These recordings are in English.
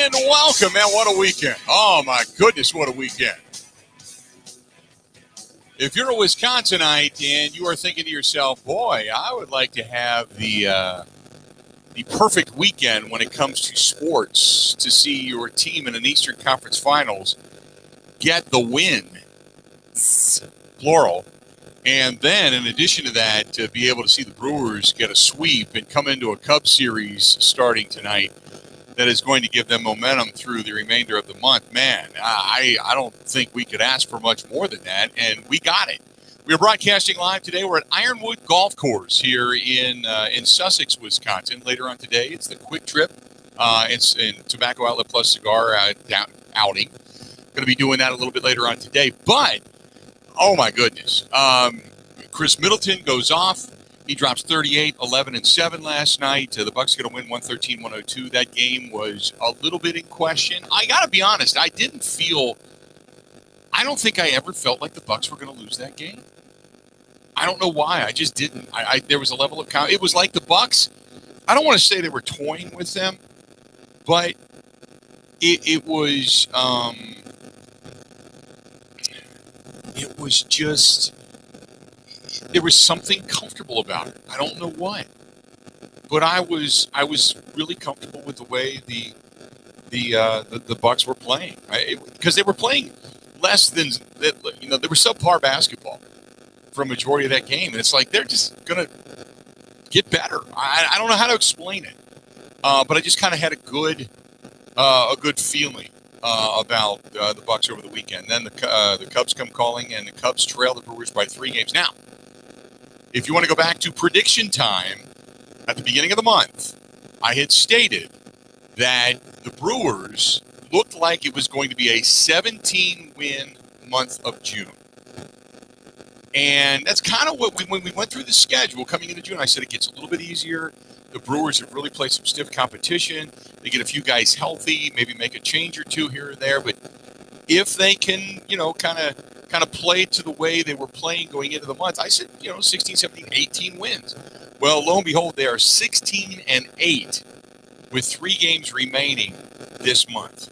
And welcome, man. What a weekend. Oh, my goodness, what a weekend. If you're a Wisconsinite and you are thinking to yourself, boy, I would like to have the perfect weekend when it comes to sports to see your team in an Eastern Conference Finals get the win, plural, and then in addition to that, to be able to see the Brewers get a sweep and come into a Cubs series starting tonight that is going to give them momentum through the remainder of the month. Man, I don't think we could ask for much more than that, and we got it. We are broadcasting live today. We're at Ironwood Golf Course here in Sussex, Wisconsin. Later on today, it's the Quick Trip. It's in Tobacco Outlet Plus Cigar outing. Going to be doing that a little bit later on today. But, oh my goodness, Chris Middleton goes off. He drops 38, 11, and 7 last night. The Bucks going to win 113-102. That game was a little bit in question. I got to be honest. I don't think I ever felt like the Bucks were going to lose that game. I don't know why. I just didn't. There was a level of confidence. It was like the Bucks. I don't want to say they were toying with them, but it was just. There was something comfortable about it. I don't know what, but I was really comfortable with the way the Bucks were playing, because they were playing less than that. They were subpar basketball for a majority of that game, and it's like they're just gonna get better. I don't know how to explain it, but I just kind of had a good feeling about the Bucks over the weekend. Then the Cubs come calling, and the Cubs trail the Brewers by 3 games. Now, if you want to go back to prediction time at the beginning of the month, I had stated that the Brewers looked like it was going to be a 17-win month of June. And that's kind of what when we went through the schedule coming into June, I said it gets a little bit easier. The Brewers have really played some stiff competition. They get a few guys healthy, maybe make a change or two here and there. But if they can, kind of play to the way they were playing going into the month, I said, 16, 17, 18 wins. Well, lo and behold, they are 16-8 with 3 games remaining this month.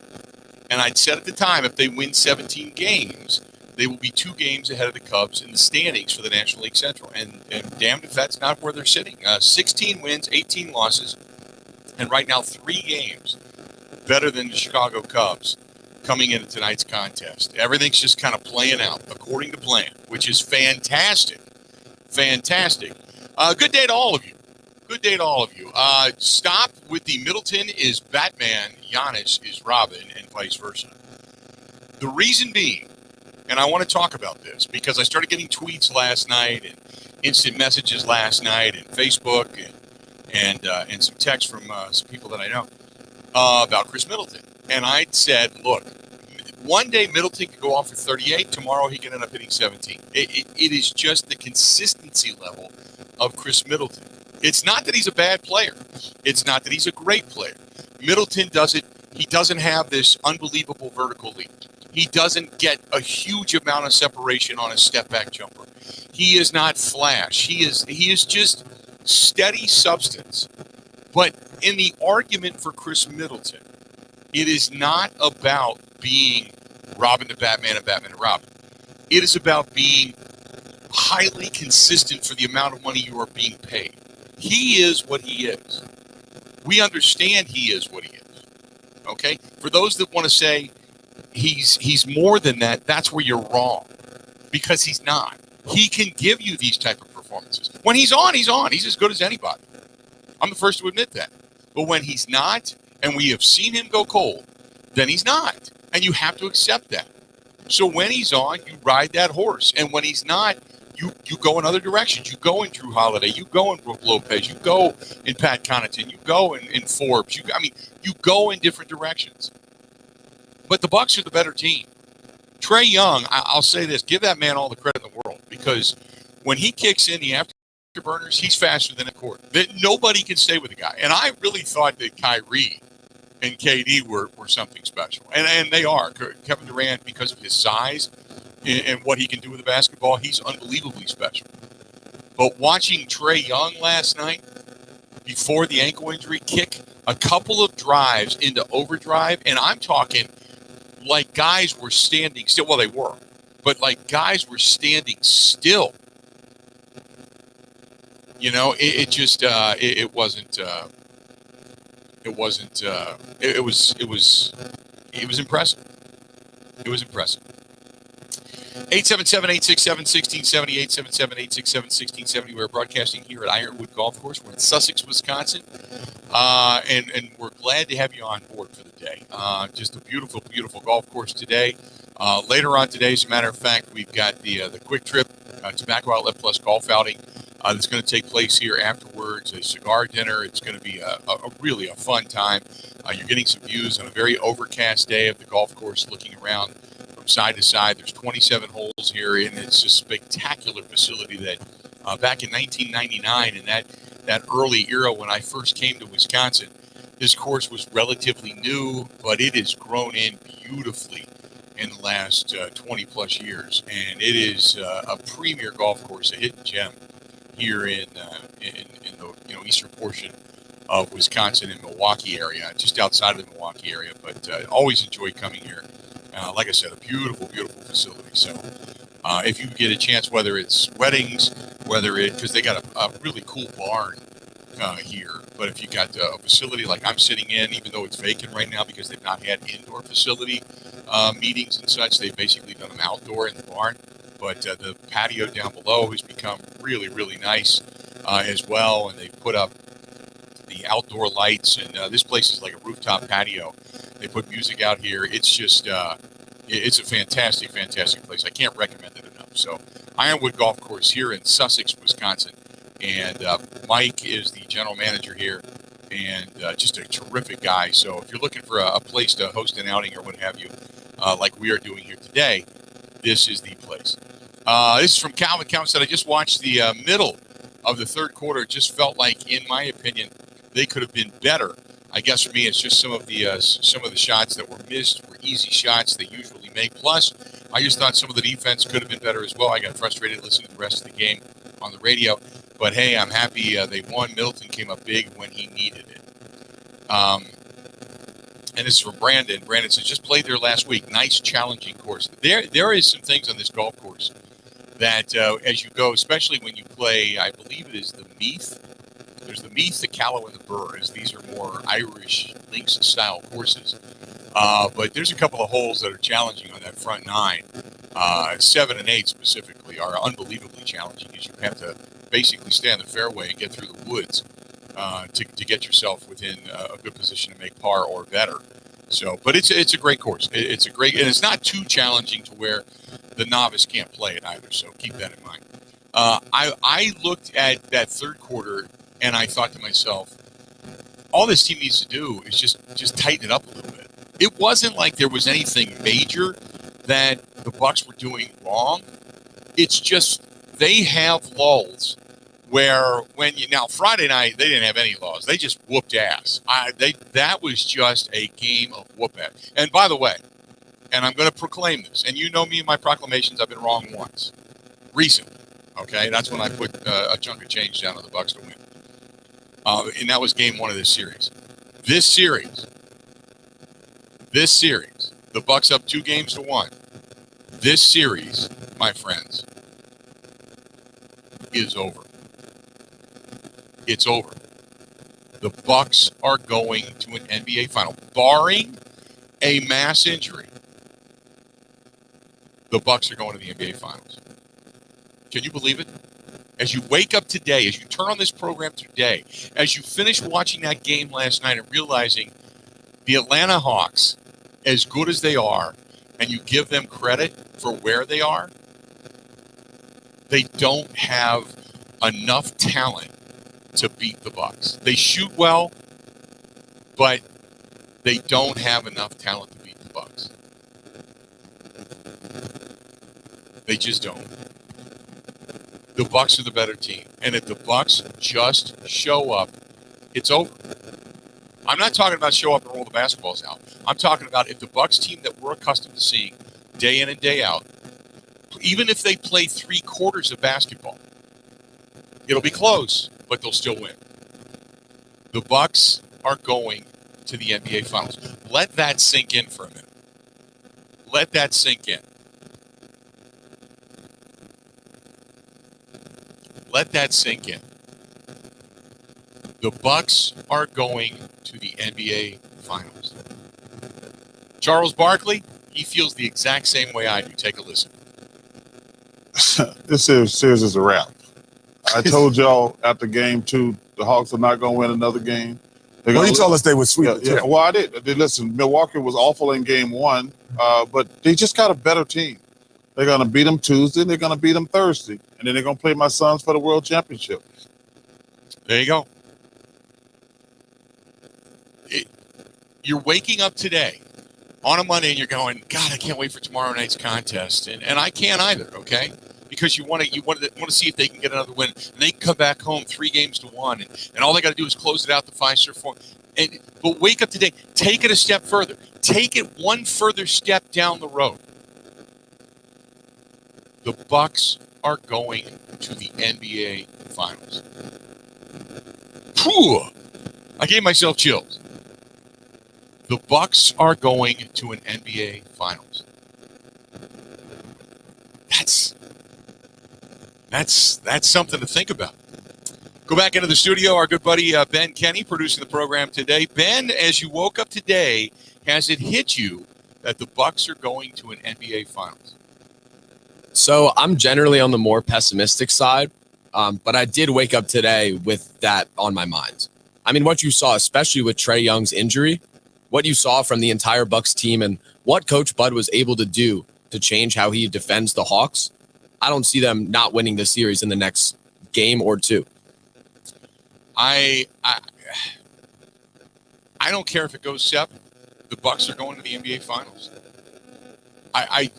And I'd said at the time, if they win 17 games, they will be 2 games ahead of the Cubs in the standings for the National League Central. And damned if that's not where they're sitting. 16 wins, 18 losses, and right now 3 games better than the Chicago Cubs coming into tonight's contest. Everything's just kind of playing out according to plan, which is fantastic. Fantastic. Good day to all of you. Good day to all of you. Stop with the Middleton is Batman, Giannis is Robin, and vice versa. The reason being, and I want to talk about this because I started getting tweets last night and instant messages last night and Facebook and some text from some people that I know about Chris Middleton. And I said, look, one day Middleton could go off for 38. Tomorrow he can end up hitting 17. It is just the consistency level of Chris Middleton. It's not that he's a bad player. It's not that he's a great player. Middleton he doesn't have this unbelievable vertical leap. He doesn't get a huge amount of separation on a step-back jumper. He is not flash. He is just steady substance. But in the argument for Chris Middleton, it is not about being Robin to Batman and Batman to Robin. It is about being highly consistent for the amount of money you are being paid. He is what he is. We understand he is what he is. Okay? For those that want to say he's more than that, that's where you're wrong. Because he's not. He can give you these type of performances. When he's on, he's on. He's as good as anybody. I'm the first to admit that. But when he's not, and we have seen him go cold, then he's not. And you have to accept that. So when he's on, you ride that horse. And when he's not, you go in other directions. You go in Drew Holiday. You go in Brooke Lopez. You go in Pat Connaughton. You go in Forbes. You go in different directions. But the Bucks are the better team. Trae Young, I'll say this, give that man all the credit in the world, because when he kicks in the afterburners, he's faster than a court. Nobody can stay with the guy. And I really thought that Kyrie and KD were something special. And they are. Kevin Durant, because of his size and what he can do with the basketball, he's unbelievably special. But watching Trae Young last night, before the ankle injury, kick a couple of drives into overdrive, and I'm talking like guys were standing still. Well, they were, but like guys were standing still. You know, it wasn't. It wasn't. It was impressive. It was impressive. 877-867-1670, 877-867-1670. We're broadcasting here at Ironwood Golf Course. We're in Sussex, Wisconsin. And we're glad to have you on board for the day. Just a beautiful, beautiful golf course today. Later on today, as a matter of fact, we've got the Quick Trip Tobacco Outlet Plus golf outing that's going to take place here afterwards, a cigar dinner. It's going to be a really a fun time. You're getting some views on a very overcast day of the golf course, looking around from side to side. There's 27 holes here, and it's a spectacular facility that back in 1999 in that early era when I first came to Wisconsin, this course was relatively new, but it has grown in beautifully in the last 20 plus years, and it is a premier golf course, a hidden gem here in the eastern portion of Wisconsin and Milwaukee area, just outside of the Milwaukee area. But always enjoy coming here. Like I said, a beautiful, beautiful facility. So if you get a chance, whether it's weddings, because they got a really cool barn here, but if you got a facility like I'm sitting in, even though it's vacant right now because they've not had indoor facility meetings and such, they've basically done them outdoor in the barn. But the patio down below has become really, really nice as well, and they've put up the outdoor lights, and this place is like a rooftop patio. They put music out here. It's just, it's a fantastic, fantastic place. I can't recommend it enough. So Ironwood Golf Course here in Sussex, Wisconsin. And Mike is the general manager here, and just a terrific guy. So if you're looking for a place to host an outing or what have you, like we are doing here today, this is the place. This is from Calvin. Calvin said, I just watched the middle of the third quarter. It just felt like, in my opinion, they could have been better. I guess for me, it's just some of the shots that were missed were easy shots they usually make. Plus, I just thought some of the defense could have been better as well. I got frustrated listening to the rest of the game on the radio. But, hey, I'm happy they won. Middleton came up big when he needed it. And this is from Brandon. Brandon says, just played there last week. Nice, challenging course. There is some things on this golf course that as you go, especially when you play, I believe it is the Meath. There's the Meath, the Callow, and the Burrs. These are more Irish links-style courses. But there's a couple of holes that are challenging on that front nine. 7 and 8 specifically are unbelievably challenging because you have to basically stay on the fairway and get through the woods to get yourself within a good position to make par or better. So, but it's a great course. It's a great, and it's not too challenging to where the novice can't play it either. So keep that in mind. I looked at that third quarter and I thought to myself, all this team needs to do is just tighten it up a little bit. It wasn't like there was anything major that the Bucks were doing wrong. It's just they have lulls where now Friday night they didn't have any lulls. They just whooped ass. That was just a game of whoop ass. And by the way, and I'm going to proclaim this, and you know me and my proclamations, I've been wrong once recently. Okay, that's when I put a chunk of change down on the Bucks to win. And that was game one of this series. This series, the Bucks up 2-1. This series, my friends, is over. It's over. The Bucks are going to an NBA final, barring a mass injury. The Bucks are going to the NBA Finals. Can you believe it? As you wake up today, as you turn on this program today, as you finish watching that game last night and realizing the Atlanta Hawks, as good as they are, and you give them credit for where they are, they don't have enough talent to beat the Bucks. They shoot well, but they don't have enough talent to beat the Bucks. They just don't. The Bucks are the better team. And if the Bucks just show up, it's over. I'm not talking about show up and roll the basketballs out. I'm talking about if the Bucks team that we're accustomed to seeing day in and day out, even if they play 3 quarters of basketball, it'll be close, but they'll still win. The Bucks are going to the NBA Finals. Let that sink in for a minute. Let that sink in. Let that sink in. The Bucks are going to the NBA Finals. Charles Barkley, he feels the exact same way I do. Take a listen. This series is a wrap. I told y'all after game 2, the Hawks are not going to win another game. Well, you told us they would sweep it. Yeah, well, I did. Listen, Milwaukee was awful in game 1, but they just got a better team. They're going to beat them Tuesday, and they're going to beat them Thursday, and then they're going to play my Suns for the World Championship. There you go. You're waking up today on a Monday, and you're going, God, I can't wait for tomorrow night's contest, and I can't either. Okay. Because you want to see if they can get another win, and they can come back home 3-1, and all they got to do is close it out the Fiserv form. But wake up today, take it a step further, take it one further step down the road. The Bucks are going to the NBA Finals. Whew, I gave myself chills. The Bucks are going to an NBA Finals. That's something to think about. Go back into the studio. Our good buddy Ben Kenny producing the program today. Ben, as you woke up today, has it hit you that the Bucks are going to an NBA Finals? So I'm generally on the more pessimistic side, but I did wake up today with that on my mind. I mean, what you saw, especially with Trae Young's injury, what you saw from the entire Bucks team and what Coach Bud was able to do to change how he defends the Hawks, I don't see them not winning the series in the next game or 2. I don't care if it goes 7. The Bucks are going to the NBA Finals. I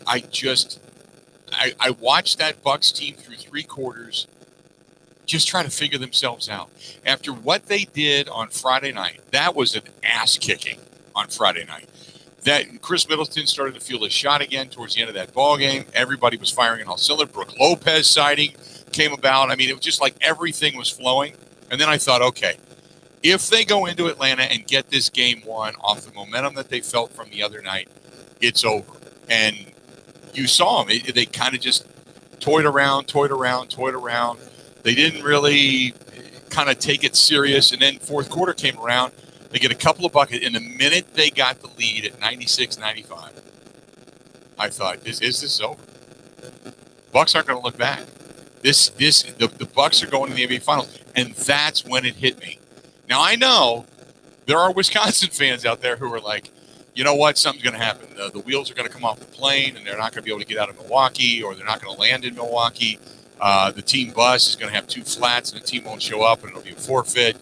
watched that Bucks team through 3 quarters, just trying to figure themselves out. After what they did on Friday night, that was an ass kicking on Friday night. That Chris Middleton started to feel a shot again towards the end of that ball game. Everybody was firing in all cylinders. Brooke Lopez sighting came about. I mean, it was just like everything was flowing. And then I thought, okay, if they go into Atlanta and get this game 1 off the momentum that they felt from the other night, it's over. And you saw them. They kind of just toyed around. They didn't really kind of take it serious. And then fourth quarter came around. They get a couple of buckets. In the minute they got the lead at 96-95, I thought, is this over? Bucks aren't going to look back. The Bucks are going to the NBA Finals, and that's when it hit me. Now, I know there are Wisconsin fans out there who are like, you know what, something's going to happen. The wheels are going to come off the plane, and they're not going to be able to get out of Milwaukee, or they're not going to land in Milwaukee. The team bus is going to have 2 flats, and the team won't show up, and it'll be a forfeit.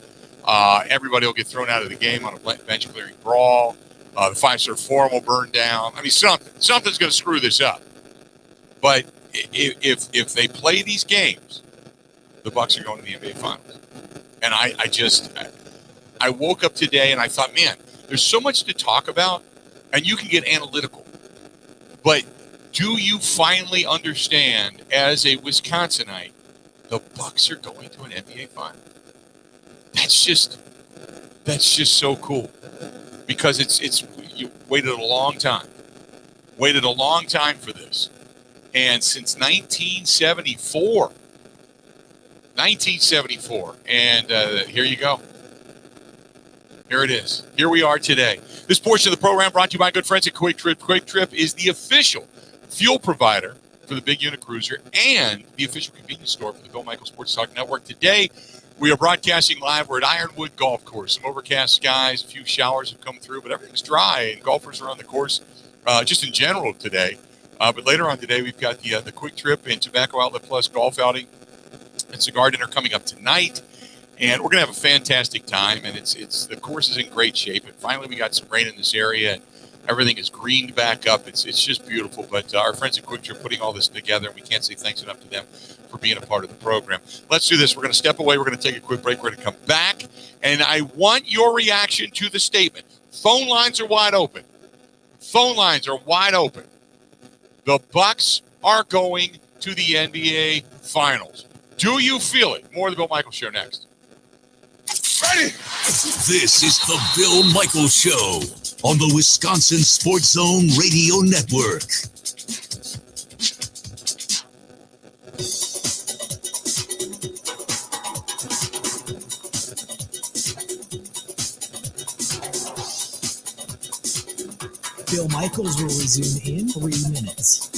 Everybody will get thrown out of the game on a bench clearing brawl. The Fiserv Forum will burn down. I mean, something's going to screw this up. But if they play these games, the Bucks are going to the NBA Finals. And I woke up today and I thought, man, there's so much to talk about, and you can get analytical. But do you finally understand, as a Wisconsinite, the Bucks are going to an NBA Finals? That's just so cool, because it's you waited a long time for this, and since 1974, and here you go. Here it is. Here we are today. This portion of the program brought to you by good friends at Quick Trip. Quick Trip is the official fuel provider for the Big Unit Cruiser and the official convenience store for the Bill Michaels Sports Talk Network. Today, we are broadcasting live. We're at Ironwood Golf Course. Some overcast skies, a few showers have come through, but everything's dry, and golfers are on the course just in general today. But later on today, we've got the Quick Trip and Tobacco Outlet Plus golf outing and cigar dinner coming up tonight. And we're going to have a fantastic time, and it's the course is in great shape. And finally, we got some rain in this area, and everything is greened back up. It's just beautiful. But our friends at Quick Trip putting all this together, and we can't say thanks enough to them for being a part of the program. Let's do this. We're going to step away. We're going to take a quick break. We're going to come back, and I want your reaction to the statement. Phone lines are wide open. Phone lines are wide open. The Bucks are going to the NBA Finals. Do you feel it? More of the Bill Michaels Show next. ready. This is the Bill Michaels Show on the Wisconsin Sports Zone Radio Network. Bill Michaels will resume in 3 minutes.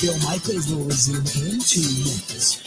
Bill Michaels will resume in 2 minutes.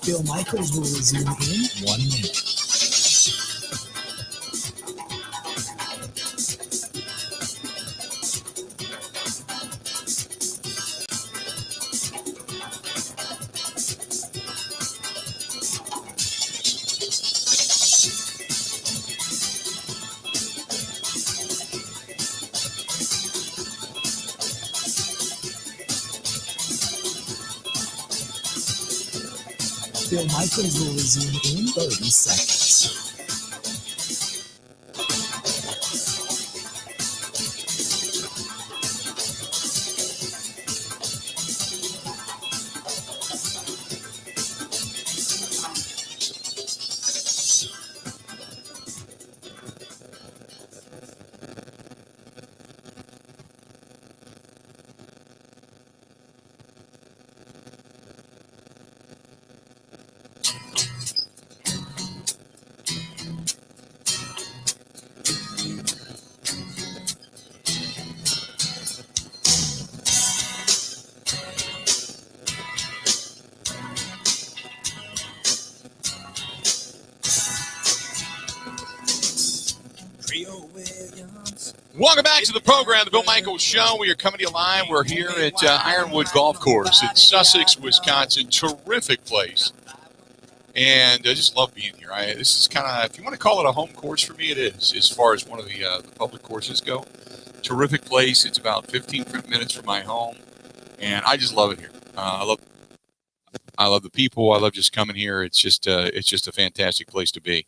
Bill Michaels will resume in 1 minute. Bill Michaels will resume in 30 seconds. Welcome back to the program, the Bill Michaels Show. We are coming to you live. We're here at Ironwood Golf Course in Sussex, Wisconsin. Terrific place. And I just love being here. This is kind of, if you want to call it a home course for me, it is, as far as one of the public courses go. Terrific place. It's about 15 minutes from my home. And I just love it here. I love the people. I love just coming here. It's just a fantastic place to be.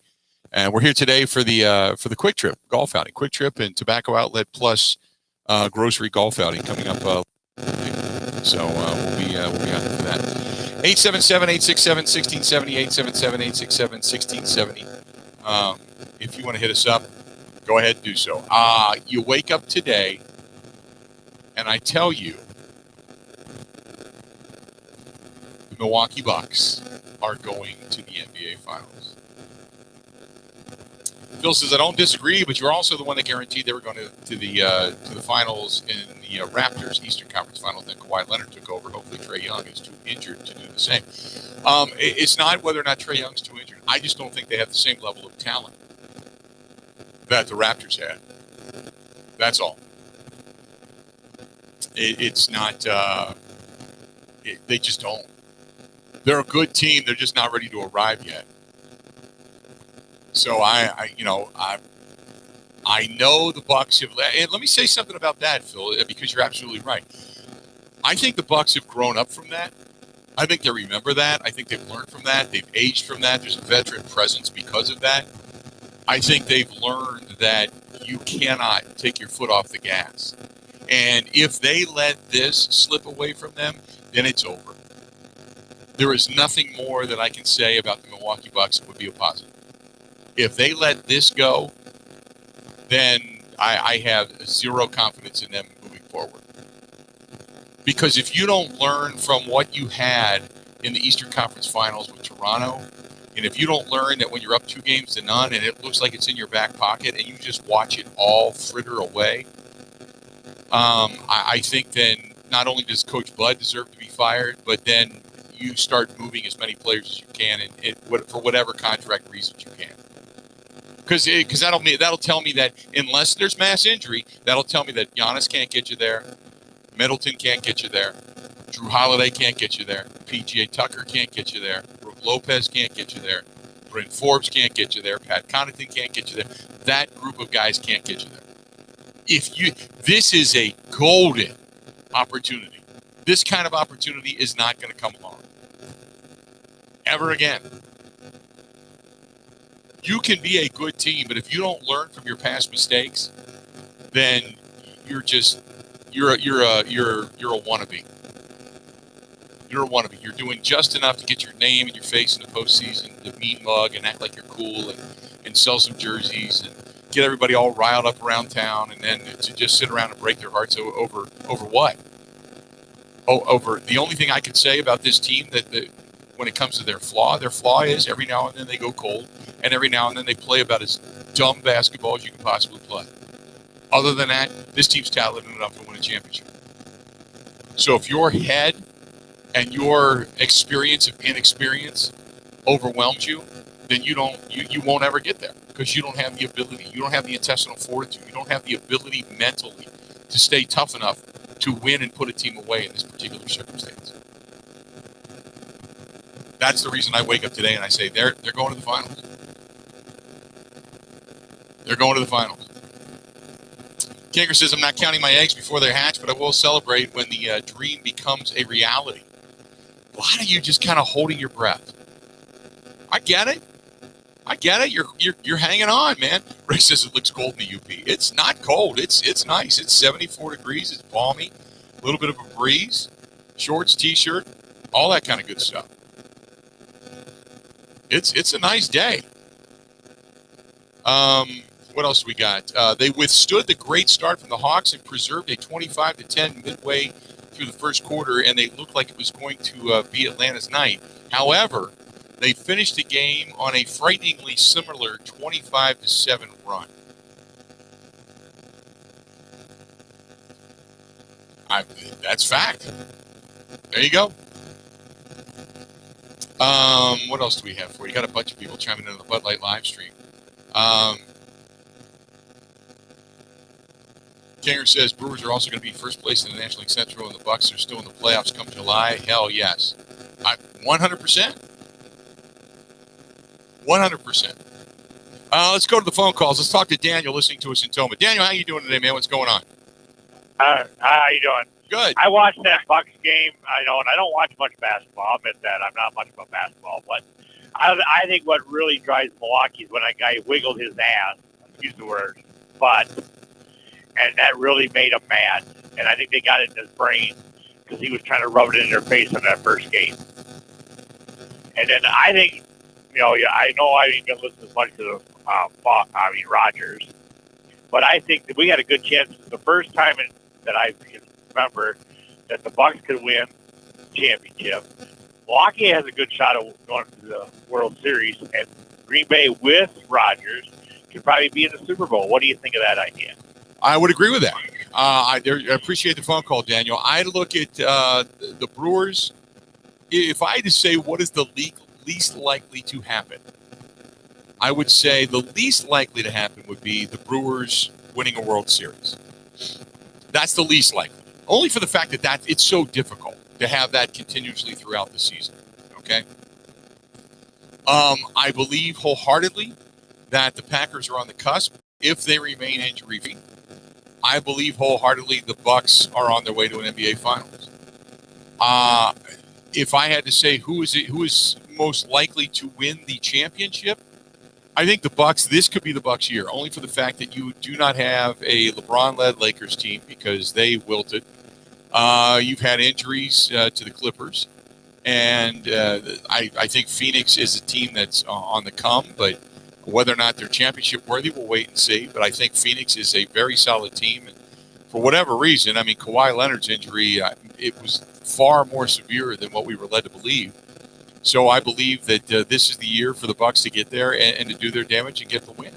And we're here today for the Quick Trip golf outing. Quick Trip and Tobacco Outlet plus grocery golf outing coming up. So we'll be out there for that. 877-867-1670, 877-867-1670. If you want to hit us up, go ahead and do so. You wake up today, and I tell you, the Milwaukee Bucks are going to the NBA Finals. Phil says, I don't disagree, but you're also the one that guaranteed they were going to the finals in the Raptors Eastern Conference Finals. Then Kawhi Leonard took over. Hopefully Trae Young is too injured to do the same. It's not whether or not Trae Young's too injured. I just don't think they have the same level of talent that the Raptors had. That's all. It's not. They just don't. They're a good team. They're just not ready to arrive yet. So I know the Bucks have. And let me say something about that, Phil, because you're absolutely right. I think the Bucks have grown up from that. I think they remember that. I think they've learned from that. They've aged from that. There's a veteran presence because of that. I think they've learned that you cannot take your foot off the gas. And if they let this slip away from them, then it's over. There is nothing more that I can say about the Milwaukee Bucks that would be a positive. If they let this go, then I have zero confidence in them moving forward. Because if you don't learn from what you had in the Eastern Conference Finals with Toronto, and if you don't learn that when you're up 2-0 and it looks like it's in your back pocket and you just watch it all fritter away, I think then not only does Coach Bud deserve to be fired, but then you start moving as many players as you can and for whatever contract reasons you can. Because that'll tell me that unless there's mass injury, that'll tell me that Giannis can't get you there, Middleton can't get you there, Drew Holiday can't get you there, P.J. Tucker can't get you there, Brook Lopez can't get you there, Bryn Forbes can't get you there, Pat Connaughton can't get you there. That group of guys can't get you there. This is a golden opportunity. This kind of opportunity is not going to come along ever again. You can be a good team, but if you don't learn from your past mistakes, then you're a wannabe. You're a wannabe. You're doing just enough to get your name and your face in the postseason, the mean mug, and act like you're cool and sell some jerseys and get everybody all riled up around town, and then to just sit around and break their hearts over what? Over the only thing I can say about this team that when it comes to their flaw is every now and then they go cold, and every now and then they play about as dumb basketball as you can possibly play. Other than that, this team's talented enough to win a championship. So if your head and your experience of inexperience overwhelms you, then you won't ever get there because you don't have the ability. You don't have the intestinal fortitude. You don't have the ability mentally to stay tough enough to win and put a team away in this particular circumstance. That's the reason I wake up today and I say they're going to the finals. They're going to the finals. Kinger says, I'm not counting my eggs before they're hatched, but I will celebrate when the dream becomes a reality. Why are you just kind of holding your breath? I get it. You're hanging on, man. Ray says it looks cold in the UP. It's not cold. It's nice. It's 74 degrees. It's balmy. A little bit of a breeze. Shorts, T-shirt, all that kind of good stuff. It's a nice day. What else we got? They withstood the great start from the Hawks and preserved a 25-10 midway through the first quarter, and they looked like it was going to be Atlanta's night. However, they finished the game on a frighteningly similar 25-7 run. That's fact. There you go. What else do we have for you? Got a bunch of people chiming in on the Bud Light live stream. Kinger says Brewers are also going to be first place in the National League Central, and the Bucks are still in the playoffs come July. Hell yes, 100%. 100%. Let's go to the phone calls. Let's talk to Daniel, listening to us in Toma. Daniel, how you doing today, man? What's going on? How you doing? Good. I watched that Bucks game. I know, and I don't watch much basketball. I'll admit that. I'm not much about basketball, but I think what really drives Milwaukee is when that guy wiggled his ass, excuse the word, but, and that really made him mad. And I think they got it in his brain because he was trying to rub it in their face in that first game. And then I think, I know I ain't going to listen as much to Rogers, but I think that we had a good chance. The first time that I can remember that the Bucks could win championship. Milwaukee has a good shot of going to the World Series, and Green Bay with Rodgers could probably be in the Super Bowl. What do you think of that idea? I would agree with that. I appreciate the phone call, Daniel. I look at the Brewers. If I had to say what is the least likely to happen, I would say the least likely to happen would be the Brewers winning a World Series. That's the least likely. only for the fact that it's so difficult to have that continuously throughout the season. Okay. I believe wholeheartedly that the Packers are on the cusp if they remain injury-free. I believe wholeheartedly the Bucks are on their way to an NBA Finals. If I had to say who is most likely to win the championship, I think the Bucks. This could be the Bucks' year, only for the fact that you do not have a LeBron-led Lakers team because they wilted. You've had injuries to the Clippers, and I think Phoenix is a team that's on the come, but whether or not they're championship worthy, we'll wait and see. But I think Phoenix is a very solid team. And for whatever reason, I mean, Kawhi Leonard's injury, it was far more severe than what we were led to believe. So I believe that this is the year for the Bucks to get there and to do their damage and get the win.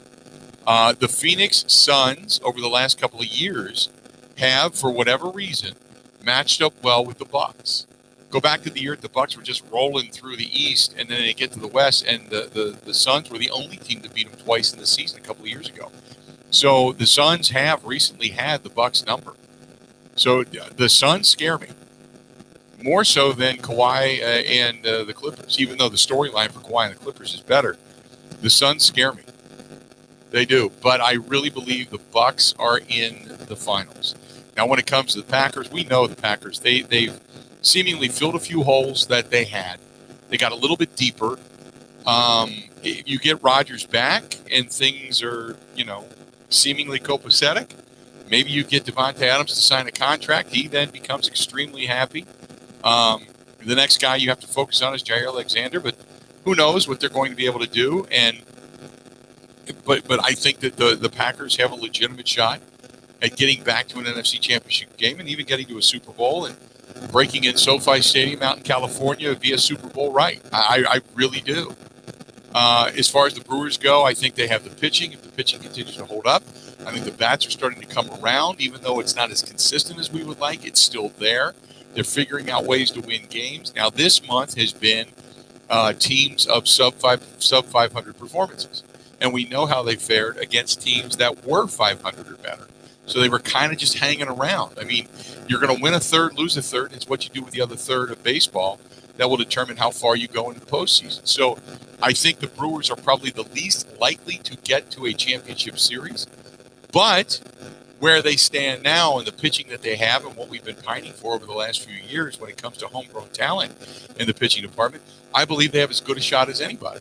The Phoenix Suns, over the last couple of years, have, for whatever reason, matched up well with the Bucks. Go back to the year the Bucks were just rolling through the East, and then they get to the West, and the Suns were the only team to beat them twice in the season a couple of years ago. So the Suns have recently had the Bucks number. So the Suns scare me more so than Kawhi and the Clippers. Even though the storyline for Kawhi and the Clippers is better, the Suns scare me. They do, but I really believe the Bucks are in the finals. Now, when it comes to the Packers, we know the Packers. They've seemingly filled a few holes that they had. They got a little bit deeper. You get Rodgers back, and things are, seemingly copacetic. Maybe you get Devontae Adams to sign a contract. He then becomes extremely happy. The next guy you have to focus on is Jair Alexander, but who knows what they're going to be able to do. But I think that the Packers have a legitimate shot at getting back to an NFC Championship game and even getting to a Super Bowl and breaking in SoFi Stadium out in California via Super Bowl right. I really do. As far as the Brewers go, I think they have the pitching. If the pitching continues to hold up, I think the bats are starting to come around. Even though it's not as consistent as we would like, it's still there. They're figuring out ways to win games. Now, this month has been teams of sub 500 performances. And we know how they fared against teams that were 500 or better. So they were kind of just hanging around. I mean, you're going to win a third, lose a third. It's what you do with the other third of baseball that will determine how far you go into the postseason. So I think the Brewers are probably the least likely to get to a championship series. But where they stand now and the pitching that they have and what we've been pining for over the last few years when it comes to homegrown talent in the pitching department, I believe they have as good a shot as anybody.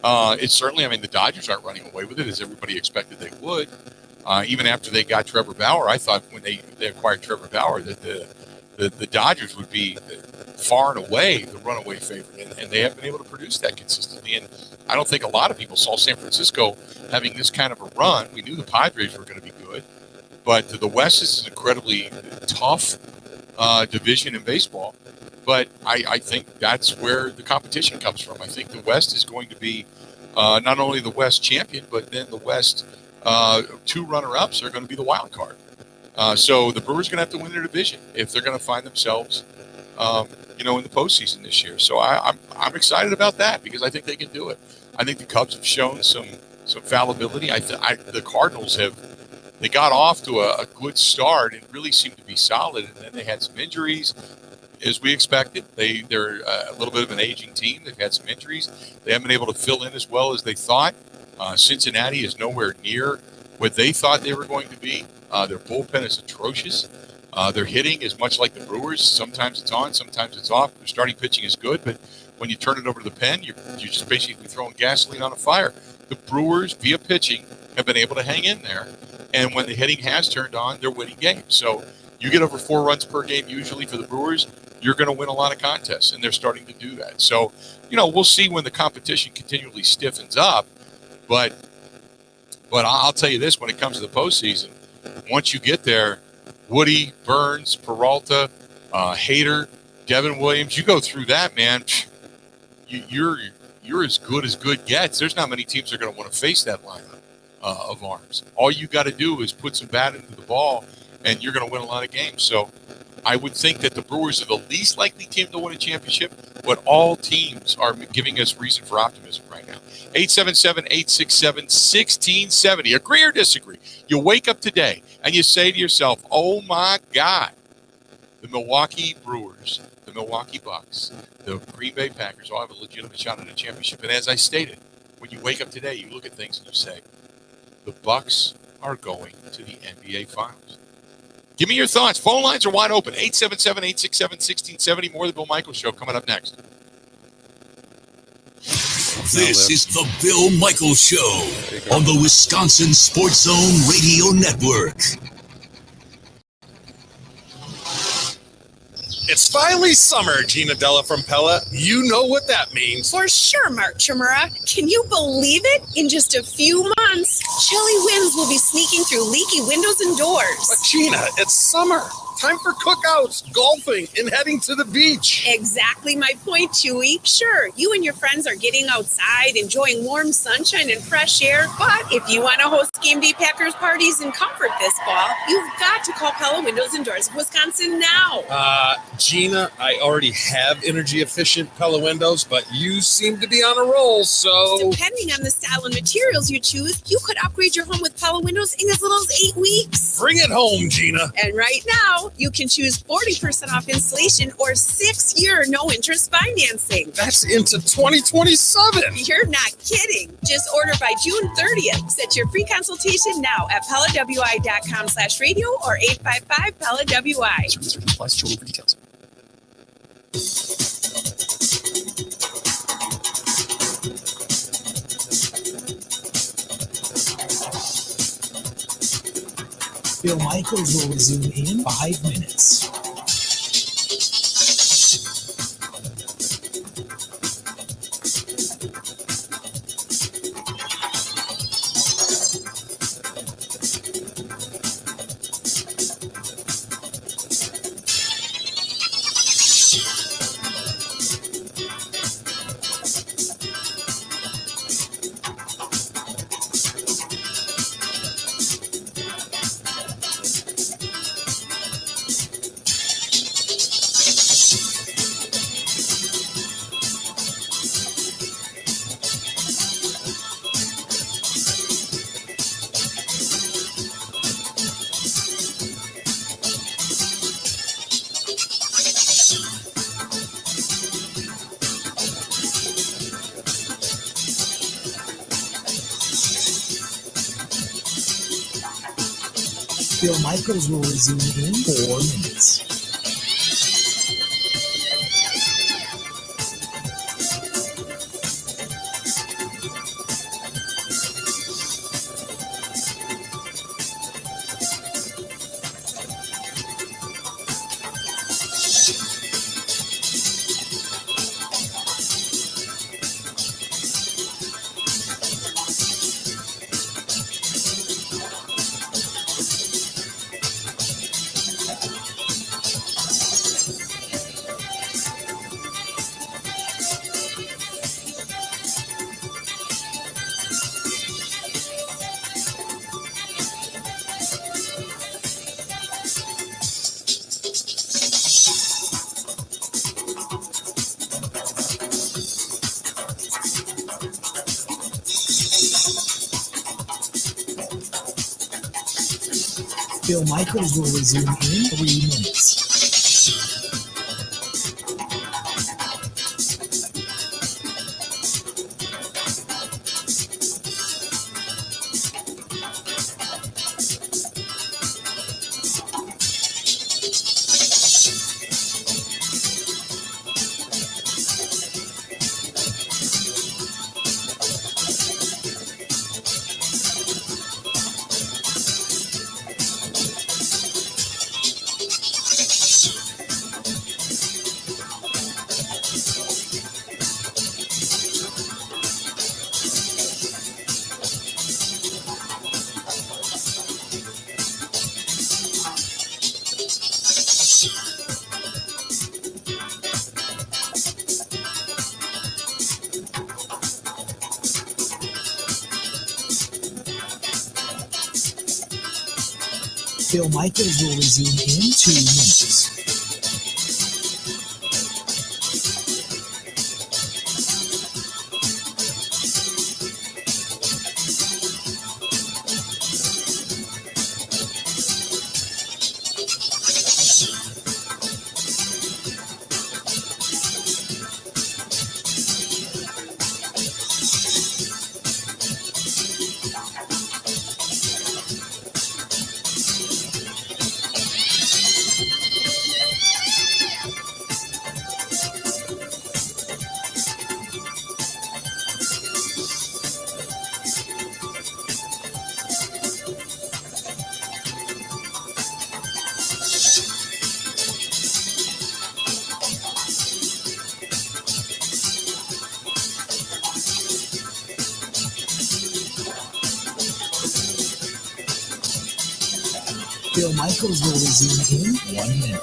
It's certainly, the Dodgers aren't running away with it as everybody expected they would. Even after they got Trevor Bauer, I thought when they acquired Trevor Bauer that the Dodgers would be far and away the runaway favorite, and they have been able to produce that consistently. And I don't think a lot of people saw San Francisco having this kind of a run. We knew the Padres were going to be good, but the West is an incredibly tough division in baseball. But I think that's where the competition comes from. I think the West is going to be not only the West champion, but then the West two runner-ups are going to be the wild card. So the Brewers are going to have to win their division if they're going to find themselves, in the postseason this year. So I'm excited about that because I think they can do it. I think the Cubs have shown some fallibility. The Cardinals they got off to a good start and really seemed to be solid, and then they had some injuries. As we expected, they're a little bit of an aging team. They've had some injuries. They haven't been able to fill in as well as they thought. Cincinnati is nowhere near what they thought they were going to be. Their bullpen is atrocious. Their hitting is much like the Brewers. Sometimes it's on, sometimes it's off. Their starting pitching is good, but when you turn it over to the pen, you're just basically throwing gasoline on a fire. The Brewers, via pitching, have been able to hang in there. And when the hitting has turned on, they're winning games. So you get over 4 runs per game usually for the Brewers, you're going to win a lot of contests, and they're starting to do that. So, we'll see when the competition continually stiffens up. But I'll tell you this, when it comes to the postseason, once you get there, Woody, Burns, Peralta, Hader, Devin Williams, you go through that, man, you're as good gets. There's not many teams that are going to want to face that lineup of arms. All you got to do is put some bat into the ball, and you're going to win a lot of games. So I would think that the Brewers are the least likely team to win a championship, but all teams are giving us reason for optimism right now. 877-867-1670. Agree or disagree? You wake up today and you say to yourself, oh my God, the Milwaukee Brewers, the Milwaukee Bucks, the Green Bay Packers all have a legitimate shot at a championship. And as I stated, when you wake up today, you look at things and you say, the Bucks are going to the NBA Finals. Give me your thoughts. Phone lines are wide open. 877-867-1670. More of the Bill Michaels Show coming up next. This is the Bill Michaels Show on the Wisconsin Sports Zone Radio Network. It's finally summer, Gina Della from Pella. You know what that means. For sure, Mark Chimera. Can you believe it? In just a few months, chilly winds will be sneaking through leaky windows and doors. But Gina, it's summer. Time for cookouts, golfing, and heading to the beach. Exactly my point, Chewy. Sure, you and your friends are getting outside, enjoying warm sunshine and fresh air. But if you want to host Game Day Packers parties in comfort this fall, you've got to call Pella Windows and Doors of Wisconsin now. Gina, I already have energy-efficient Pella windows, but you seem to be on a roll, so... Depending on the style and materials you choose, you could upgrade your home with Pella Windows in as little as 8 weeks. Bring it home, Gina. And right now, you can choose 40% off installation or 6-year no-interest financing. That's into 2027. You're not kidding. Just order by June 30th. Set your free consultation now at PellaWI.com/radio or 855-PELLA-WI. Service applies to for details. Bill Michaels will resume in 5 minutes. Bill Michaels will resume in 4 minutes. Bill Michaels will resume in 3 minutes. Bill Michaels will resume in 2 minutes. Bill Michaels will resume in 1 minute.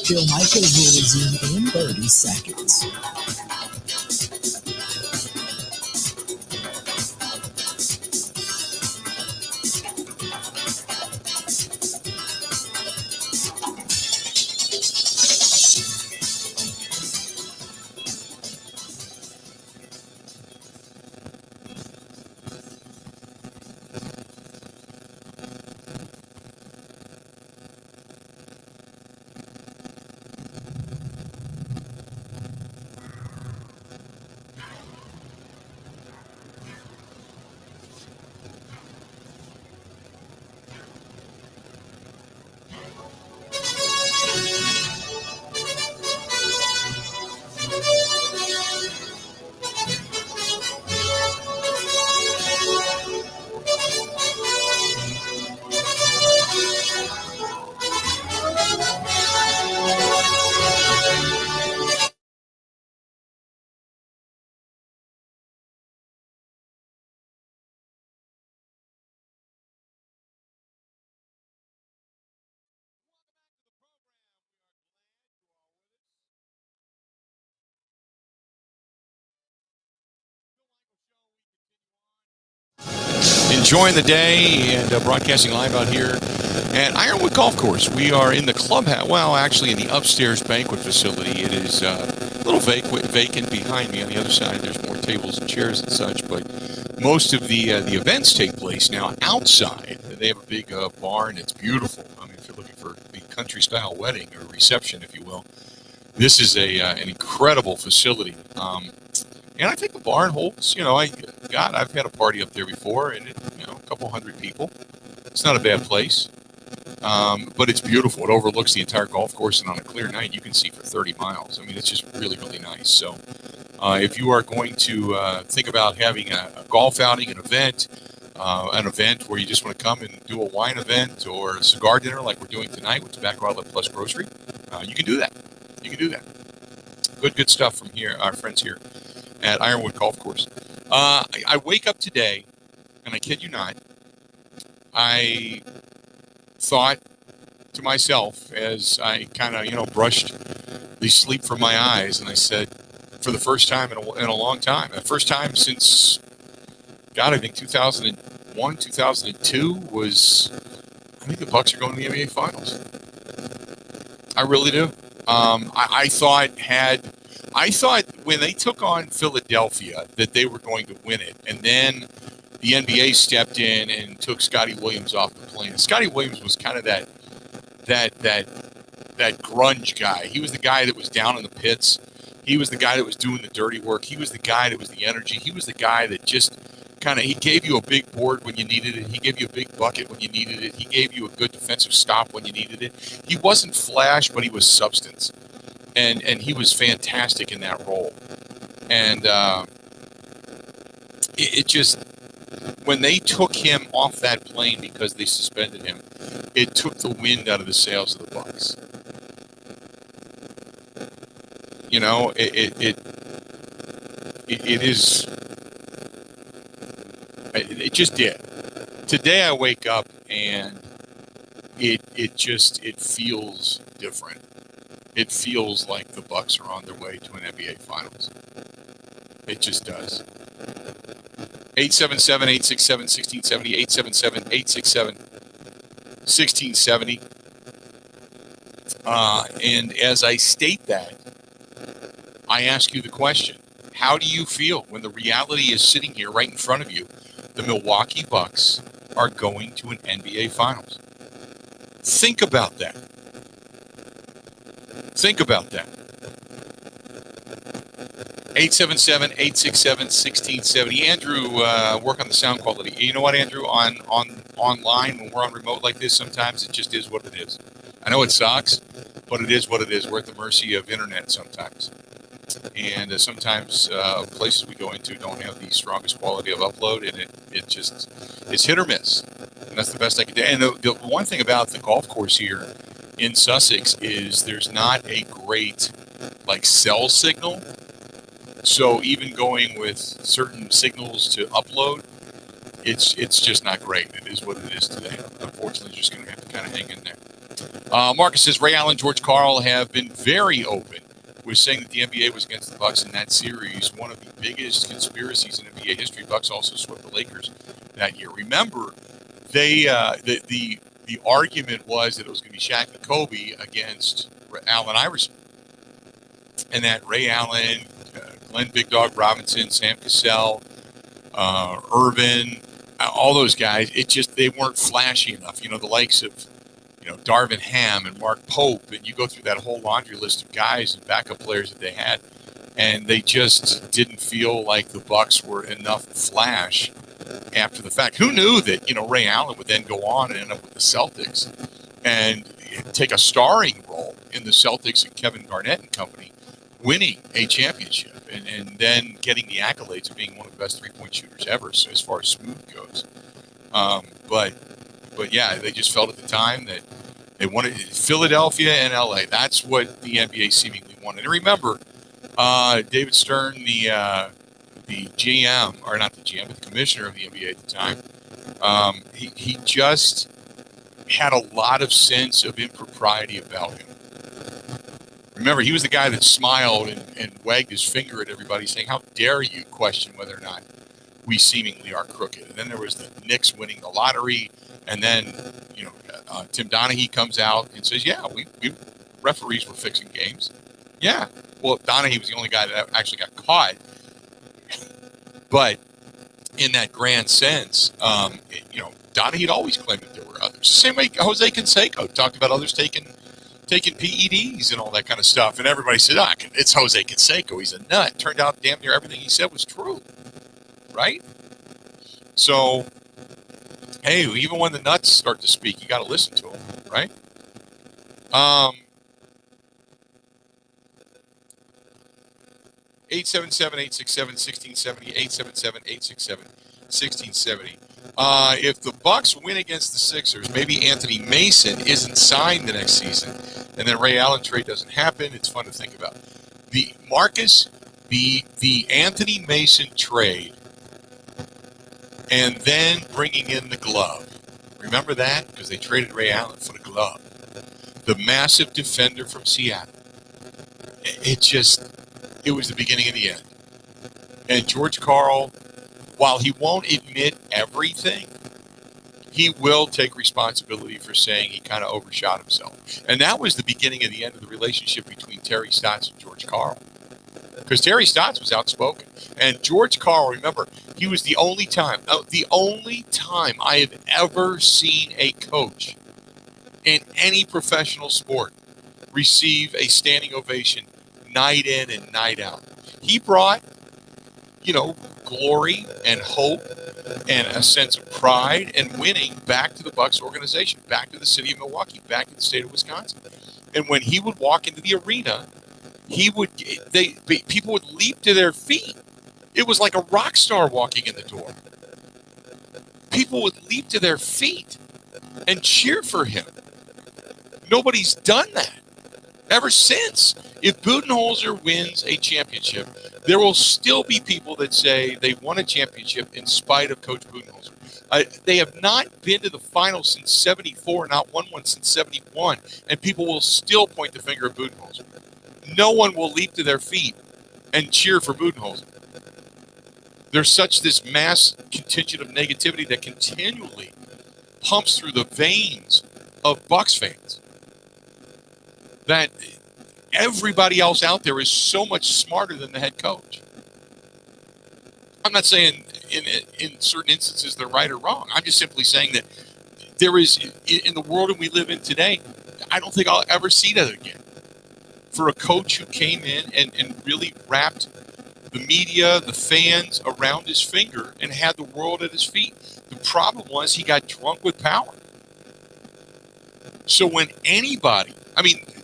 Bill Michaels will resume in 30 seconds. Enjoying the day and broadcasting live out here at Ironwood Golf Course. We are in the clubhouse. Well, actually, in the upstairs banquet facility. It is a little vacant behind me. On the other side, there's more tables and chairs and such. But most of the events take place now outside. They have a big bar, and it's beautiful. I mean, if you're looking for the country-style wedding or reception, if you will, this is an incredible facility. And I think the barn holds, I've had a party up there before, and a couple hundred people. It's not a bad place, but it's beautiful. It overlooks the entire golf course, and on a clear night, you can see for 30 miles. I mean, it's just really, really nice. So if you are going to think about having a golf outing, an event where you just want to come and do a wine event or a cigar dinner like we're doing tonight with Tobacco Outlet Plus Grocery, you can do that. You can do that. Good stuff from here, our friends here at Ironwood Golf Course. I wake up today, and I kid you not, I thought to myself as I kind of, brushed the sleep from my eyes, and I said, for the first time in a long time, the first time since, I think 2001, 2002 was, I think the Bucks are going to the NBA Finals. I really do. I thought when they took on Philadelphia that they were going to win it, and then the NBA stepped in and took Scotty Williams off the plane. Scotty Williams was kind of that grunge guy. He was the guy that was down in the pits. He was the guy that was doing the dirty work. He was the guy that was the energy. He was the guy that just he gave you a big board when you needed it. He gave you a big bucket when you needed it. He gave you a good defensive stop when you needed it. He wasn't flash, but he was substance. And he was fantastic in that role. And it just, when they took him off that plane because they suspended him, it took the wind out of the sails of the Bucks. It just did. Today I wake up and it feels different. It feels like the Bucks are on their way to an NBA Finals. It just does. 877-867-1670, 877-867-1670. And as I state that, I ask you the question, how do you feel when the reality is sitting here right in front of you? The Milwaukee Bucks are going to an NBA Finals. Think about that. Think about that. 877-867-1670. Andrew, work on the sound quality. You know what, Andrew? Online, when we're on remote like this, sometimes it just is what it is. I know it sucks, but it is what it is. We're at the mercy of internet sometimes. And sometimes places we go into don't have the strongest quality of upload, and it's hit or miss. And that's the best I can do. And the one thing about the golf course here in Sussex is there's not a great cell signal. So even going with certain signals to upload, it's just not great. It is what it is today. Unfortunately, just going to have to kind of hang in there. Marcus says Ray Allen, George Karl have been very open with saying that the NBA was against the Bucks in that series. One of the biggest conspiracies in NBA history. Bucks also swept the Lakers that year. Remember, they the argument was that it was going to be Shaq and Kobe against Allen Iverson, and that Ray Allen, Glenn Big Dog Robinson, Sam Cassell, Irvin, all those guys, they weren't flashy enough. The likes of Darvin Ham and Mark Pope, and you go through that whole laundry list of guys and backup players that they had, and they just didn't feel like the Bucks were enough flash after the fact. Who knew that Ray Allen would then go on and end up with the Celtics and take a starring role in the Celtics and Kevin Garnett and company, winning a championship and then getting the accolades of being one of the best three-point shooters ever, so as far as smooth goes. But yeah, they just felt at the time that they wanted Philadelphia and LA. That's what the NBA seemingly wanted. And remember, David Stern, the GM, or not the GM, but the commissioner of the NBA at the time, he just had a lot of sense of impropriety about him. Remember, he was the guy that smiled and wagged his finger at everybody saying, how dare you question whether or not we seemingly are crooked. And then there was the Knicks winning the lottery. And then, Tim Donaghy comes out and says, yeah, we referees were fixing games. Yeah. Well, Donaghy was the only guy that actually got caught. But in that grand sense, Donaghy had always claimed that there were others. The same way Jose Canseco talked about others taking PEDs and all that kind of stuff. And everybody said, it's Jose Canseco. He's a nut. Turned out damn near everything he said was true. Right? So, hey, even when the nuts start to speak, you got to listen to them, right? 877-867-1670, 877-867-1670. If the Bucks win against the Sixers, maybe Anthony Mason isn't signed the next season, and then Ray Allen trade doesn't happen. It's fun to think about. The Anthony Mason trade, and then bringing in the glove. Remember that? Because they traded Ray Allen for the glove. The massive defender from Seattle. It was the beginning of the end. And George Karl, while he won't admit everything, he will take responsibility for saying he kind of overshot himself. And that was the beginning of the end of the relationship between Terry Stotts and George Karl. Because Terry Stotts was outspoken. And George Karl, remember, he was the only time I have ever seen a coach in any professional sport receive a standing ovation night in and night out. He brought, glory and hope and a sense of pride and winning back to the Bucks organization, back to the city of Milwaukee, back to the state of Wisconsin. And when he would walk into the arena, people would leap to their feet. It was like a rock star walking in the door. People would leap to their feet and cheer for him. Nobody's done that ever since. If Budenholzer wins a championship, there will still be people that say they won a championship in spite of Coach Budenholzer. They have not been to the finals since '74, not won one since '71, and people will still point the finger at Budenholzer. No one will leap to their feet and cheer for Budenholzer. There's this mass contingent of negativity that continually pumps through the veins of Bucks fans that everybody else out there is so much smarter than the head coach. I'm not saying in certain instances they're right or wrong. I'm just simply saying that there is, in the world that we live in today, I don't think I'll ever see that again. For a coach who came in and really wrapped the media, the fans around his finger and had the world at his feet. The problem was he got drunk with power. So when anybody,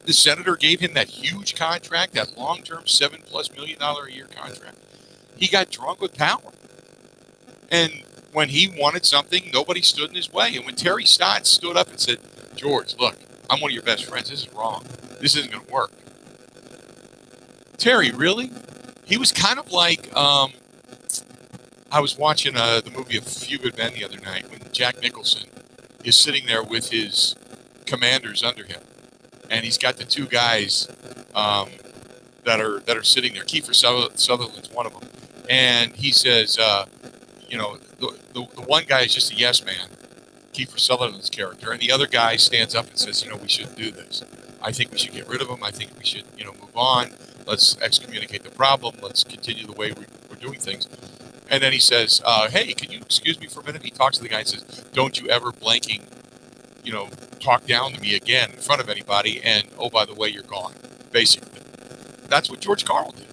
the senator gave him that huge contract, that long-term $7+ million a year contract. He got drunk with power. And when he wanted something, nobody stood in his way. And when Terry Stotts stood up and said, George, look, I'm one of your best friends. This is wrong. This isn't going to work. Terry, really? He was kind of like, I was watching the movie A Few Good Men the other night when Jack Nicholson is sitting there with his commanders under him. And he's got the two guys that are sitting there. Kiefer Sutherland's one of them. And he says, the one guy is just a yes man, Kiefer Sutherland's character. And the other guy stands up and says, we shouldn't do this. I think we should get rid of him. I think we should, move on. Let's excommunicate the problem. Let's continue the way we're doing things. And then he says, hey, can you excuse me for a minute? He talks to the guy and says, don't you ever blanking, talk down to me again in front of anybody. And, oh, by the way, you're gone. Basically. That's what George Karl did.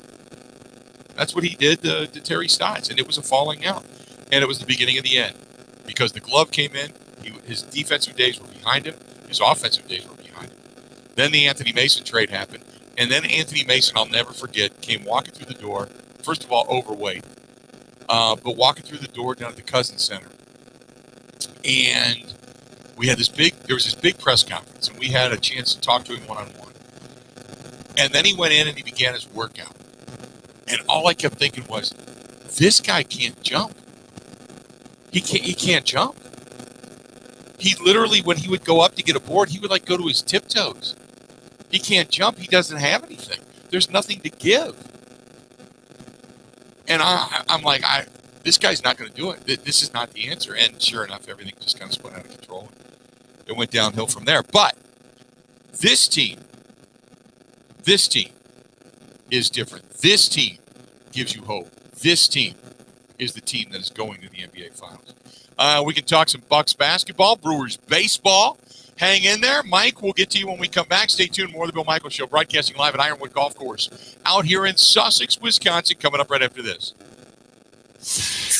That's what he did to Terry Stotts. And it was a falling out. And it was the beginning of the end. Because the glove came in. His defensive days were behind him. His offensive days were behind him. Then the Anthony Mason trade happened. And then Anthony Mason, I'll never forget, came walking through the door. First of all, overweight. But walking through the door down at the Cousins Center. And there was this big press conference. And we had a chance to talk to him one-on-one. And then he went in and he began his workout. And all I kept thinking was, this guy can't jump. He can't jump. He literally, when he would go up to get a board, he would go to his tiptoes. He can't jump. He doesn't have anything. There's nothing to give. And I'm like, this guy's not going to do it. This is not the answer. And sure enough, everything just kind of spun out of control. It went downhill from there. But this team is different. This team gives you hope. This team is the team that is going to the NBA Finals. We can talk some Bucks basketball, Brewers baseball. Hang in there. Mike, we'll get to you when we come back. Stay tuned. More of the Bill Michaels Show, broadcasting live at Ironwood Golf Course out here in Sussex, Wisconsin, coming up right after this.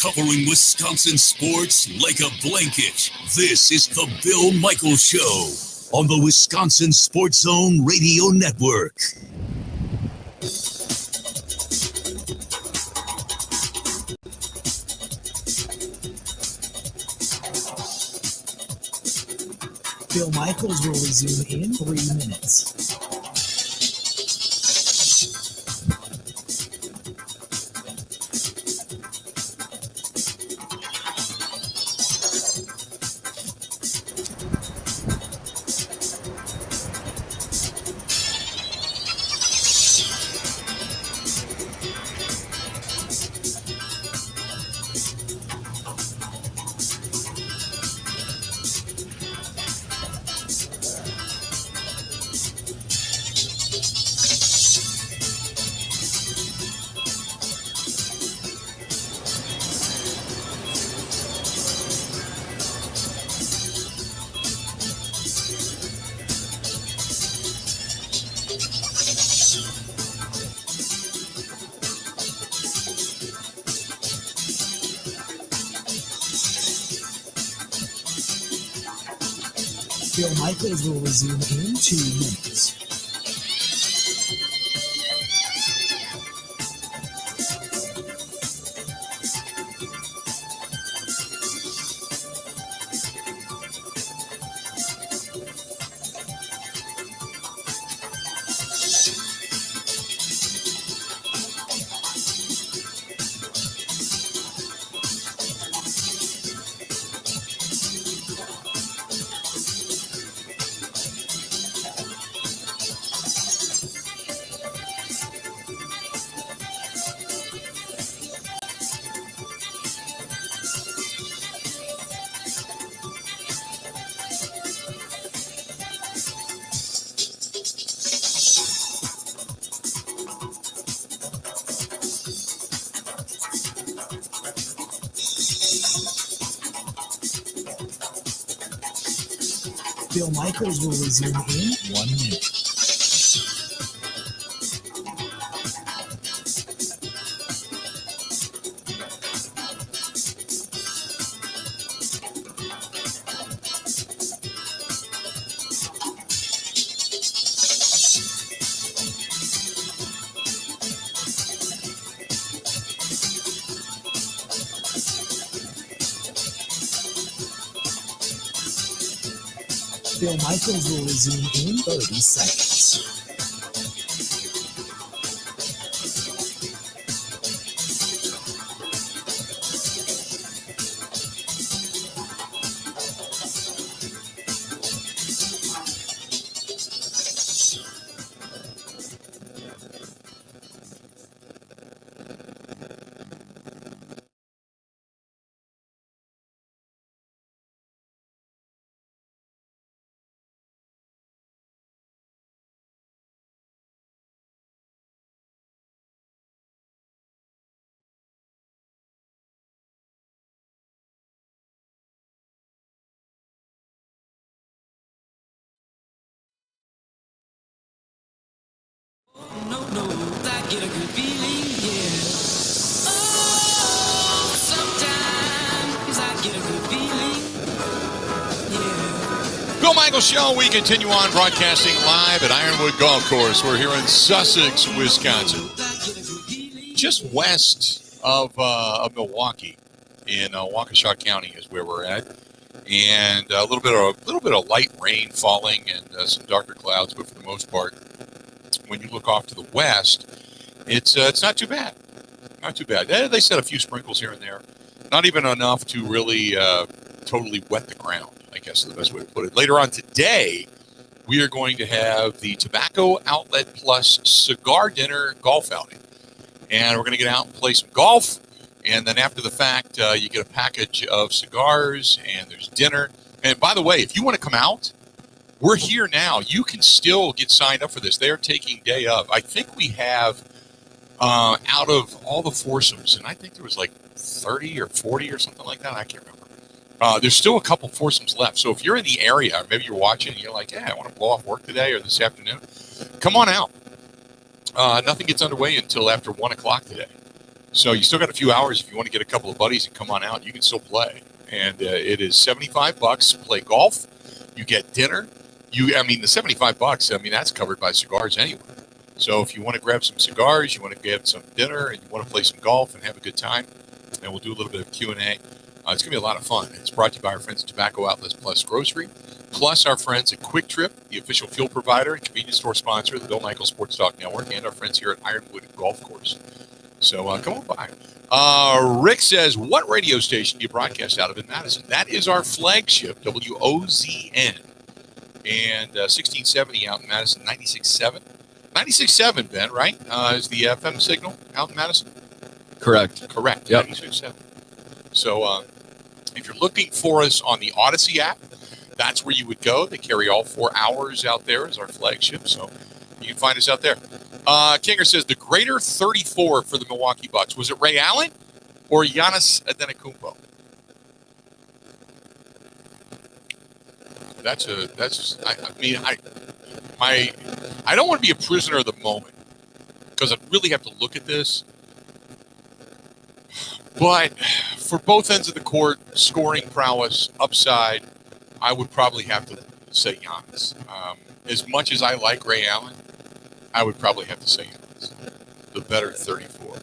Covering Wisconsin sports like a blanket. This is the Bill Michaels Show on the Wisconsin Sports Zone Radio Network. Bill Michaels will resume in 3 minutes. Bill Michaels will resume in 2 minutes. Bill Michaels will resume in 1 minute. Bill Michaels will resume in 30 seconds. Bill Michaels Show. We continue on broadcasting live at Ironwood Golf Course. We're here in Sussex, Wisconsin, just west of Milwaukee, in Waukesha County is where we're at, and a little bit of light rain falling and some darker clouds, but for the most part, when you look off to the west, it's not too bad. Not too bad. They said a few sprinkles here and there, not even enough to really totally wet the ground, I guess is the best way to put it. Later on today, we are going to have the Tobacco Outlet Plus Cigar Dinner Golf Outing. And we're going to get out and play some golf. And then after the fact, you get a package of cigars and there's dinner. And by the way, if you want to come out, we're here now. You can still get signed up for this. They are taking day of. I think we have, out of all the foursomes, and I think there was like 30 or 40 or something like that. I can't remember. There's still a couple foursomes left. So if you're in the area, maybe you're watching and you're like, yeah, I want to blow off work today or this afternoon, come on out. Nothing gets underway until after 1 o'clock today. So you still got a few hours if you want to get a couple of buddies and come on out. You can still play. And it is $75 to play golf. You get dinner. The $75, that's covered by cigars anyway. So if you want to grab some cigars, you want to grab some dinner, and you want to play some golf and have a good time, and we'll do a little bit of Q&A. It's going to be a lot of fun. It's brought to you by our friends at Tobacco Outlets Plus Grocery, plus our friends at Quick Trip, the official fuel provider and convenience store sponsor of the Bill Michaels Sports Talk Network, and our friends here at Ironwood Golf Course. So come on by. Rick says, what radio station do you broadcast out of in Madison? That is our flagship, WOZN, and 1670 out in Madison, 96.7. 96.7, Ben, right? Is the FM signal out in Madison? Correct. Yep. 96.7. So if you're looking for us on the Odyssey app, that's where you would go. They carry all 4 hours out there as our flagship, so you can find us out there. Kinger says, the greater 34 for the Milwaukee Bucks. Was it Ray Allen or Giannis Antetokounmpo? I don't want to be a prisoner of the moment because I really have to look at this. But for both ends of the court, scoring prowess, upside, I would probably have to say Giannis. As much as I like Ray Allen, I would probably have to say Giannis. The better 34.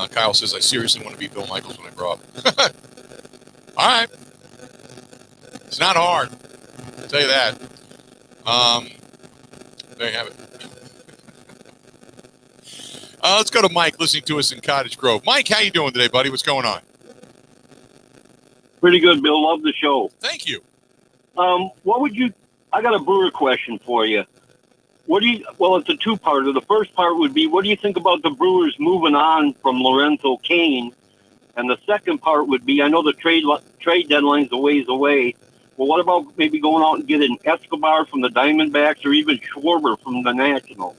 Kyle says, I seriously want to be Bill Michaels when I grow up. All right. It's not hard. I'll tell you that. There you have it. Let's go to Mike, listening to us in Cottage Grove. Mike, how you doing today, buddy? What's going on? Pretty good, Bill. Love the show. Thank you. I got a Brewer question for you. It's a two-parter. The first part would be, what do you think about the Brewers moving on from Lorenzo Cain? And the second part would be, I know the trade deadline's a ways away. Well, what about maybe going out and getting Escobar from the Diamondbacks or even Schwarber from the Nationals?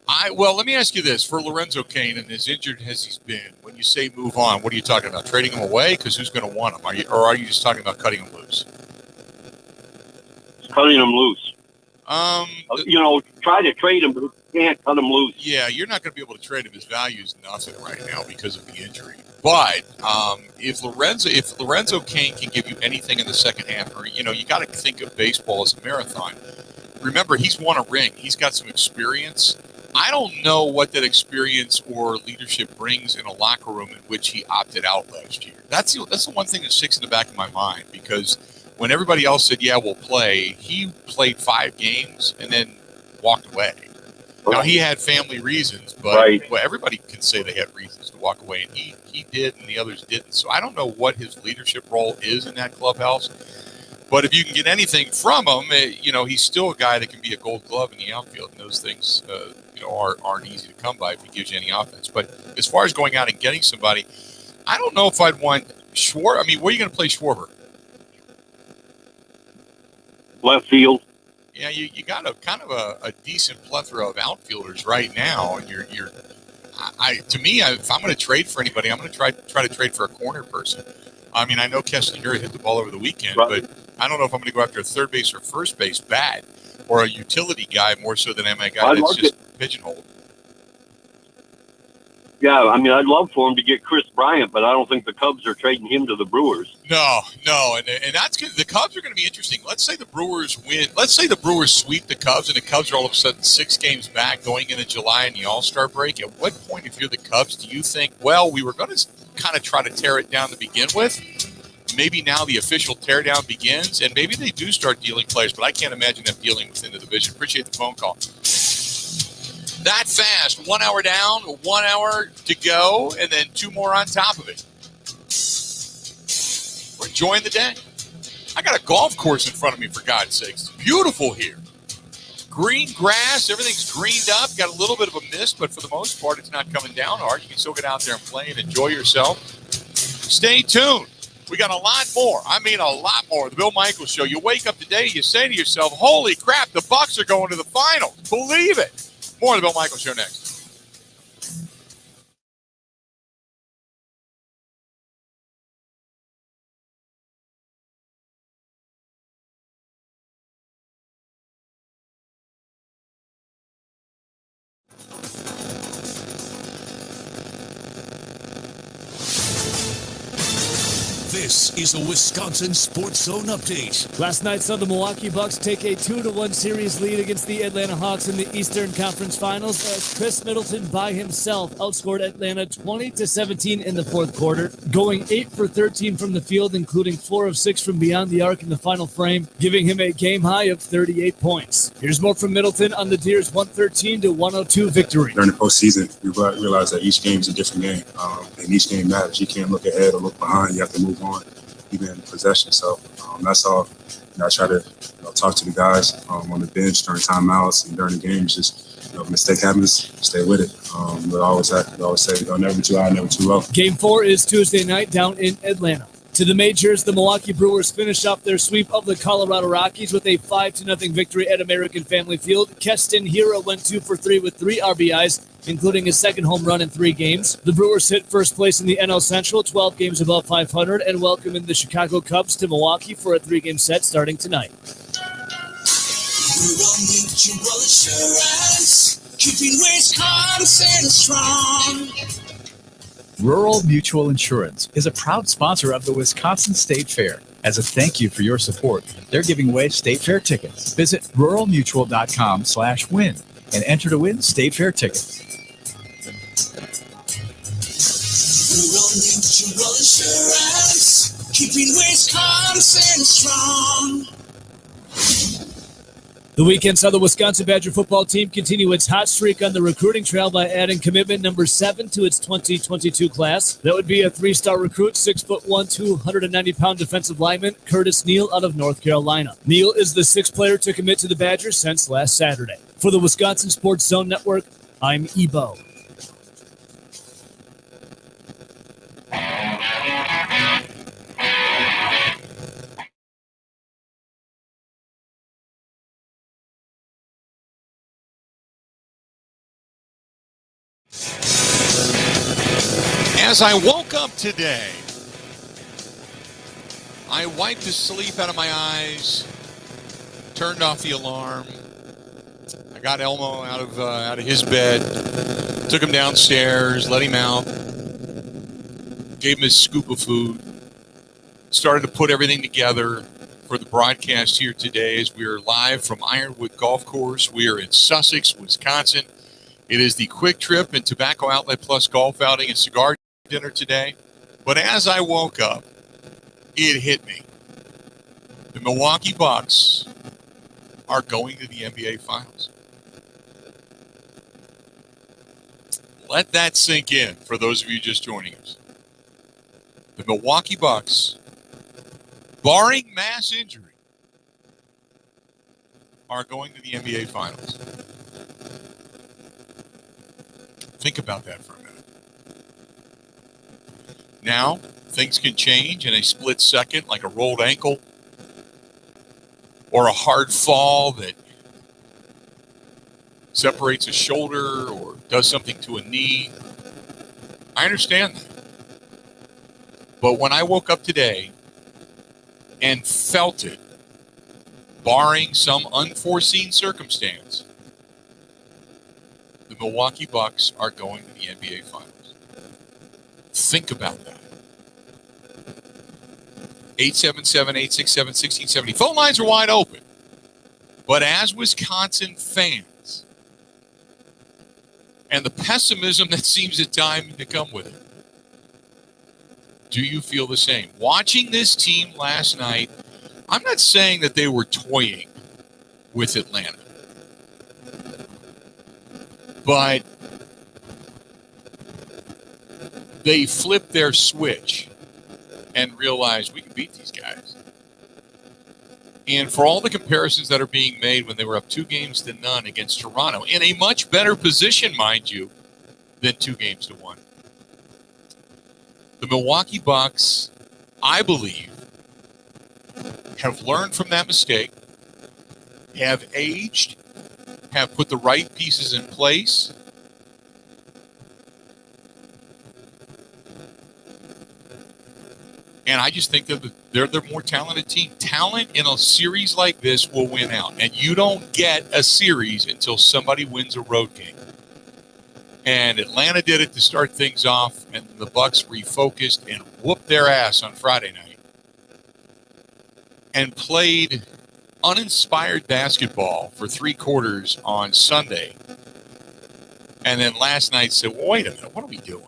Let me ask you this. For Lorenzo Cain, and as injured as he's been, when you say move on, what are you talking about? Trading him away? Because who's going to want him? Are you just talking about cutting him loose? Cutting him loose. Try to trade him, but you can't cut him loose. Yeah, you're not going to be able to trade him. His value is nothing right now because of the injury. But if Lorenzo Cain can give you anything in the second half, or you got to think of baseball as a marathon. Remember, he's won a ring. He's got some experience. I don't know what that experience or leadership brings in a locker room in which he opted out last year. That's the one thing that sticks in the back of my mind, because when everybody else said, yeah, we'll play, he played 5 games and then walked away. Now, he had family reasons, but well, everybody can say they had reasons to walk away, and he did and the others didn't. So I don't know what his leadership role is in that clubhouse, but if you can get anything from him, he's still a guy that can be a gold glove in the outfield, and those things aren't easy to come by if he gives you any offense. But as far as going out and getting somebody, I don't know if I'd want Schwarber. I mean, where are you going to play Schwarber? Left field. Yeah, you got a decent plethora of outfielders right now, and you're to me, if I'm going to trade for anybody, I'm going to try to trade for a corner person. I mean, I know Keston Hiura hit the ball over the weekend, but I don't know if I'm going to go after a third base or first base bat or a utility guy more so than a guy that's just pigeonholed. Yeah, I mean, I'd love for him to get Chris Bryant, but I don't think the Cubs are trading him to the Brewers. No, and that's good. The Cubs are going to be interesting. Let's say the Brewers win. Let's say the Brewers sweep the Cubs, and the Cubs are all of a sudden 6 games back going into July and the All-Star break. At what point, if you're the Cubs, do you think, well, we were going to kind of try to tear it down to begin with? Maybe now the official teardown begins, and maybe they do start dealing players, but I can't imagine them dealing within the division. Appreciate the phone call. That fast. 1 hour down, 1 hour to go, and then 2 more on top of it. We're enjoying the day. I got a golf course in front of me, for God's sakes. It's beautiful here. Green grass, everything's greened up. Got a little bit of a mist, but for the most part, it's not coming down hard. You can still get out there and play and enjoy yourself. Stay tuned. We got a lot more. I mean, a lot more. The Bill Michaels Show. You wake up today, you say to yourself, holy crap, the Bucks are going to the finals. Believe it. More of the Bill Michaels Show next. This is a Wisconsin Sports Zone update. Last night saw the Milwaukee Bucks take a 2-1 series lead against the Atlanta Hawks in the Eastern Conference Finals as Chris Middleton by himself outscored Atlanta 20-17 in the fourth quarter, going 8 for 13 from the field, including 4 of 6 from beyond the arc in the final frame, giving him a game high of 38 points. Here's more from Middleton on the Deers' 113-102 victory. During the postseason, you realize that each game is a different game, and each game matters. You can't look ahead or look behind. You have to move on, even in possession. So that's all. I try to talk to the guys on the bench during timeouts and during the games. Just mistake happens, stay with it. We always say, never too high, never too low. Game 4 is Tuesday night down in Atlanta. To the majors, the Milwaukee Brewers finish off their sweep of the Colorado Rockies with a 5-0 victory at American Family Field. Keston Hiura went 2 for 3 with 3 RBIs, including his second home run in 3 games. The Brewers hit first place in the NL Central, 12 games above 500, and welcome in the Chicago Cubs to Milwaukee for a 3-game set starting tonight. Rural Mutual Insurance, keeping Wisconsin strong. Rural Mutual Insurance is a proud sponsor of the Wisconsin State Fair. As a thank you for your support, they're giving away State Fair tickets. Visit ruralmutual.com/win and enter to win State Fair tickets. Rural Mutual Insurance, keeping Wisconsin strong. The weekend saw the Wisconsin Badger football team continue its hot streak on the recruiting trail by adding commitment number 7 to its 2022 class. That would be a 3-star recruit, 6'1", 290-pound defensive lineman, Curtis Neal out of North Carolina. Neal is the 6th player to commit to the Badgers since last Saturday. For the Wisconsin Sports Zone Network, I'm Ebo. As I woke up today, I wiped the sleep out of my eyes, turned off the alarm. I got Elmo out of his bed, took him downstairs, let him out, gave him his scoop of food, started to put everything together for the broadcast here today as we are live from Ironwood Golf Course. We are in Sussex, Wisconsin. It is the Quick Trip and Tobacco Outlet Plus Golf Outing and Cigar Dinner today. But as I woke up, it hit me. The Milwaukee Bucks are going to the NBA Finals. Let that sink in for those of you just joining us. The Milwaukee Bucks, barring mass injury, are going to the NBA Finals. Think about that for a minute. Now, things can change in a split second, like a rolled ankle or a hard fall that separates a shoulder or does something to a knee. I understand that. But when I woke up today and felt it, barring some unforeseen circumstance, the Milwaukee Bucks are going to the NBA Finals. Think about that. 877-867-1670. Phone lines are wide open. But as Wisconsin fans, and the pessimism that seems at times to come with it, do you feel the same? Watching this team last night, I'm not saying that they were toying with Atlanta, but they flipped their switch and realized we can beat these guys. And for all the comparisons that are being made when they were up 2-0 against Toronto, in a much better position, mind you, than 2-1. The Milwaukee Bucks, I believe, have learned from that mistake, have aged, have put the right pieces in place. And I just think that they're the more talented team. Talent in a series like this will win out. And you don't get a series until somebody wins a road game. And Atlanta did it to start things off, and the Bucks refocused and whooped their ass on Friday night and played uninspired basketball for 3 quarters on Sunday. And then last night said, well, wait a minute, what are we doing?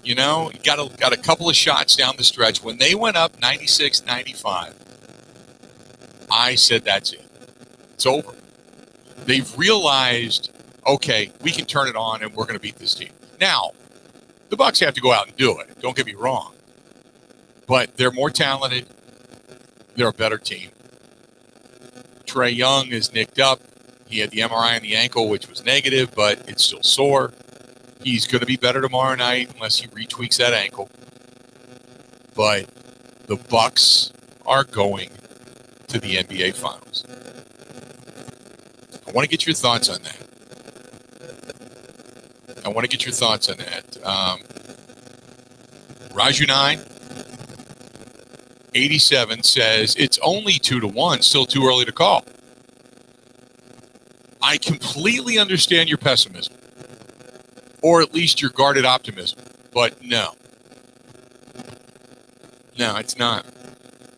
You know, got a couple of shots down the stretch. When they went up 96-95, I said, that's it. It's over. They've realized, okay, we can turn it on and we're going to beat this team. Now, the Bucks have to go out and do it. Don't get me wrong. But they're more talented. They're a better team. Trae Young is nicked up. He had the MRI on the ankle, which was negative, but it's still sore. He's going to be better tomorrow night unless he retweaks that ankle. But the Bucks are going to the NBA Finals. I want to get your thoughts on that. Raju987 says it's only 2-1, still too early to call. I completely understand your pessimism. Or at least your guarded optimism. But no. No, it's not.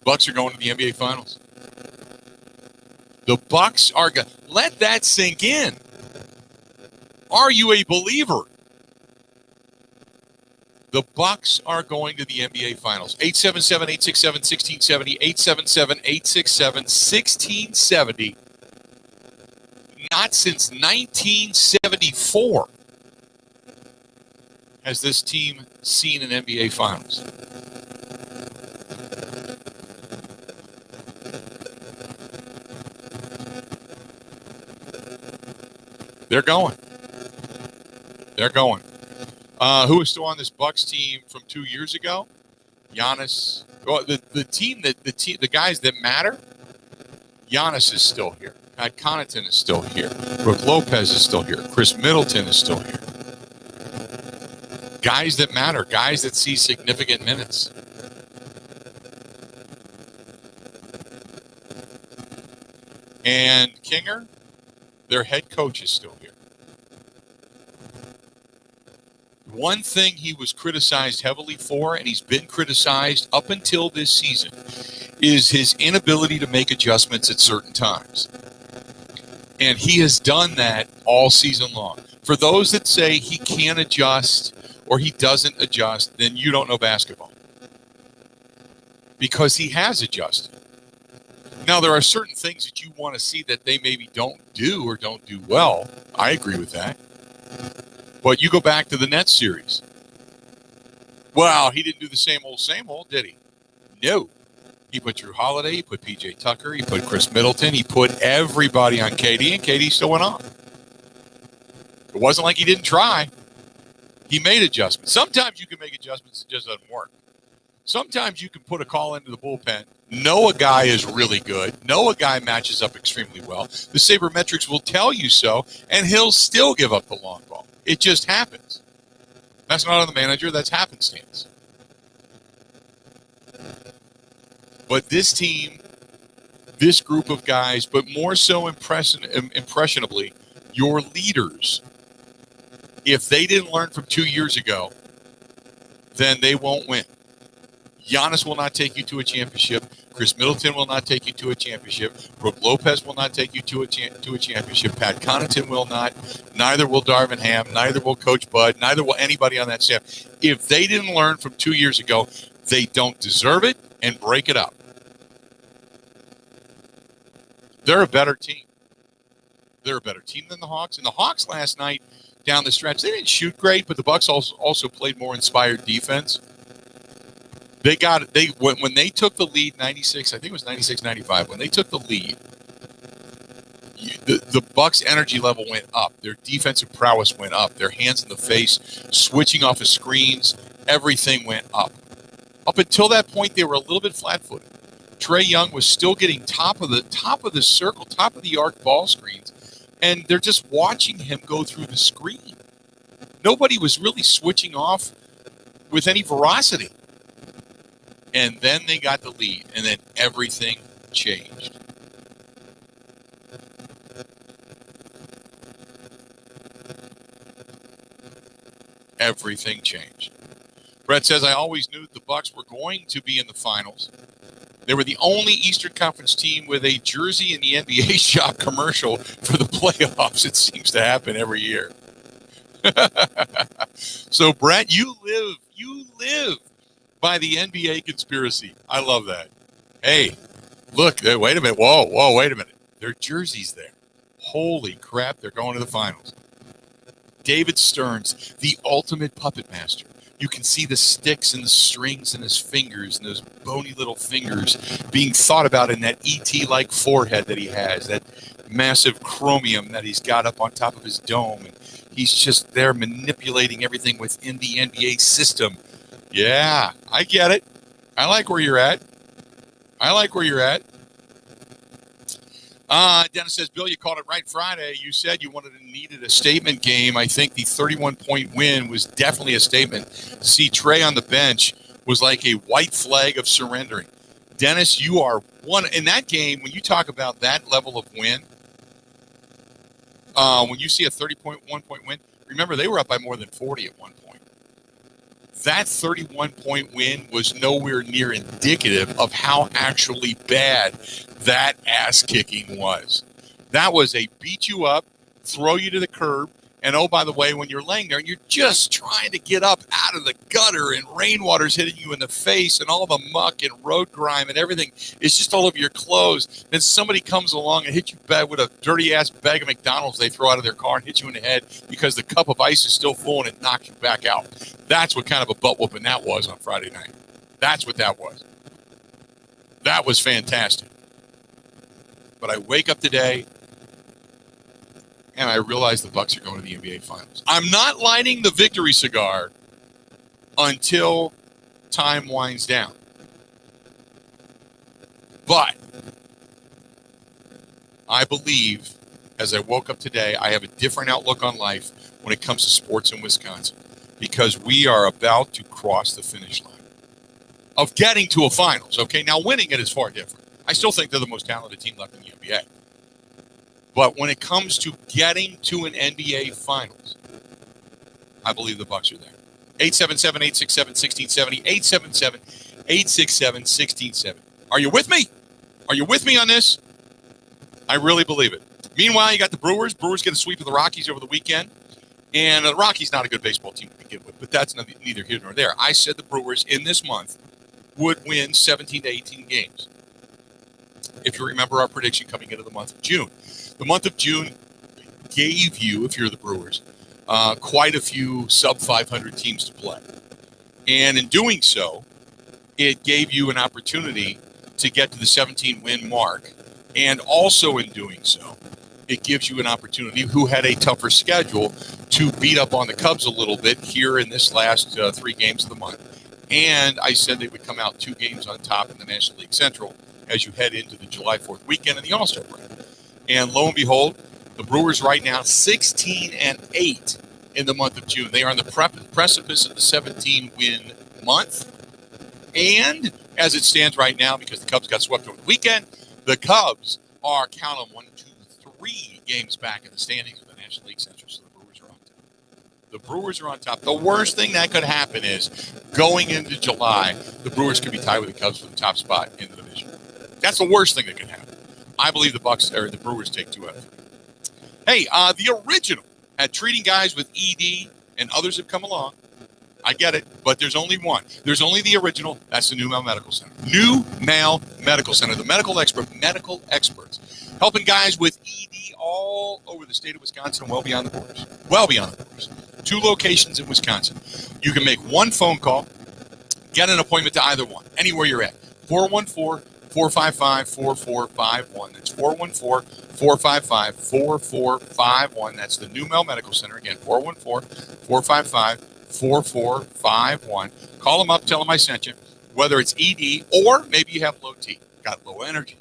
Bucks are going to the NBA Finals. The Bucks are going. Let that sink in. Are you a believer? The Bucks are going to the NBA Finals. 877-867-1670. 877-867-1670. Not since 1974 has this team seen an NBA Finals. They're going. Who is still on this Bucks team from 2 years ago? Giannis. Well, the guys that matter. Giannis is still here. Pat Connaughton is still here. Brook Lopez is still here. Chris Middleton is still here. Guys that matter, guys that see significant minutes. And Kinger, their head coach, is still here. One thing he was criticized heavily for, and he's been criticized up until this season, is his inability to make adjustments at certain times. And he has done that all season long. For those that say he can't adjust or he doesn't adjust, then you don't know basketball. Because he has adjusted. Now, there are certain things that you want to see that they maybe don't do or don't do well. I agree with that. But you go back to the Nets series. Well, he didn't do the same old, did he? No. He put Drew Holiday, he put P.J. Tucker, he put Chris Middleton, he put everybody on KD, and KD still went on. It wasn't like he didn't try. He made adjustments. Sometimes you can make adjustments, it just doesn't work. Sometimes you can put a call into the bullpen, know a guy is really good, know a guy matches up extremely well. The sabermetrics will tell you so, and he'll still give up the long ball. It just happens. That's not on the manager, that's happenstance. But this team, this group of guys, but more so impressionably, your leaders, if they didn't learn from 2 years ago, then they won't win. Giannis will not take you to a championship. Chris Middleton will not take you to a championship. Brook Lopez will not take you to a championship. Pat Connaughton will not. Neither will Darvin Ham. Neither will Coach Bud. Neither will anybody on that staff. If they didn't learn from 2 years ago, they don't deserve it, and break it up. They're a better team. They're a better team than the Hawks. And the Hawks last night down the stretch, they didn't shoot great, but the Bucks also played more inspired defense. When they took the lead 96, I think it was 96-95, when they took the lead, the Bucks' energy level went up. Their defensive prowess went up. Their hands in the face, switching off of screens, everything went up. Up until that point, they were a little bit flat-footed. Trae Young was still getting top of the circle, top of the arc ball screens, and they're just watching him go through the screen. Nobody was really switching off with any veracity. And then they got the lead, and then everything changed. Everything changed. Brett says, I always knew the Bucks were going to be in the finals. They were the only Eastern Conference team with a jersey in the NBA shop commercial for the playoffs. It seems to happen every year. So, Brett, you live by the NBA conspiracy. I love that. Hey, look, wait a minute. Whoa, wait a minute. Their jerseys there. Holy crap, they're going to the finals. David Stearns, the ultimate puppet master. You can see the sticks and the strings in his fingers and those bony little fingers being thought about in that ET-like forehead that he has, that massive chromium that he's got up on top of his dome. And he's just there manipulating everything within the NBA system. Yeah, I get it. I like where you're at. Dennis says, Bill, you called it right Friday. You said you needed a statement game. I think the 31-point win was definitely a statement. To see Trae on the bench was like a white flag of surrendering. Dennis, you are one in that game. When you talk about that level of win, when you see a 30.1-point win, remember they were up by more than 40 at one point. That 31-point win was nowhere near indicative of how actually bad that ass-kicking was. That was a beat you up, throw you to the curb, and oh, by the way, when you're laying there and you're just trying to get up out of the gutter and rainwater's hitting you in the face and all the muck and road grime and everything is just all over your clothes, then somebody comes along and hits you bad with a dirty-ass bag of McDonald's they throw out of their car and hit you in the head because the cup of ice is still full and it knocks you back out. That's what kind of a butt whooping that was on Friday night. That's what that was. That was fantastic. But I wake up today and I realize the Bucks are going to the NBA Finals. I'm not lighting the victory cigar until time winds down. But I believe, as I woke up today, I have a different outlook on life when it comes to sports in Wisconsin, because we are about to cross the finish line of getting to a finals. Okay, now winning it is far different. I still think they're the most talented team left in the NBA. But when it comes to getting to an NBA Finals, I believe the Bucks are there. 877-867-1670, 877-867-1670. Are you with me? Are you with me on this? I really believe it. Meanwhile, you got the Brewers. Brewers get a sweep of the Rockies over the weekend. And the Rockies not a good baseball team to begin with, but that's neither here nor there. I said the Brewers in this month would win 17 to 18 games. if you remember our prediction coming into the month of June. The month of June gave you, if you're the Brewers, quite a few sub-500 teams to play. And in doing so, it gave you an opportunity to get to the 17-win mark. And also in doing so, it gives you an opportunity, who had a tougher schedule, to beat up on the Cubs a little bit here in this last 3 games of the month. And I said they would come out 2 games on top in the National League Central as you head into the July 4th weekend and the All-Star break. And lo and behold, the Brewers right now 16-8 in the month of June. They are on the precipice of the 17-win month. And as it stands right now, because the Cubs got swept over the weekend, the Cubs are, count them, 1, 2, 3 games back in the standings of the National League Central. So the Brewers are on top. The Brewers are on top. The worst thing that could happen is going into July, the Brewers could be tied with the Cubs for the top spot in the division. That's the worst thing that could happen. I believe the Brewers take 2 out of 3. Hey, the original at treating guys with ED, and others have come along. I get it, but there's only one. There's only the original. That's the New Male Medical Center. New Male Medical Center, the medical experts, helping guys with ED all over the state of Wisconsin and well beyond the borders. Well beyond the borders. 2 locations in Wisconsin. You can make 1 phone call, get an appointment to either one, anywhere you're at. 414-455-4451. That's 414-455-4451. That's the New Mel Medical Center. Again, 414-455-4451. Call them up, tell them I sent you. Whether it's ED or maybe you have low T, got low energy,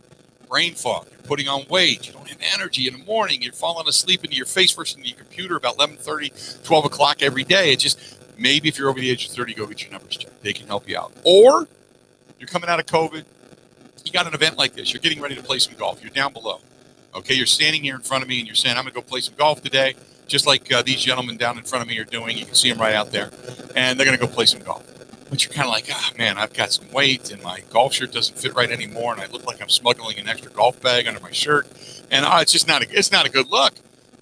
brain fog, you're putting on weight, you don't have energy in the morning, you're falling asleep into your face first into your computer about 11:30, 12 o'clock every day. It's just, maybe if you're over the age of 30, go get your numbers checked. They can help you out. Or you're coming out of COVID, you got an event like this, you're getting ready to play some golf, you're down below. Okay, you're standing here in front of me and you're saying, I'm going to go play some golf today, just like these gentlemen down in front of me are doing. You can see them right out there. And they're going to go play some golf. But you're kind of like, man, I've got some weight and my golf shirt doesn't fit right anymore. And I look like I'm smuggling an extra golf bag under my shirt. And it's just not a good look.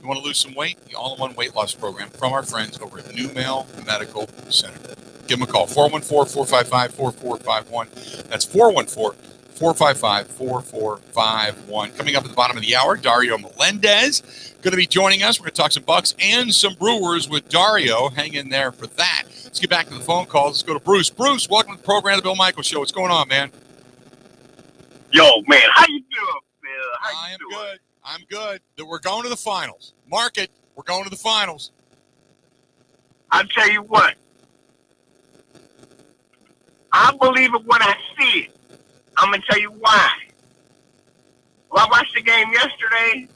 You want to lose some weight? The all-in-one weight loss program from our friends over at New Male Medical Center. Give them a call, 414-455-4451. That's 414-455-4451. Coming up at the bottom of the hour, Dario Melendez going to be joining us. We're going to talk some Bucks and some Brewers with Dario. Hang in there for that. Let's get back to the phone calls. Let's go to Bruce. Bruce, welcome to the program, the Bill Michaels Show. What's going on, man? Yo, man, how you doing, Bill? I am good. I'm good. We're going to the finals. Mark it. We're going to the finals. I'll tell you what. I believe it when I see it. I'm going to tell you why. Well, I watched the game yesterday.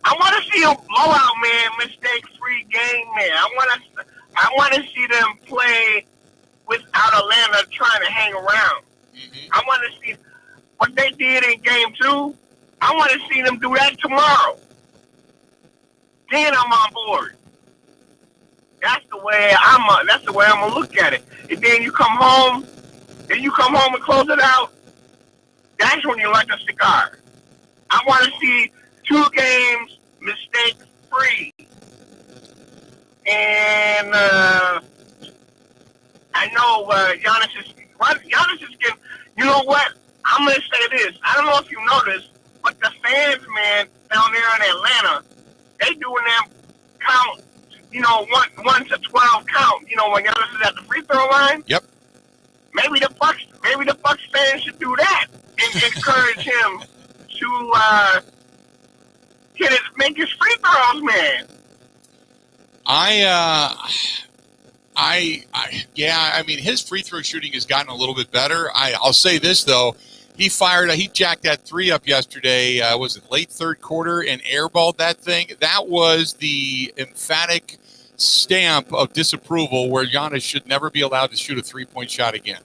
I want to see a blowout, man, mistake-free game, man. I want to see them play without Atlanta trying to hang around. Mm-hmm. I want to see what they did in game 2. I want to see them do that tomorrow. Then I'm on board. That's the way I'm gonna look at it. And then you come home and close it out. That's when you like a cigar. I want to see 2 games mistake-free. And I know Giannis is getting, you know what? I'm going to say this. I don't know if you noticed, but the fans, man, down there in Atlanta, they doing them count, 1 to 12 count, when Giannis is at the free throw line. Yep. Maybe the Bucks fans should do that and encourage him to make his free throws, man. His free throw shooting has gotten a little bit better. I'll say this though, he jacked that 3 up yesterday. Was it late third quarter and airballed that thing? That was the emphatic stamp of disapproval where Giannis should never be allowed to shoot a 3-point shot again.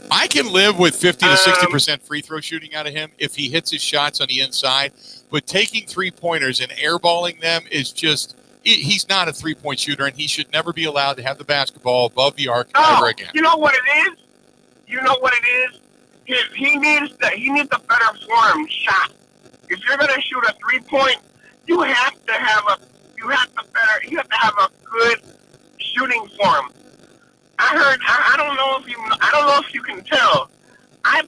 I can live with 50 to 60% free throw shooting out of him if he hits his shots on the inside, but taking 3-pointers and airballing them is just, he's not a 3-point shooter, and he should never be allowed to have the basketball above the arc ever again. You know what it is? He needs a better form shot. If you're going to shoot a 3-point, you have to have a good shooting form. I don't know if you can tell. I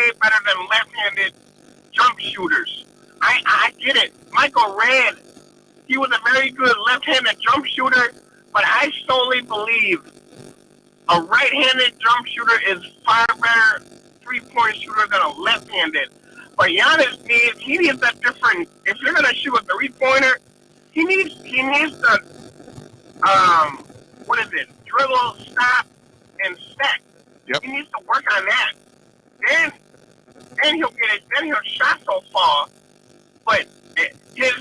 way better than left-handed jump shooters. I get it. Michael Redd, he was a very good left-handed jump shooter, but I solely believe a right-handed jump shooter is far better three-point shooter than a left-handed. But Giannis needs that different. If you're gonna shoot a three-pointer, he needs to dribble, stop, and set. Yep. He needs to work on that. Then he'll get it. Then his shots will fall. But his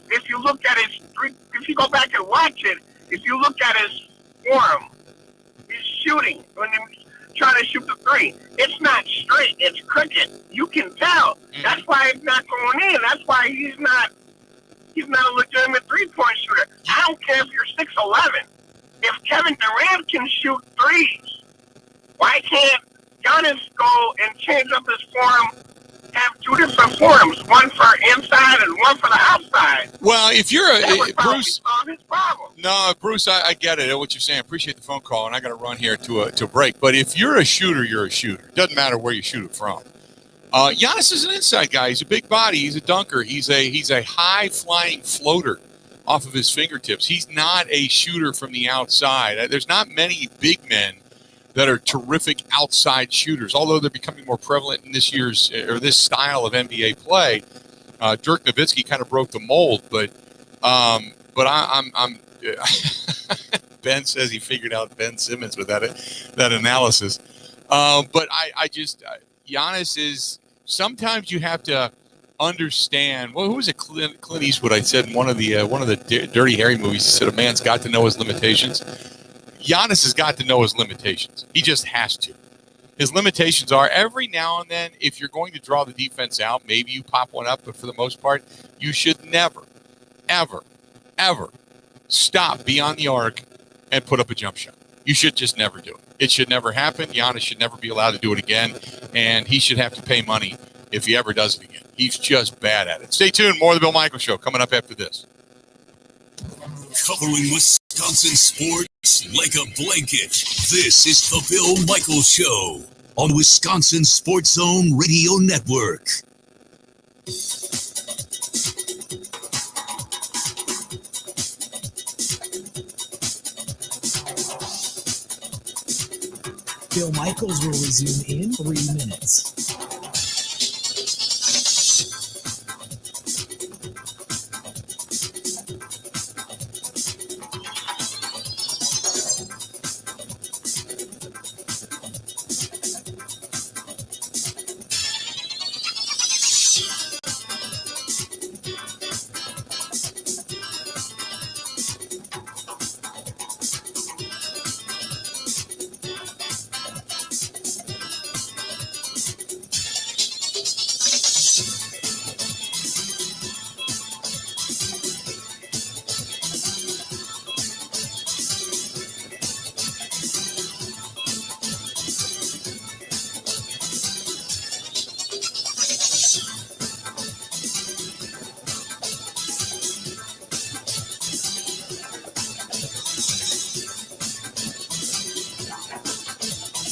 if you look at his if you go back and watch it, if you look at his form, his shooting when he's trying to shoot the three, it's not straight. It's crooked. You can tell. That's why it's not going in. That's why he's not a legitimate three-point shooter. I don't care if you're 6'11". If Kevin Durant can shoot threes, why can't Giannis go and change up his form, have two different forms, one for inside and one for the outside? Well, if you're Bruce, solve his problem. no, Bruce, I get it. What you're saying. I appreciate the phone call, and I got to run here to a break. But if you're a shooter, you're a shooter. Doesn't matter where you shoot it from. Giannis is an inside guy. He's a big body. He's a dunker. He's a high flying floater off of his fingertips. He's not a shooter from the outside. There's not many big men that are terrific outside shooters, although they're becoming more prevalent in this style of NBA play. Dirk Nowitzki kind of broke the mold, but I'm Ben says he figured out Ben Simmons with that analysis. But I just Giannis is, sometimes you have to understand. Well, who was it? Clint Eastwood. I said in one of the Dirty Harry movies. He said a man's got to know his limitations. Giannis has got to know his limitations. He just has to. His limitations are every now and then, if you're going to draw the defense out, maybe you pop one up, but for the most part, you should never, ever, ever stop beyond the arc and put up a jump shot. You should just never do it. It should never happen. Giannis should never be allowed to do it again, and he should have to pay money if he ever does it again. He's just bad at it. Stay tuned. More of the Bill Michaels Show coming up after this. Covering Wisconsin sports like a blanket. This is the Bill Michaels Show on Wisconsin Sports Zone Radio Network. Bill Michaels will resume in 3 minutes.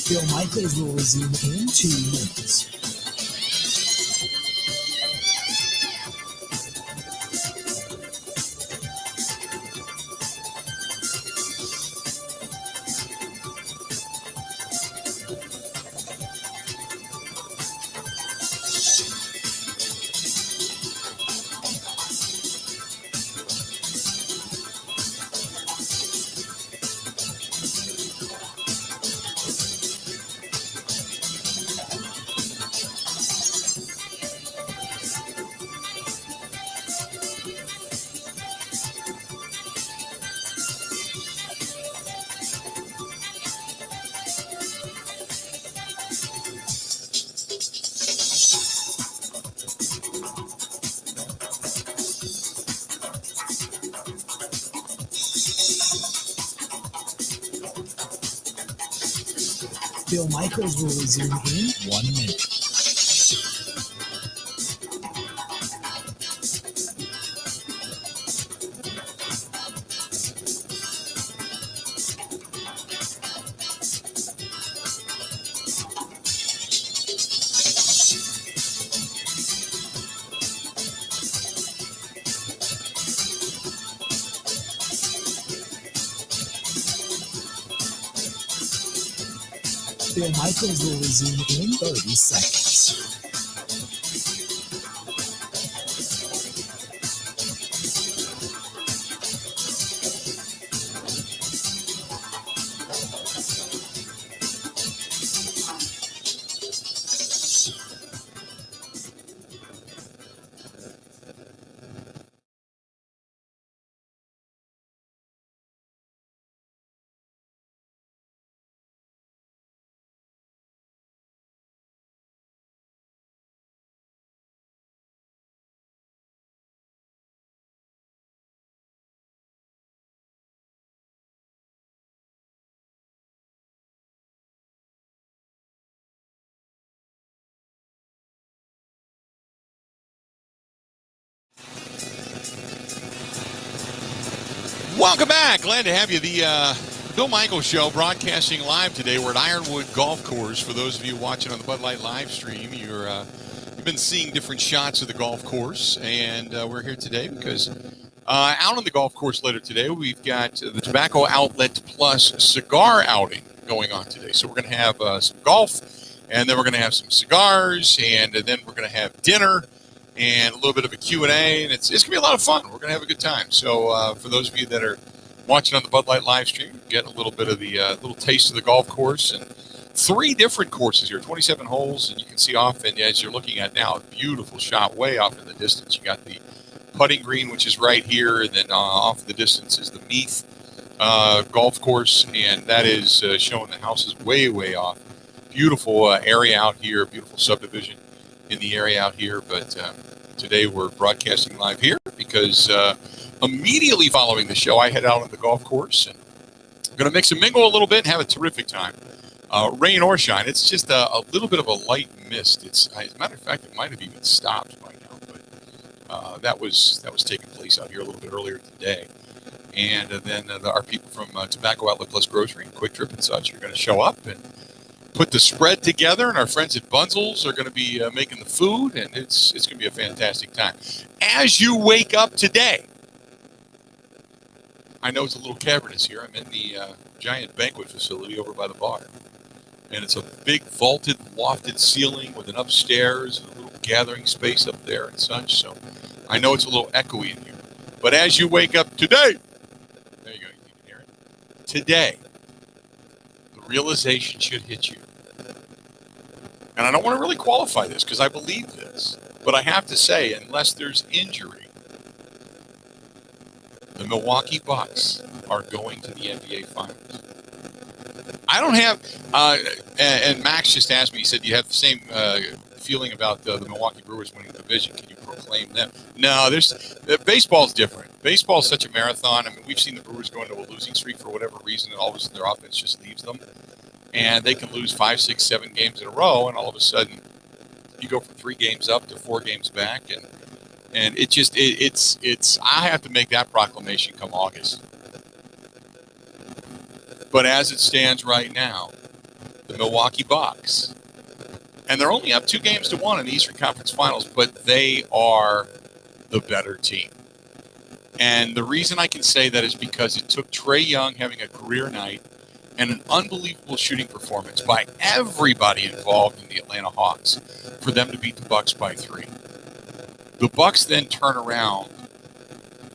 Bill Michaels will resume in 2 minutes. Bill Michaels will resume in 1 minute. Bill Michaels will resume in 30 seconds. Welcome back. Glad to have you. The Bill Michaels Show broadcasting live today. We're at Ironwood Golf Course. For those of you watching on the Bud Light live stream, you've been seeing different shots of the golf course, and we're here today because out on the golf course later today, we've got the Tobacco Outlet Plus cigar outing going on today. So we're going to have some golf, and then we're going to have some cigars, and then we're going to have dinner and a little bit of a Q&A, and it's going to be a lot of fun. We're going to have a good time. So for those of you that are watching on the Bud Light live stream, getting a little bit of the little taste of the golf course, and 3 different courses here, 27 holes, and you can see off, and as you're looking at now, a beautiful shot way off in the distance. You got the putting green, which is right here, and then off in the distance is the Meath golf course, and that is showing the houses way, way off. Beautiful area out here, beautiful subdivision in the area out here, but today we're broadcasting live here because immediately following the show, I head out on the golf course and I'm going to mix and mingle a little bit and have a terrific time. Rain or shine, it's just a little bit of a light mist. As a matter of fact, it might have even stopped by now, but that was taking place out here a little bit earlier today. And then our people from Tobacco Outlet Plus Grocery and Quick Trip and such are going to show up and put the spread together, and our friends at Bunzel's are going to be making the food, and it's going to be a fantastic time. As you wake up today, I know it's a little cavernous here. I'm in the giant banquet facility over by the bar, and it's a big vaulted, lofted ceiling with an upstairs and a little gathering space up there and such, so I know it's a little echoey in here. But as you wake up today, there you go, you can hear it. Today, realization should hit you. And I don't want to really qualify this because I believe this, but I have to say, unless there's injury, the Milwaukee Bucks are going to the NBA Finals. I don't have, and Max just asked me, he said, do you have the same feeling about the Milwaukee Brewers winning the division? Can you proclaim them? No, baseball's different. Baseball's such a marathon. I mean, we've seen the Brewers go into a losing streak for whatever reason, and all of a sudden their offense just leaves them. And they can lose 5, 6, 7 games in a row, and all of a sudden you go from 3 games up to 4 games back, and it's I have to make that proclamation come August. But as it stands right now, the Milwaukee Bucks, and they're only up 2-1 in the Eastern Conference Finals, but they are the better team. And the reason I can say that is because it took Trae Young having a career night and an unbelievable shooting performance by everybody involved in the Atlanta Hawks for them to beat the Bucks by 3. The Bucks then turn around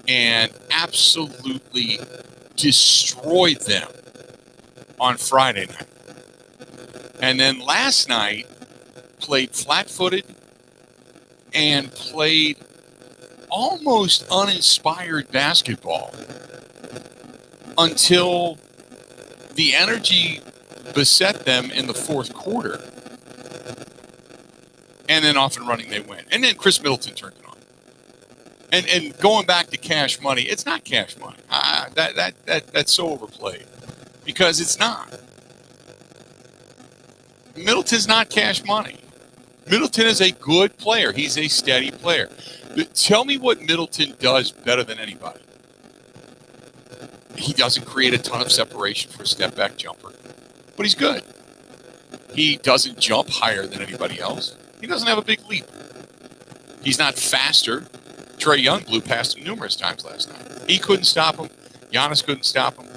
and absolutely destroyed them on Friday night. And then last night played flat-footed and played almost uninspired basketball until the energy beset them in the fourth quarter. And then off and running they went. And then Chris Middleton turned it on. And going back to cash money, it's not cash money. That's so overplayed. Because it's not. Middleton's not cash money. Middleton is a good player. He's a steady player. Tell me what Middleton does better than anybody. He doesn't create a ton of separation for a step-back jumper, but he's good. He doesn't jump higher than anybody else. He doesn't have a big leap. He's not faster. Trae Young blew past him numerous times last night. He couldn't stop him. Giannis couldn't stop him.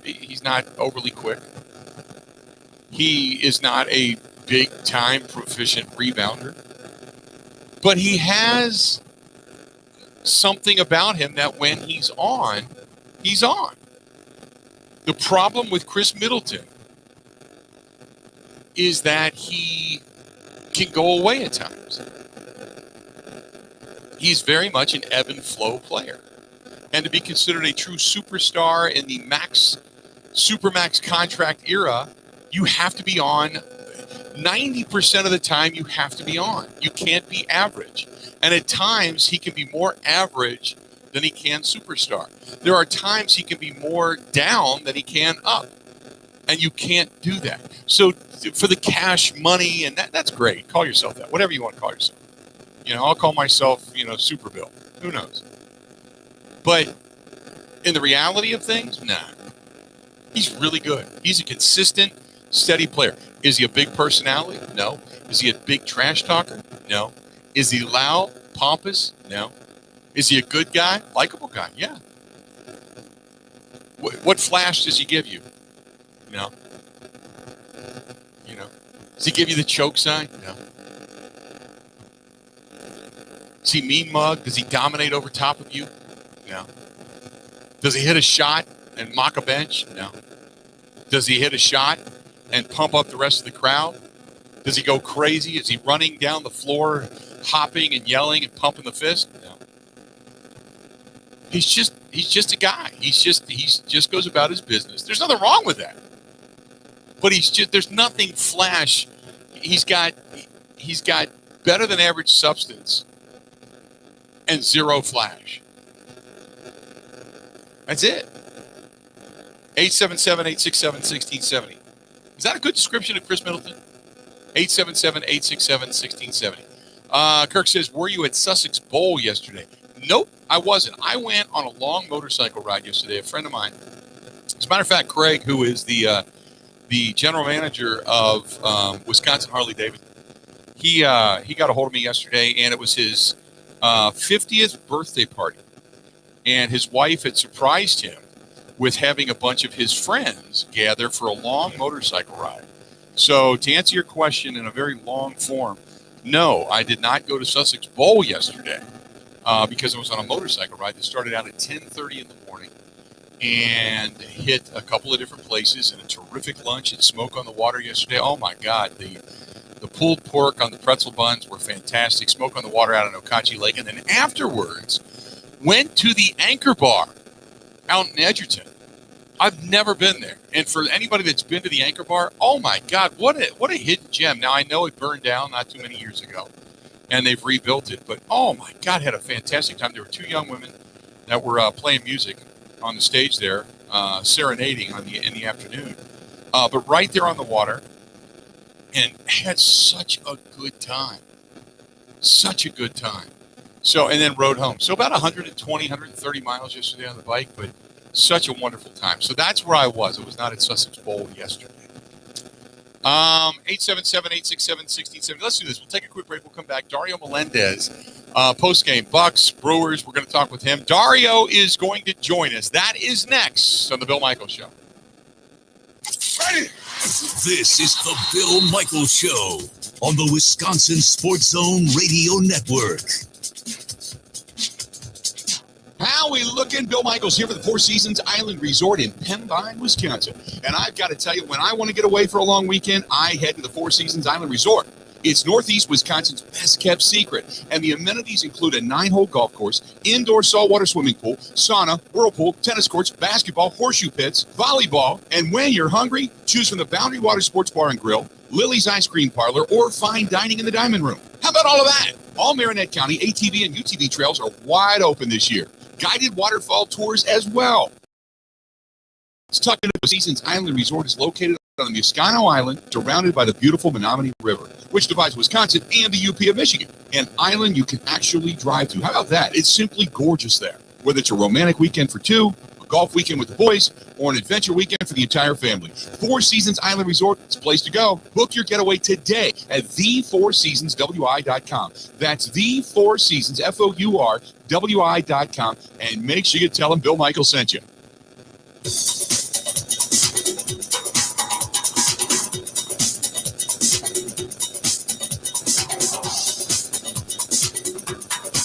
He's not overly quick. He is not a big-time proficient rebounder. But he has something about him that when he's on, he's on. The problem with Chris Middleton is that he can go away at times. He's very much an ebb and flow player. And to be considered a true superstar in the supermax contract era, you have to be on 90% of the time. You have to be on. You can't be average. And at times he can be more average than he can superstar. There are times he can be more down than he can up. And you can't do that. So for the cash money, and that's great. Call yourself that. Whatever you want to call yourself. I'll call myself, Super Bill. Who knows? But in the reality of things, nah. He's really good. He's a consistent, steady player. Is he a big personality? No. Is he a big trash talker? No. Is he loud, pompous? No. Is he a good guy? Likable guy? Yeah. What flash does he give you? No. Does he give you the choke sign? No. Does he mean mug? Does he dominate over top of you? No. Does he hit a shot and mock a bench? No. Does he hit a shot and pump up the rest of the crowd? Does he go crazy? Is he running down the floor, hopping and yelling and pumping the fist? No. He's just a guy. He just goes about his business. There's nothing wrong with that. But there's nothing flash. He's got better than average substance and zero flash. That's it. 877-867-1670. Is that a good description of Chris Middleton? 877-867-1670. Kirk says, were you at Sussex Bowl yesterday? Nope, I wasn't. I went on a long motorcycle ride yesterday. A friend of mine, as a matter of fact, Craig, who is the general manager of Wisconsin Harley Davidson, he got a hold of me yesterday, and it was his 50th birthday party. And his wife had surprised him with having a bunch of his friends gather for a long motorcycle ride. So to answer your question in a very long form, no, I did not go to Sussex Bowl yesterday because I was on a motorcycle ride that started out at 10:30 in the morning and hit a couple of different places and a terrific lunch at Smoke on the Water yesterday. Oh, my God. The pulled pork on the pretzel buns were fantastic. Smoke on the Water out on Okauchee Lake. And then afterwards, went to the Anchor Bar out in Edgerton. I've never been there. And for anybody that's been to the Anchor Bar, oh, my God, what a hidden gem. Now, I know it burned down not too many years ago, and they've rebuilt it. But, oh, my God, had a fantastic time. There were two young women that were playing music on the stage there, serenading in the afternoon. But right there on the water, and had such a good time. Such a good time. So, and then rode home. So about 120, 130 miles yesterday on the bike, but such a wonderful time. So that's where I was. I was not at Sussex Bowl yesterday. 877-867-1670. Let's do this. We'll take a quick break. We'll come back. Dario Melendez, post-game Bucks, Brewers. We're going to talk with him. Dario is going to join us. That is next on the Bill Michaels Show. Ready? This is the Bill Michaels Show on the Wisconsin Sports Zone Radio Network. How we looking? Bill Michaels here for the Four Seasons Island Resort in Pembine, Wisconsin. And I've got to tell you, when I want to get away for a long weekend, I head to the Four Seasons Island Resort. It's Northeast Wisconsin's best-kept secret, and the amenities include a 9-hole golf course, indoor saltwater swimming pool, sauna, whirlpool, tennis courts, basketball, horseshoe pits, volleyball, and when you're hungry, choose from the Boundary Water Sports Bar and Grill, Lily's Ice Cream Parlor, or fine dining in the Diamond Room. How about all of that? All Marinette County ATV and UTV trails are wide open this year. Guided waterfall tours as well. It's tucked into the Seasons Island Resort is located on the Muscano Island, surrounded by the beautiful Menominee River, which divides Wisconsin and the UP of Michigan. An island you can actually drive to. How about that? It's simply gorgeous there. Whether it's a romantic weekend for two, a golf weekend with the boys, or an adventure weekend for the entire family, Four Seasons Island Resort is a place to go. Book your getaway today at thefourseasonswi.com. That's thefourseasonsfourwi.com, and make sure you tell them Bill Michaels sent you.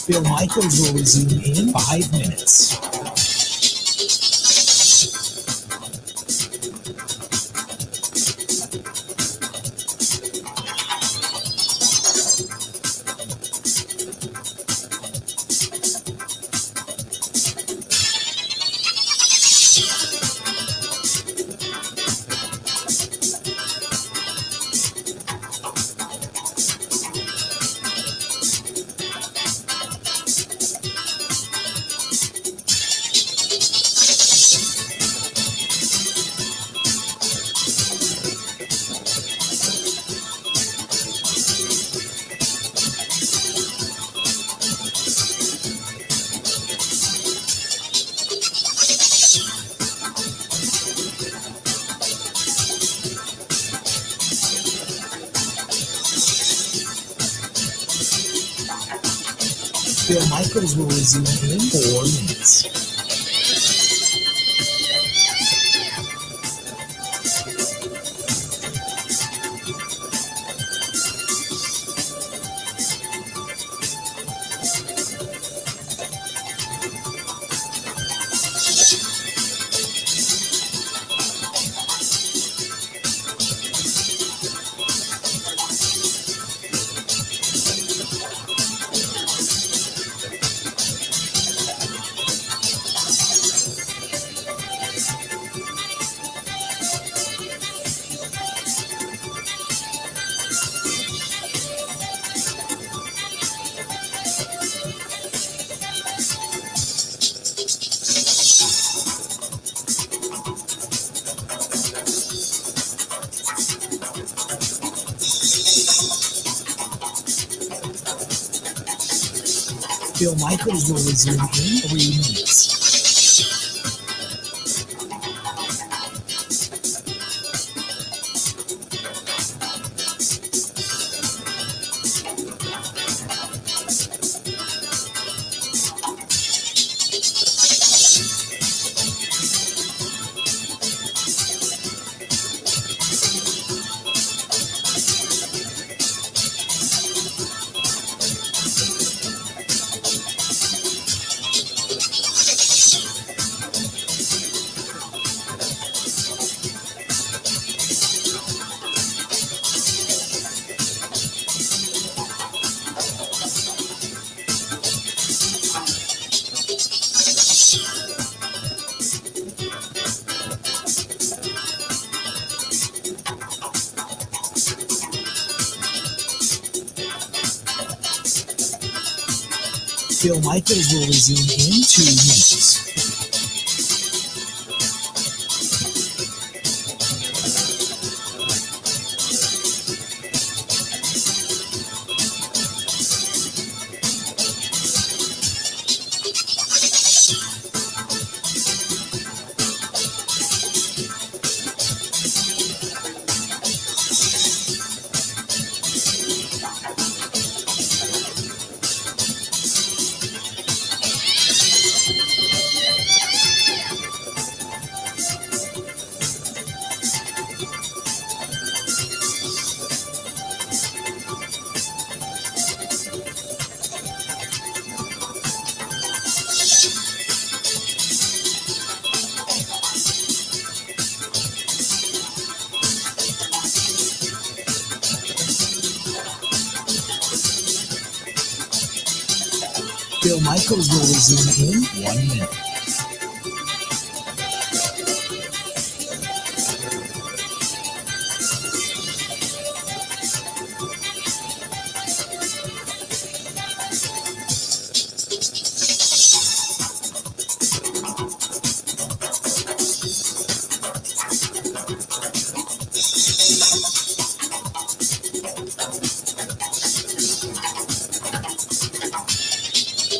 Bill Michaels will resume in 5 minutes. Bill Michaels will resume in 4 minutes. Bill Michaels will resume in 3 minutes. Bill Michaels will resume in 2 minutes. Bill Michaels will resume in 1 minute.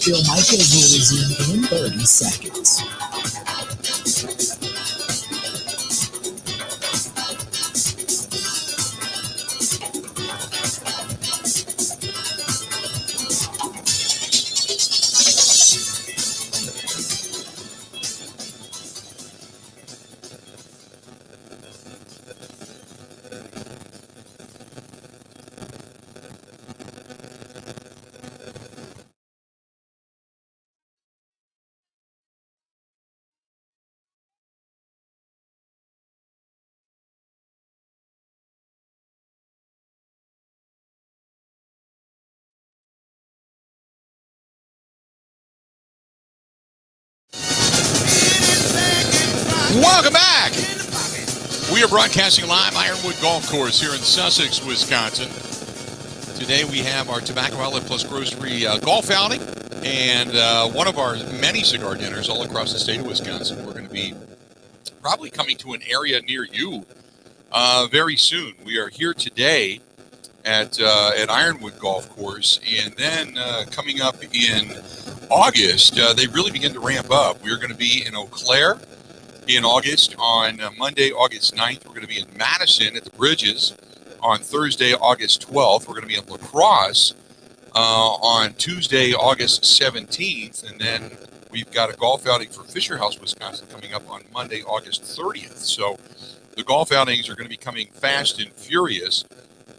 Bill Michaels will resume in 30 seconds. Welcome back. We are broadcasting live Ironwood Golf Course here in Sussex, Wisconsin. Today we have our Tobacco Outlet Plus Grocery golf outing and one of our many cigar dinners all across the state of Wisconsin. We're going to be probably coming to an area near you very soon. We are here today at Ironwood Golf Course, and then coming up in August, they really begin to ramp up. We're going to be in Eau Claire in August on Monday, August 9th. We're going to be in Madison at the Bridges on Thursday, August 12th. We're going to be in La Crosse on Tuesday, August 17th. And then we've got a golf outing for Fisher House, Wisconsin coming up on Monday, August 30th. So the golf outings are going to be coming fast and furious.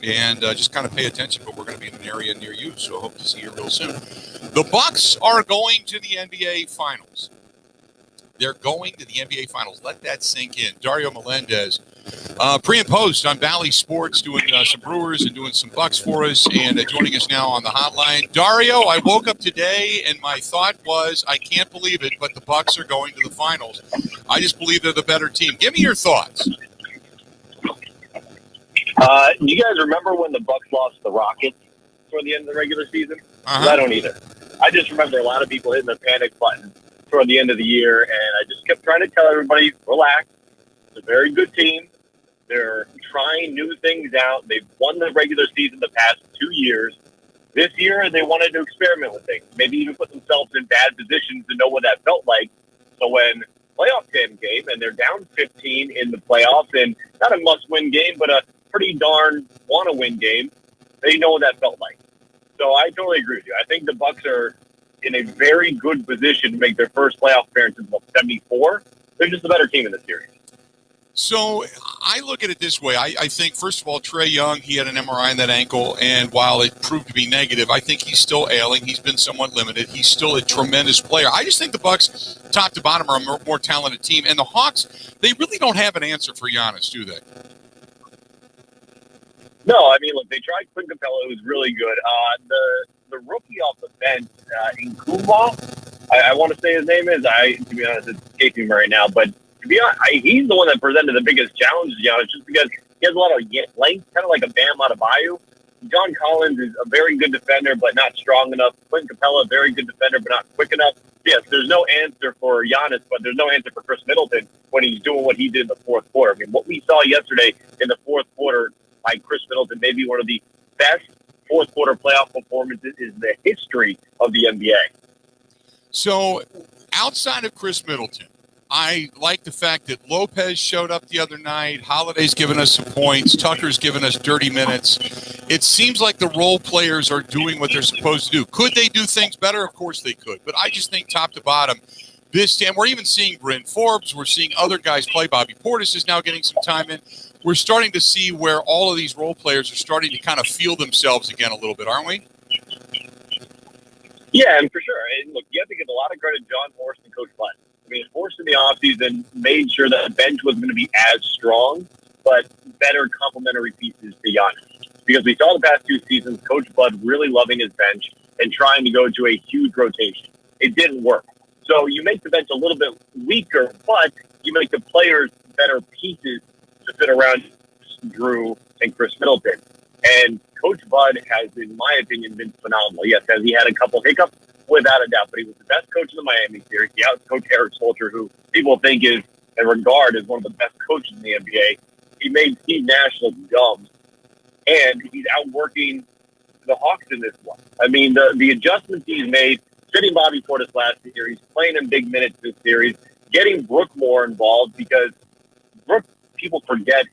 And just kind of pay attention, but we're going to be in an area near you, so I hope to see you real soon. The Bucks are going to the NBA Finals. They're going to the NBA Finals. Let that sink in. Dario Melendez, pre and post on Valley Sports, doing some Brewers and doing some Bucks for us, and joining us now on the hotline. Dario, I woke up today, and my thought was, I can't believe it, but the Bucks are going to the Finals. I just believe they're the better team. Give me your thoughts. You guys remember when the Bucks lost the Rockets toward the end of the regular season? Uh-huh. I don't either. I just remember a lot of people hitting the panic button toward the end of the year, and I just kept trying to tell everybody, relax. It's a very good team. They're trying new things out. They've won the regular season the past 2 years. This year, they wanted to experiment with things, maybe even put themselves in bad positions to know what that felt like. So when playoff game came, and they're down 15 in the playoffs, and not a must-win game, but a pretty darn want-to-win game, they know what that felt like. So I totally agree with you. I think the Bucks are in a very good position to make their first playoff appearance in 74. They're just a better team in the series. So I look at it this way. I think, first of all, Trae Young, he had an MRI on that ankle, and while it proved to be negative, I think he's still ailing. He's been somewhat limited. He's still a tremendous player. I just think the Bucks, top to bottom, are a more talented team. And the Hawks, they really don't have an answer for Giannis, do they? No, I mean, look, they tried Clint Capella, who's really good. The rookie off the bench, Nkuma, I want to say his name is. To be honest, it's escaping me right now. But to be honest, he's the one that presented the biggest challenge to Giannis, just because he has a lot of length, kind of like a Bam Adebayo. John Collins is a very good defender, but not strong enough. Clint Capella, very good defender, but not quick enough. Yes, there's no answer for Giannis, but there's no answer for Chris Middleton when he's doing what he did in the fourth quarter. I mean, what we saw yesterday in the fourth quarter by Chris Middleton, maybe one of the best fourth quarter playoff performances in the history of the NBA. So outside of Chris Middleton, I like the fact that Lopez showed up the other night. Holiday's given us some points. Tucker's given us dirty minutes. It seems like the role players are doing what they're supposed to do. Could they do things better? Of course they could. But I just think top to bottom, this team, we're even seeing Bryn Forbes. We're seeing other guys play. Bobby Portis is now getting some time in. We're starting to see where all of these role players are starting to kind of feel themselves again a little bit, aren't we? Yeah, and for sure. And look, you have to give a lot of credit to John Horst and Coach Bud. I mean, Horst in the offseason made sure that the bench was going to be as strong, but better complementary pieces to Giannis. Because we saw the past 2 seasons, Coach Bud really loving his bench and trying to go to a huge rotation. It didn't work. So you make the bench a little bit weaker, but you make the players better pieces to fit around Drew and Chris Middleton. And Coach Bud has, in my opinion, been phenomenal. Yes, has he had a couple hiccups? Without a doubt, but he was the best coach in the Miami series. He outcoached Eric Spoelstra, who people think is and regard as one of the best coaches in the NBA. He made Steve Nash look dumb, and he's outworking the Hawks in this one. I mean, the adjustments he's made, sitting Bobby Portis last series, playing in big minutes this series, getting Brook more involved, because Brook, people forget,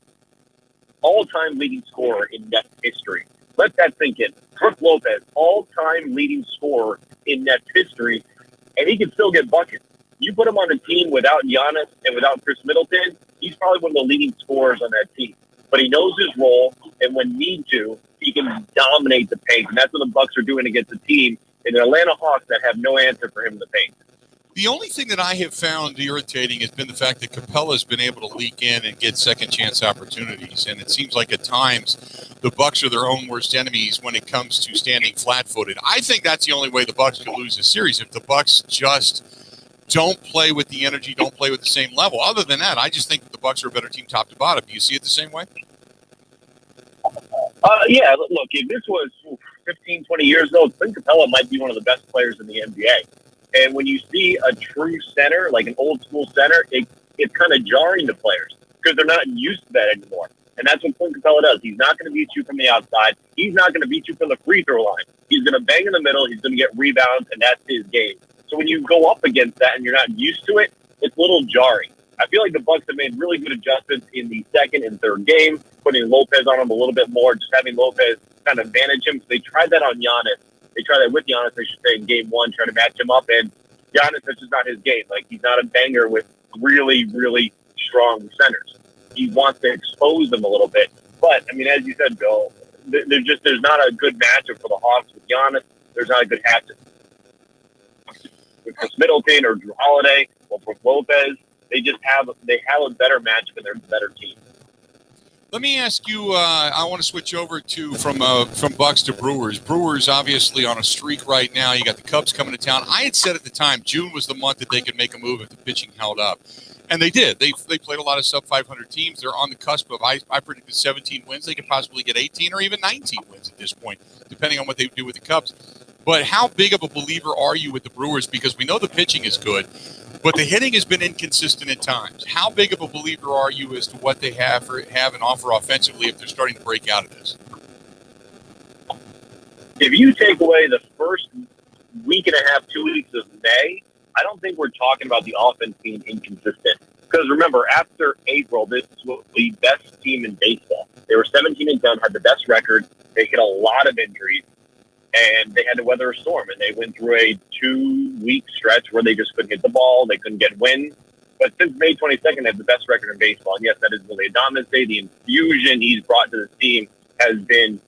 all-time leading scorer in Nets history. Let that sink in. Brook Lopez, all-time leading scorer in Nets history, and he can still get buckets. You put him on a team without Giannis and without Chris Middleton, he's probably one of the leading scorers on that team. But he knows his role, and when need to, he can dominate the paint. And that's what the Bucks are doing against a team in the Atlanta Hawks that have no answer for him in the paint. The only thing that I have found irritating has been the fact that Capella's been able to leak in and get second chance opportunities. And it seems like at times the Bucks are their own worst enemies when it comes to standing flat-footed. I think that's the only way the Bucks could lose this series, if the Bucks just don't play with the energy, don't play with the same level. Other than that, I just think that the Bucks are a better team top to bottom. Do you see it the same way? Yeah, look, if this was 15, 20 years ago, Clint Capella might be one of the best players in the NBA. And when you see a true center, like an old school center, it's kind of jarring to players because they're not used to that anymore. And that's what Clint Capella does. He's not going to beat you from the outside. He's not going to beat you from the free throw line. He's going to bang in the middle. He's going to get rebounds, and that's his game. So when you go up against that and you're not used to it, it's a little jarring. I feel like the Bucks have made really good adjustments in the second and third game, putting Lopez on him a little bit more, just having Lopez kind of manage him. So they tried that on Giannis. They tried that with Giannis, I should say, in game one, trying to match him up. And Giannis, that's just not his game. Like, he's not a banger with really, really strong centers. He wants to expose them a little bit. But, I mean, as you said, Bill, there's not a good matchup for the Hawks with Giannis. There's not a good matchup with Chris Middleton or Drew Holiday or Brook Lopez. They have a better matchup and they're a better team. Let me ask you, I want to switch over to from Bucks to Brewers. Brewers obviously on a streak right now. You got the Cubs coming to town. I had said at the time June was the month that they could make a move if the pitching held up. And they did. They played a lot of sub-500 teams. They're on the cusp of, I predicted 17 wins. They could possibly get 18 or even 19 wins at this point, depending on what they do with the Cubs. But how big of a believer are you with the Brewers? Because we know the pitching is good, but the hitting has been inconsistent at times. How big of a believer are you as to what they have and offer offensively if they're starting to break out of this? If you take away the first week and a half, 2 weeks of May, I don't think we're talking about the offense being inconsistent. Because remember, after April, this was the best team in baseball. They were 17-10, had the best record. They hit a lot of injuries, and they had to weather a storm. And they went through a 2-week stretch where they just couldn't hit the ball. They couldn't get wins. But since May 22nd, they have the best record in baseball. And yes, that is Willie Adames. The infusion he's brought to the team has been,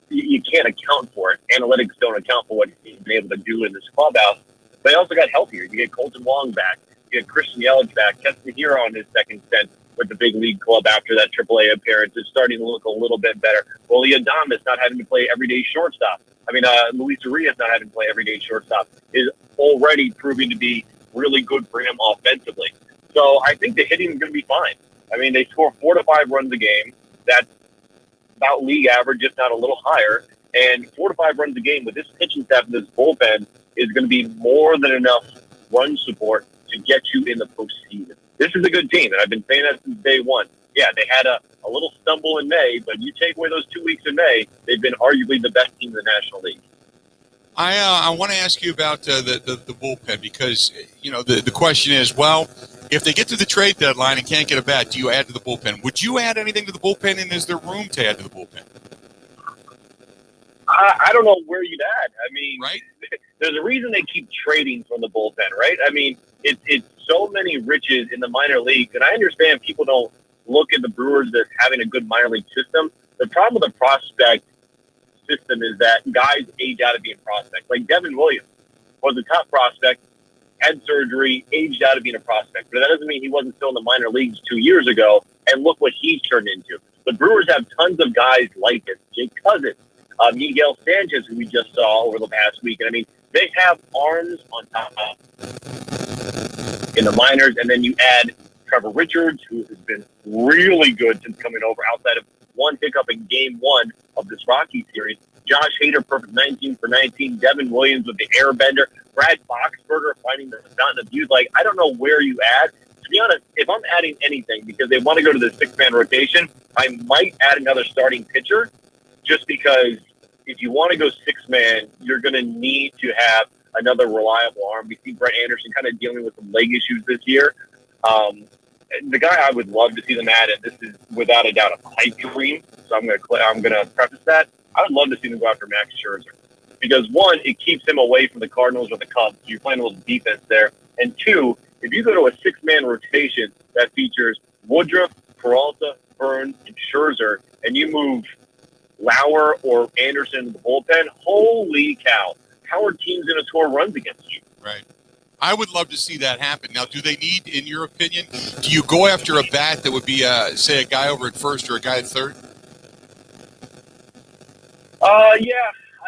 you can't account for it. Analytics don't account for what he's been able to do in this clubhouse. But they also got healthier. You get Colton Wong back. You get Christian Yelich back. Keston Hiura on his second stint with the big league club after that AAA appearance is starting to look a little bit better. Willie Adames not having to play everyday shortstop. I mean, Luis Urias not having to play everyday shortstop is already proving to be really good for him offensively. So I think the hitting is going to be fine. I mean, they score 4 to 5 runs a game. That's about league average, if not a little higher. And 4 to 5 runs a game with this pitching staff and this bullpen is going to be more than enough run support to get you in the postseason. This is a good team, and I've been saying that since day one. Yeah, they had a little stumble in May, but you take away those 2 weeks in May, they've been arguably the best team in the National League. I want to ask you about the bullpen because, you know, the question is, well, if they get to the trade deadline and can't get a bat, do you add to the bullpen? Would you add anything to the bullpen, and is there room to add to the bullpen? I don't know where you'd add. I mean, right? There's a reason they keep trading from the bullpen, right? I mean, it's so many riches in the minor leagues, and I understand people don't look at the Brewers as having a good minor league system. The problem with the prospect system is that guys age out of being prospects. Like Devin Williams was a top prospect, had surgery, aged out of being a prospect. But that doesn't mean he wasn't still in the minor leagues 2 years ago, and look what he turned into. The Brewers have tons of guys like this. Jake Cousins, Miguel Sanchez, who we just saw over the past week. And I mean, they have arms on top in the minors, and then you add Trevor Richards, who has been really good since coming over outside of one hiccup in game one of this Rocky series. Josh Hader, perfect 19 for 19. Devin Williams with the airbender. Brad Boxberger finding the fountain of youth. Like, I don't know where you add. To be honest, if I'm adding anything because they want to go to the 6-man rotation, I might add another starting pitcher just because if you want to go 6-man, you're going to need to have another reliable arm. We see Brett Anderson kind of dealing with some leg issues this year. The guy I would love to see them add, and this is without a doubt a pipe dream, so I'm going to preface that. I would love to see them go after Max Scherzer because, one, it keeps him away from the Cardinals or the Cubs. So you're playing a little defense there. And two, if you go to a 6-man rotation that features Woodruff, Peralta, Burns, and Scherzer, and you move Lauer or Anderson in the bullpen, holy cow, how are teams going to score runs against you? Right. I would love to see that happen. Now, do they need, in your opinion, do you go after a bat that would be, say, a guy over at first or a guy at third? Yeah.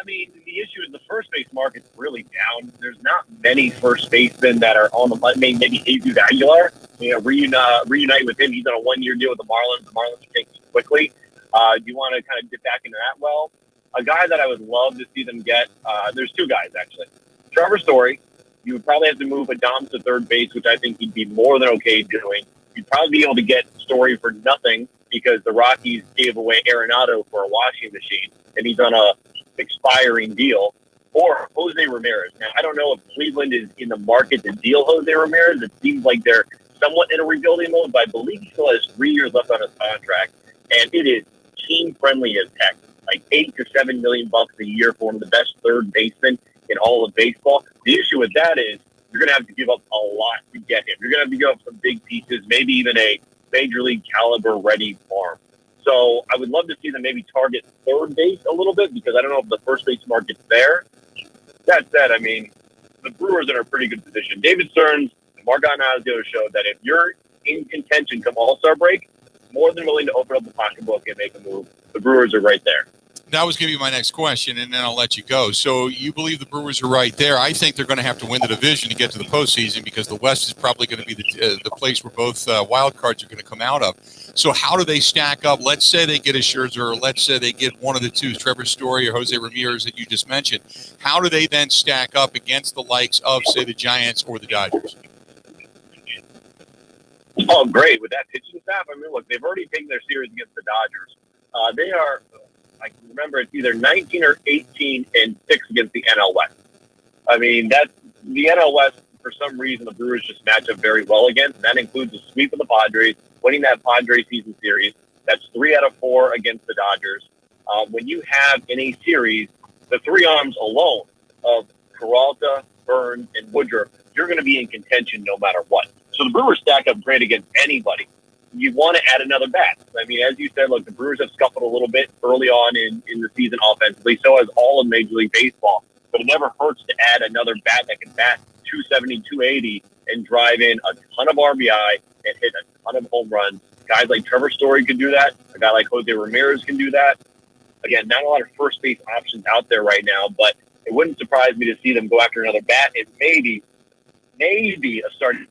I mean, the issue is the first base market's really down. There's not many first basemen that are on the – I mean, maybe Jesus Aguilar. Reunite with him. He's on a one-year deal with the Marlins. The Marlins are taking quickly. Do you want to kind of dip back into that? Well, a guy that I would love to see them get there's two guys, actually. Trevor Story. You would probably have to move Adams to third base, which I think he'd be more than okay doing. You'd probably be able to get Story for nothing because the Rockies gave away Arenado for a washing machine, and he's on a expiring deal. Or Jose Ramirez. Now, I don't know if Cleveland is in the market to deal Jose Ramirez. It seems like they're somewhat in a rebuilding mode, but I believe he still has 3 years left on his contract, and it is team-friendly as heck. Like $8 to $7 million a year for one of the best third basemen in all of baseball. The issue with that is you're going to have to give up a lot to get him. You're going to have to give up some big pieces, maybe even a major league caliber ready farm. So I would love to see them maybe target third base a little bit because I don't know if the first base market's there. That said, I mean, the Brewers are in a pretty good position. David Stearns and Mark Anazio showed that if you're in contention come All-Star break, more than willing to open up the pocketbook and make a move. The Brewers are right there. That was going to be my next question, and then I'll let you go. So you believe the Brewers are right there. I think they're going to have to win the division to get to the postseason because the West is probably going to be the place where both wild cards are going to come out of. So how do they stack up? Let's say they get a Scherzer, or let's say they get one of the two, Trevor Story or Jose Ramirez that you just mentioned. How do they then stack up against the likes of, say, the Giants or the Dodgers? Oh, great. With that pitching staff, I mean, look, they've already taken their series against the Dodgers. They are, I can remember, it's either 19 or 18 and 6 against the NL West. I mean, that's the NL West, for some reason, the Brewers just match up very well against. And that includes a sweep of the Padres, winning that Padres season series. That's 3 out of 4 against the Dodgers. When you have in a series the three arms alone of Peralta, Burns, and Woodruff, you're going to be in contention no matter what. So the Brewers stack up great against anybody. You want to add another bat. I mean, as you said, look, the Brewers have scuffled a little bit early on in the season offensively. So has all of Major League Baseball. But it never hurts to add another bat that can bat 270, 280 and drive in a ton of RBI and hit a ton of home runs. Guys like Trevor Story can do that. A guy like Jose Ramirez can do that. Again, not a lot of first base options out there right now, but it wouldn't surprise me to see them go after another bat and maybe a starting.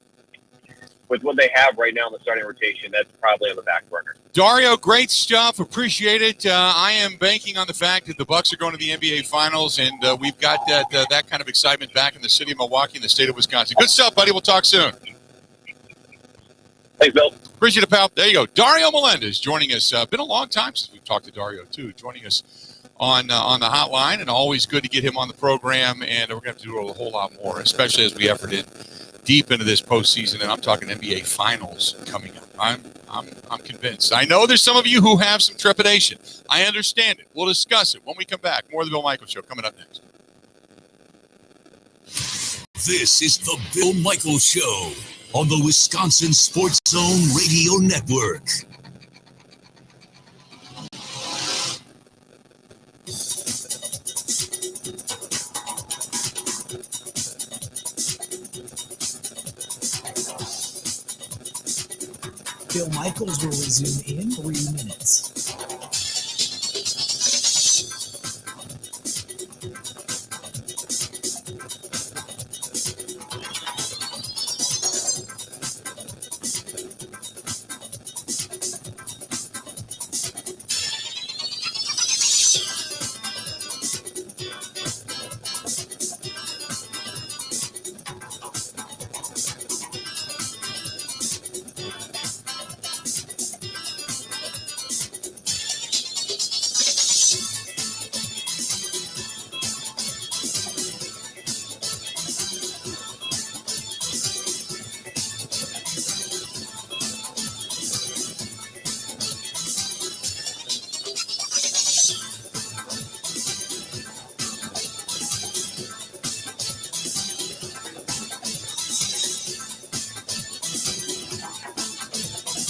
With what they have right now in the starting rotation, that's probably on the back burner. Dario, great stuff. Appreciate it. I am banking on the fact that the Bucks are going to the NBA Finals, and we've got that kind of excitement back in the city of Milwaukee and the state of Wisconsin. Good stuff, buddy. We'll talk soon. Thanks, Bill. Appreciate it, pal. There you go. Dario Melendez joining us. Been a long time since we've talked to Dario, too, joining us on the hotline, and always good to get him on the program, and we're going to have to do a whole lot more, especially as we effort in deep into this postseason, and I'm talking NBA Finals coming up. I'm convinced. I know there's some of you who have some trepidation. I understand it. We'll discuss it when we come back. More of the Bill Michaels Show coming up next. This is the Bill Michaels Show on the Wisconsin Sports Zone Radio Network. Bill Michaels will resume in 3 minutes.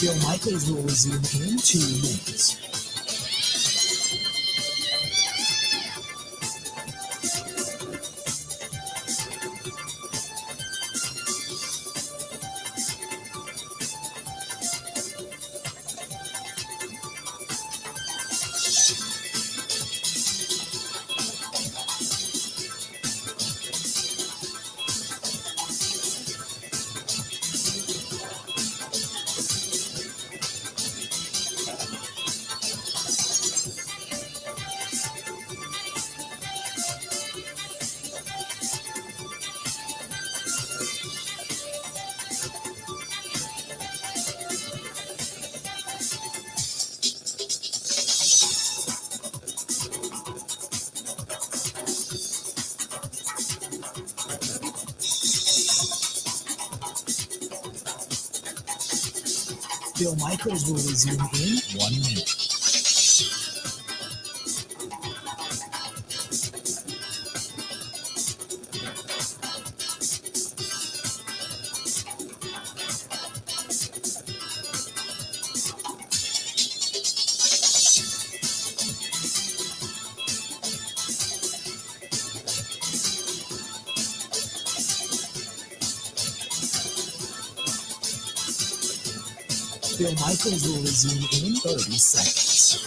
Bill Michaels will resume in 2 minutes. Bill Michaels will resume in 1 minute. Bill Michaels will resume in 30 seconds.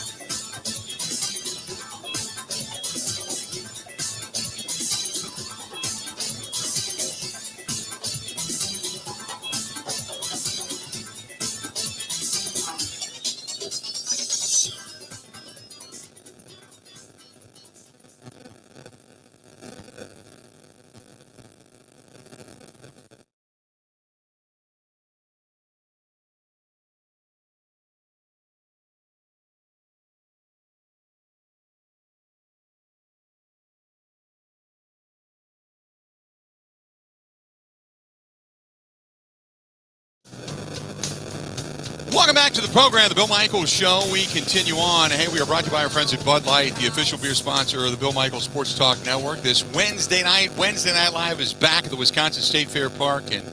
Welcome back to the program, The Bill Michaels Show. We continue on. Hey, we are brought to you by our friends at Bud Light, the official beer sponsor of the Bill Michaels Sports Talk Network. This Wednesday Night Live is back at the Wisconsin State Fair Park, and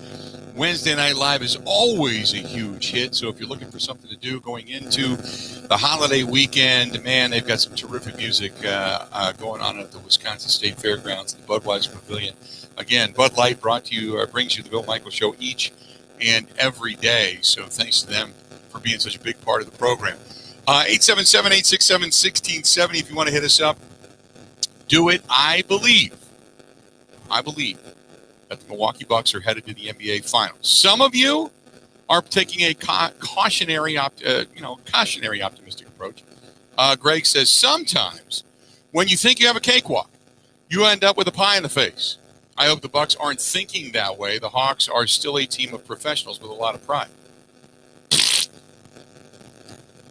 Wednesday Night Live is always a huge hit. So if you're looking for something to do going into the holiday weekend, man, they've got some terrific music going on at the Wisconsin State Fairgrounds, the Budweiser Pavilion. Again, Bud Light brings you the Bill Michaels Show each and every day. So thanks to them for being such a big part of the program. 877-867-1670 if you want to hit us up. Do it. I believe that the Milwaukee Bucks are headed to the NBA Finals. Some of you are taking a cautionary optimistic approach. Greg says, sometimes when you think you have a cakewalk, you end up with a pie in the face. I hope the Bucks aren't thinking that way. The Hawks are still a team of professionals with a lot of pride.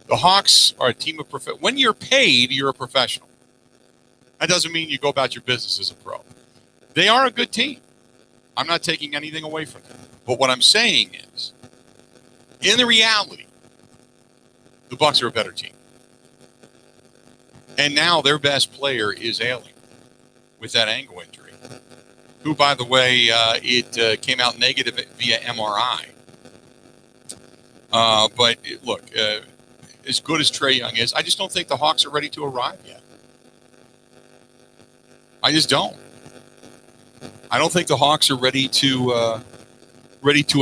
The Hawks are a team of professionals. When you're paid, you're a professional. That doesn't mean you go about your business as a pro. They are a good team. I'm not taking anything away from them. But what I'm saying is, in the reality, the Bucks are a better team. And now their best player is ailing with that ankle injury, who, by the way, it came out negative via MRI. But look, as good as Trae Young is, I just don't think the Hawks are ready to arrive yet. I just don't. I don't think the Hawks are ready to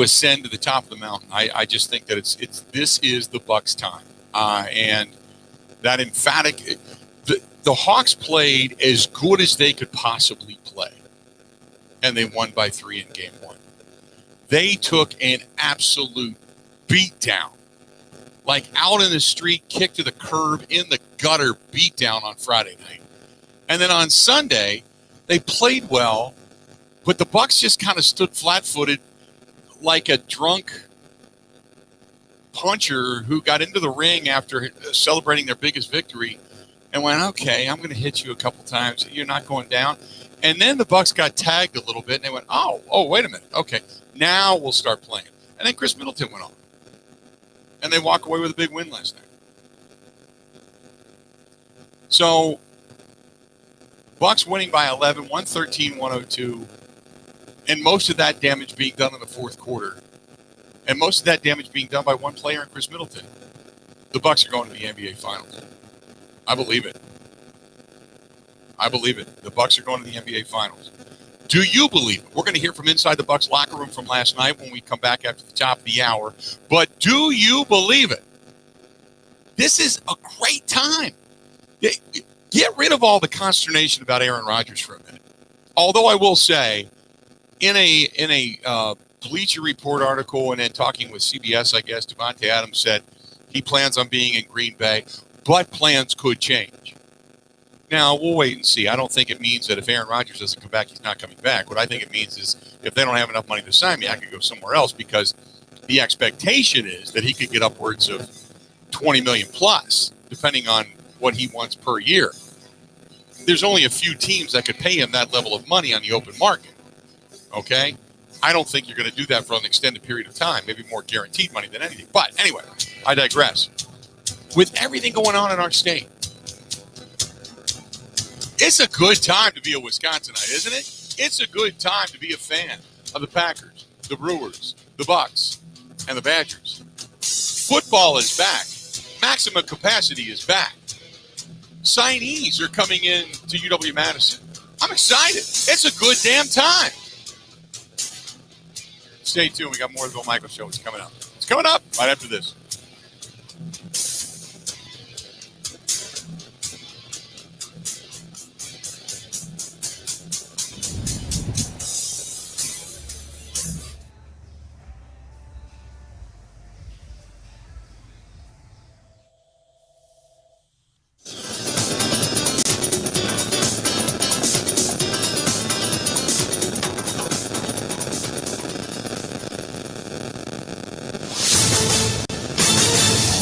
ascend to the top of the mountain. I just think that this is the Bucks' time, and that emphatic. The Hawks played as good as they could possibly play, and they won by 3 in Game 1. They took an absolute beatdown, like out in the street, kick to the curb, in the gutter beatdown on Friday night, and then on Sunday they played well. But the Bucks just kind of stood flat-footed like a drunk puncher who got into the ring after celebrating their biggest victory and went, okay, I'm going to hit you a couple times. You're not going down. And then the Bucks got tagged a little bit, and they went, oh, wait a minute. Okay, now we'll start playing. And then Chris Middleton went on. And they walk away with a big win last night. So Bucks winning by 11, 113-102. And most of that damage being done in the fourth quarter. And most of that damage being done by one player in Chris Middleton. The Bucks are going to the NBA Finals. I believe it. The Bucks are going to the NBA Finals. Do you believe it? We're going to hear from inside the Bucks locker room from last night when we come back after the top of the hour. But do you believe it? This is a great time. Get rid of all the consternation about Aaron Rodgers for a minute. Although I will say, in a Bleacher Report article and then talking with CBS, I guess, Devontae Adams said he plans on being in Green Bay, but plans could change. Now, we'll wait and see. I don't think it means that if Aaron Rodgers doesn't come back, he's not coming back. What I think it means is if they don't have enough money to sign me, I could go somewhere else, because the expectation is that he could get upwards of $20 million plus, depending on what he wants per year. There's only a few teams that could pay him that level of money on the open market. Okay? I don't think you're going to do that for an extended period of time, maybe more guaranteed money than anything. But anyway, I digress. With everything going on in our state, it's a good time to be a Wisconsinite, isn't it? It's a good time to be a fan of the Packers, the Brewers, the Bucks, and the Badgers. Football is back. Maximum capacity is back. Signees are coming in to UW-Madison. I'm excited. It's a good damn time. Stay tuned. We got more of the Bill Michaels Show. It's coming up. It's coming up right after this.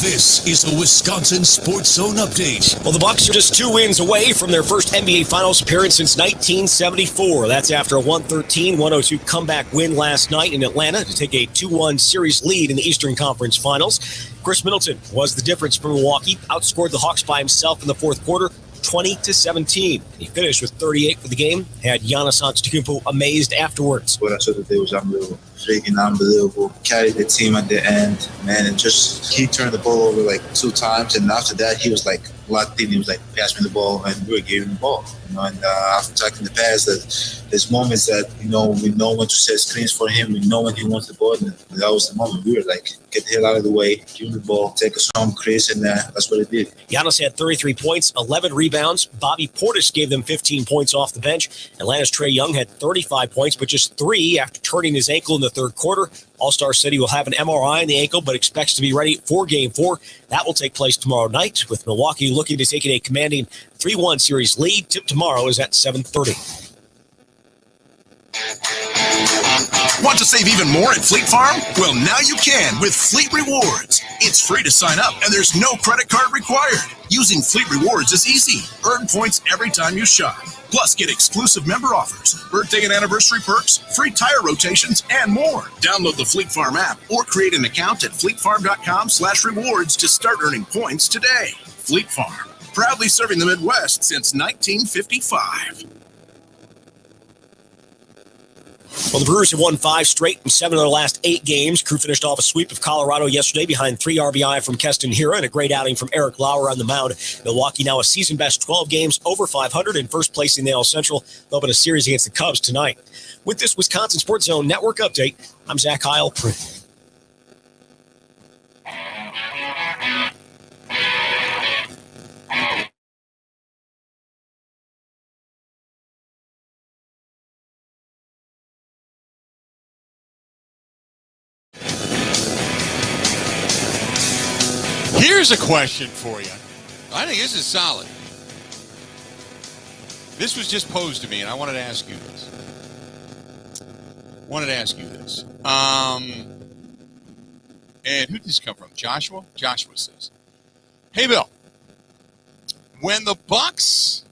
This is a Wisconsin Sports Zone update. Well, the Bucks are just 2 wins away from their first NBA Finals appearance since 1974. That's after a 113-102 comeback win last night in Atlanta to take a 2-1 series lead in the Eastern Conference Finals. Chris Middleton was the difference for Milwaukee, outscored the Hawks by himself in the fourth quarter, 20-17. He finished with 38 for the game, had Giannis Antetokounmpo amazed afterwards. What I saw today was unbelievable. Freaking unbelievable. Carried the team at the end, man, and just he turned the ball over like 2 times, and after that he was like locked in. He was like, pass me the ball, and we were giving the ball. And after talking in the past, that there's moments that we know when to set screens for him. We know when he wants the ball, and that was the moment. We were like, get the hell out of the way, give him the ball, take us home, Chris, and that's what it did. Giannis had 33 points, 11 rebounds. Bobby Portis gave them 15 points off the bench. Atlanta's Trae Young had 35 points, but just 3 after turning his ankle in the third quarter. All-Star said he will have an MRI in the ankle, but expects to be ready for Game 4. That will take place tomorrow night, with Milwaukee looking to take a commanding 3-1 series lead. Tip tomorrow is at 7:30. Want to save even more at Fleet Farm? Well, now you can with Fleet Rewards. It's free to sign up, and there's no credit card required. Using Fleet Rewards is easy. Earn points every time you shop. Plus, get exclusive member offers, birthday and anniversary perks, free tire rotations, and more. Download the Fleet Farm app or create an account at fleetfarm.com/rewards to start earning points today. Fleet Farm, proudly serving the Midwest since 1955. Well, the Brewers have won 5 straight in 7 of their last 8 games. Crew finished off a sweep of Colorado yesterday behind 3 RBI from Keston Hiura and a great outing from Eric Lauer on the mound. Milwaukee now a season-best 12 games, over 500, in first place in the AL Central. They'll open a series against the Cubs tonight. With this Wisconsin Sports Zone Network update, I'm Zach Heil. Here's a question for you. I think this is solid. This was just posed to me, and I wanted to ask you this. And who did this come from? Joshua? Joshua says, hey, Bill, when the Bucks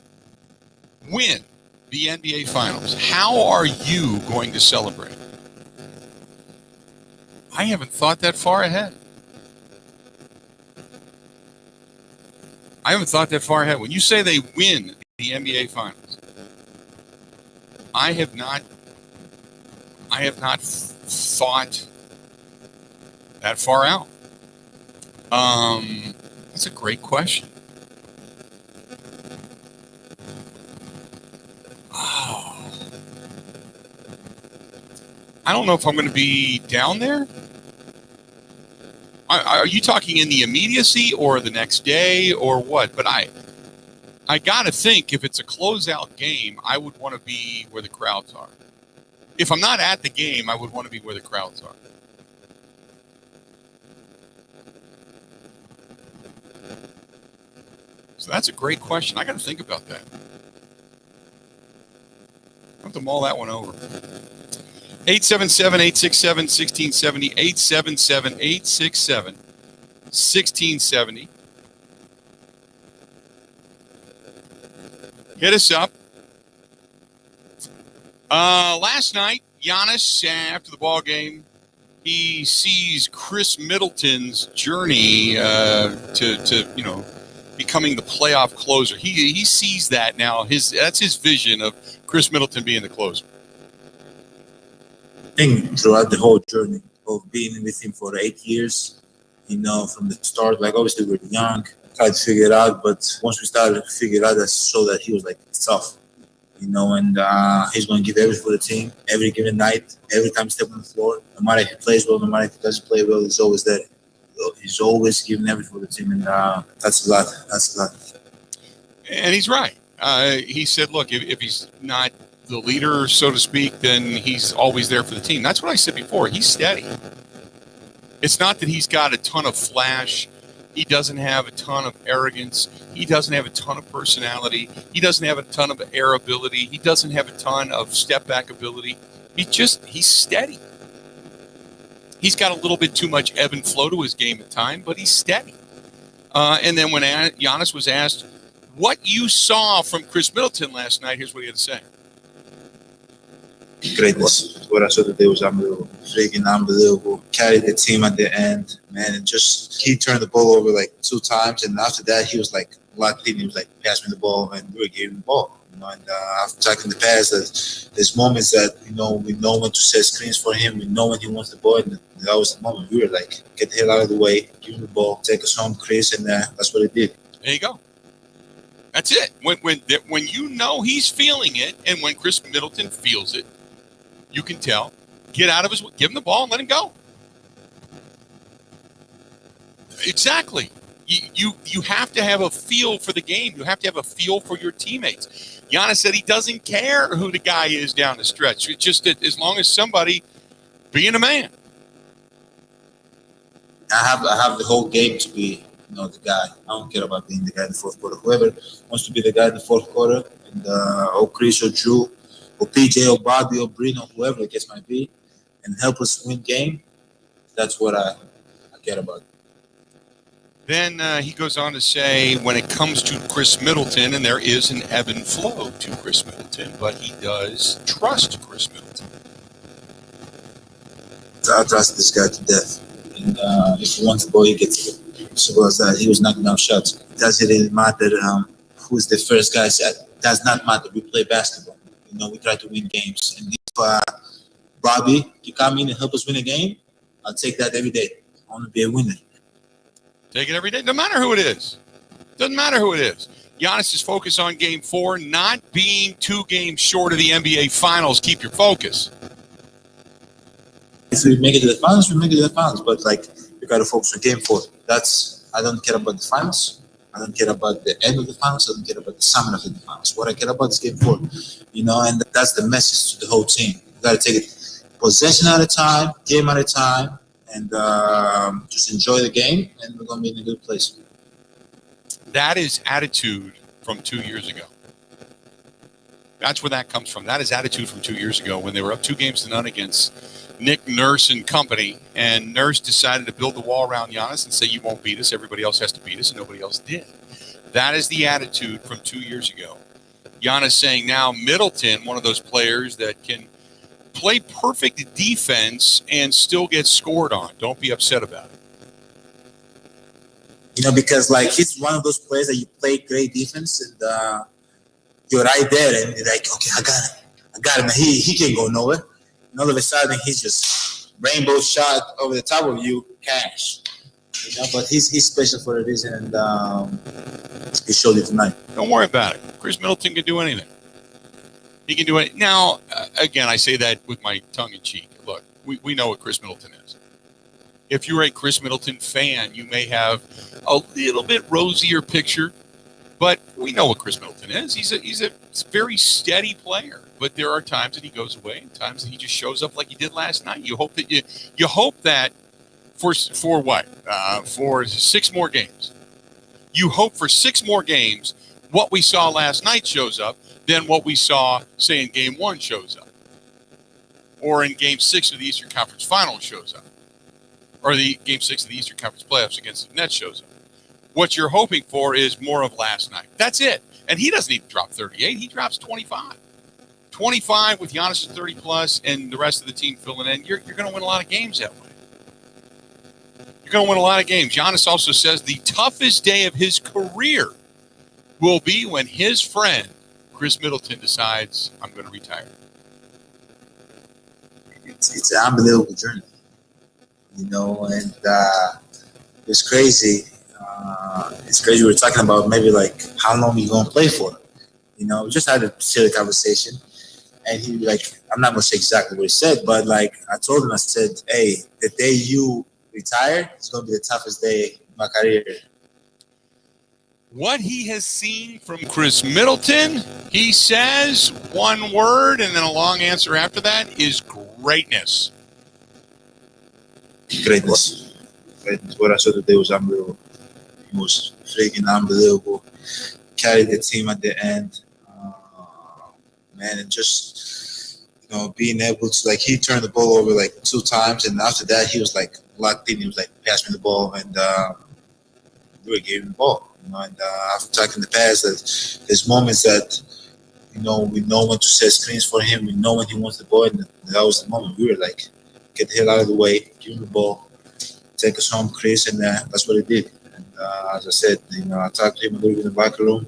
win the NBA Finals, how are you going to celebrate? I haven't thought that far ahead. When you say they win the NBA Finals, I have not thought that far out. That's a great question. Oh. I don't know if I'm going to be down there. Are you talking in the immediacy or the next day or what? But I got to think if it's a closeout game, I would want to be where the crowds are. If I'm not at the game, I would want to be where the crowds are. So that's a great question. I got to think about that. I have to mull that one over. 877-867-1670, 877-867-1670. Hit us up. Last night, Giannis, after the ball game, he sees Chris Middleton's journey to becoming the playoff closer. He sees that now. That's his vision of Chris Middleton being the closer. I think throughout the whole journey of being with him for 8 years, from the start, like obviously we were young, tried to figure it out, but once we started to figure it out, I saw that he was like tough, and he's going to give everything for the team every given night, every time he steps on the floor. No matter if he plays well, no matter if he doesn't play well, he's always there. He's always giving everything for the team, and that's a lot. That's a lot. And he's right. He said, look, if he's not the leader, so to speak, then he's always there for the team. That's what I said before. He's steady. It's not that he's got a ton of flash. He doesn't have a ton of arrogance. He doesn't have a ton of personality. He doesn't have a ton of air ability. He doesn't have a ton of step back ability. He's steady. He's got a little bit too much ebb and flow to his game at time, but he's steady. And then when Giannis was asked what you saw from Chris Middleton last night, here's what he had to say. Greatness. What I saw today was unbelievable. Freaking unbelievable. Carried the team at the end, man, and he turned the ball over like 2 times, and after that he was like locked in. He was like, pass me the ball, and we were giving him the ball. And I've talked in the past that there's moments that we know when to set screens for him. We know when he wants the ball, and that was the moment. We were like, get the hell out of the way, give him the ball, take us home, Chris, and that's what he did. There you go. That's it. When he's feeling it, and when Chris Middleton feels it, you can tell. Get out of his way, give him the ball, and let him go. Exactly. You have to have a feel for the game. You have to have a feel for your teammates. Giannis said he doesn't care who the guy is down the stretch. It's just that as long as somebody being a man. I have the whole game to be the guy. I don't care about being the guy in the fourth quarter. Whoever wants to be the guy in the fourth quarter, and or Chris or Drew or PJ or Bobby or Brino, whoever the case might be, and help us win game, that's what I care about. Then he goes on to say, when it comes to Chris Middleton, and there is an ebb and flow to Chris Middleton, but he does trust Chris Middleton. I trust this guy to death. And if he wants the ball, he gets it. So as that, he was knocking down shots. It doesn't really matter who's the first guy. It does not matter. We play basketball. We try to win games. And if Bobby, you come in and help us win a game, I'll take that every day. I want to be a winner. Take it every day. No matter who it is. Doesn't matter who it is. Giannis is focused on Game 4, not being 2 games short of the NBA Finals. Keep your focus. If we make it to the finals, we make it to the finals. But we got to focus on Game 4. I don't care about the finals. I don't care about the end of the finals. I don't care about the summit of the finals. What I care about is Game 4. And that's the message to the whole team. You got to take it possession at a time, game at a time, and just enjoy the game, and we're going to be in a good place. That is attitude from 2 years ago. That's where that comes from. That is attitude from 2 years ago when they were up 2-0 against Nick Nurse and company, and Nurse decided to build the wall around Giannis and say, you won't beat us, everybody else has to beat us, and nobody else did. That is the attitude from 2 years ago. Giannis saying now Middleton, one of those players that can play perfect defense and still get scored on. Don't be upset about it. Because he's one of those players that you play great defense and you're right there and you're like, okay, I got him. He can't go nowhere. And all of a sudden, he's just rainbow shot over the top of you, cash. But he's special for a reason, and he showed it tonight. Don't worry about it. Chris Middleton can do anything. He can do it. Now, again, I say that with my tongue in cheek. Look, we know what Chris Middleton is. If you're a Chris Middleton fan, you may have a little bit rosier picture, but we know what Chris Middleton is. He's a very steady player. But there are times that he goes away, and times that he just shows up like he did last night. You hope that for what? For 6 more games. You hope for 6 more games what we saw last night shows up, then what we saw, say, in Game 1 shows up. Or in Game 6 of the Eastern Conference Finals shows up. Or the Game 6 of the Eastern Conference Playoffs against the Nets shows up. What you're hoping for is more of last night. That's it. And he doesn't even drop 38. He drops 25. 25 with Giannis at 30 plus and the rest of the team filling in, you're going to win a lot of games that way. You're going to win a lot of games. Giannis also says the toughest day of his career will be when his friend, Chris Middleton, decides, I'm going to retire. It's an unbelievable journey, and it's crazy. It's crazy. We're talking about maybe like how long you going to play for. We just had a silly conversation. And he I'm not going to say exactly what he said, but I told him, I said, hey, the day you retire, it's going to be the toughest day of my career. What he has seen from Chris Middleton, he says one word and then a long answer after that is greatness. Greatness. What I saw today was unbelievable. It was freaking unbelievable. Carried the team at the end. And just, being able to, he turned the ball over 2 times. And after that, he was locked in. He was pass me the ball. And we were giving the ball. And after talking in the past, that there's moments that, we know when to set screens for him. We know when he wants the ball. And that was the moment. We were get the hell out of the way, give him the ball, take us home, Chris. And that's what he did. And as I said, I talked to him a little bit in the locker room.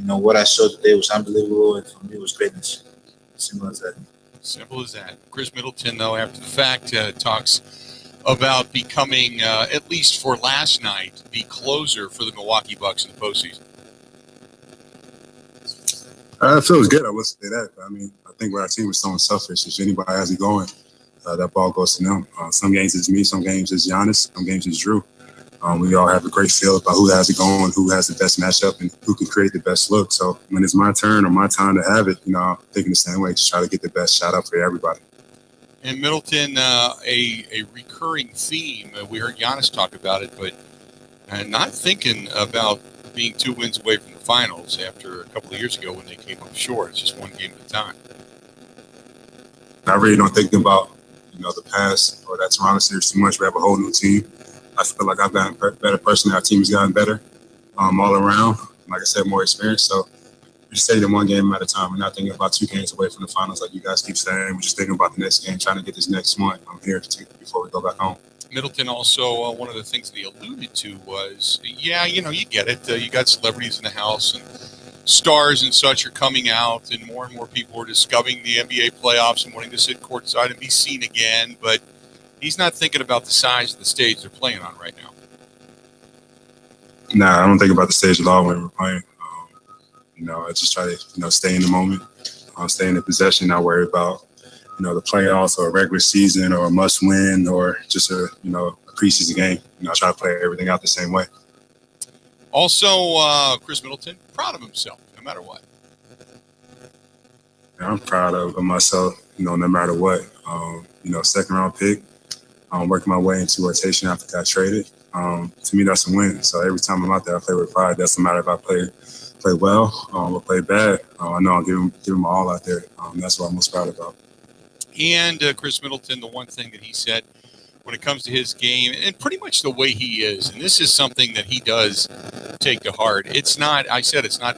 What I saw today was unbelievable, and for me, it was greatness. Simple as that. Simple as that. Chris Middleton, though, after the fact, talks about becoming, at least for last night, the closer for the Milwaukee Bucks in the postseason. It feels good. I would say that. I mean, I think where our team is so unselfish. If anybody has it going, that ball goes to them. Some games it's me, some games it's Giannis, some games it's Drew. We all have a great feel about who has it going, who has the best matchup, and who can create the best look. So when it's my turn or my time to have it, I'm thinking the same way, just try to get the best shot up for everybody. And Middleton, a recurring theme. We heard Giannis talk about it, but not thinking about being 2 wins away from the finals after a couple of years ago when they came up short. It's just one game at a time. I really don't think about, the past or that Toronto series too much. We have a whole new team. I feel like I've gotten better personally. Our team has gotten better all around. Like I said, more experience. So we're just taking it one game at a time. We're not thinking about 2 games away from the finals like you guys keep saying. We're just thinking about the next game, trying to get this next one here before we go back home. Middleton also, one of the things that he alluded to was, you get it. You got celebrities in the house and stars and such are coming out, and more people are discovering the NBA playoffs and wanting to sit courtside and be seen again. But he's not thinking about the size of the stage they're playing on right now. Nah, I don't think about the stage at all when we're playing. I just try to, stay in the moment, stay in the possession, not worry about, the playoffs or a regular season or a must win or just a preseason game. I try to play everything out the same way. Also, Chris Middleton, proud of himself, no matter what. I'm proud of myself, no matter what. Second round pick. Working my way into rotation after I got traded. To me, that's a win. So every time I'm out there, I play with pride. Doesn't matter if I play well or play bad. I know I'll give him my all out there. That's what I'm most proud about. And Chris Middleton, the one thing that he said when it comes to his game and pretty much the way he is, and this is something that he does take to heart. It's not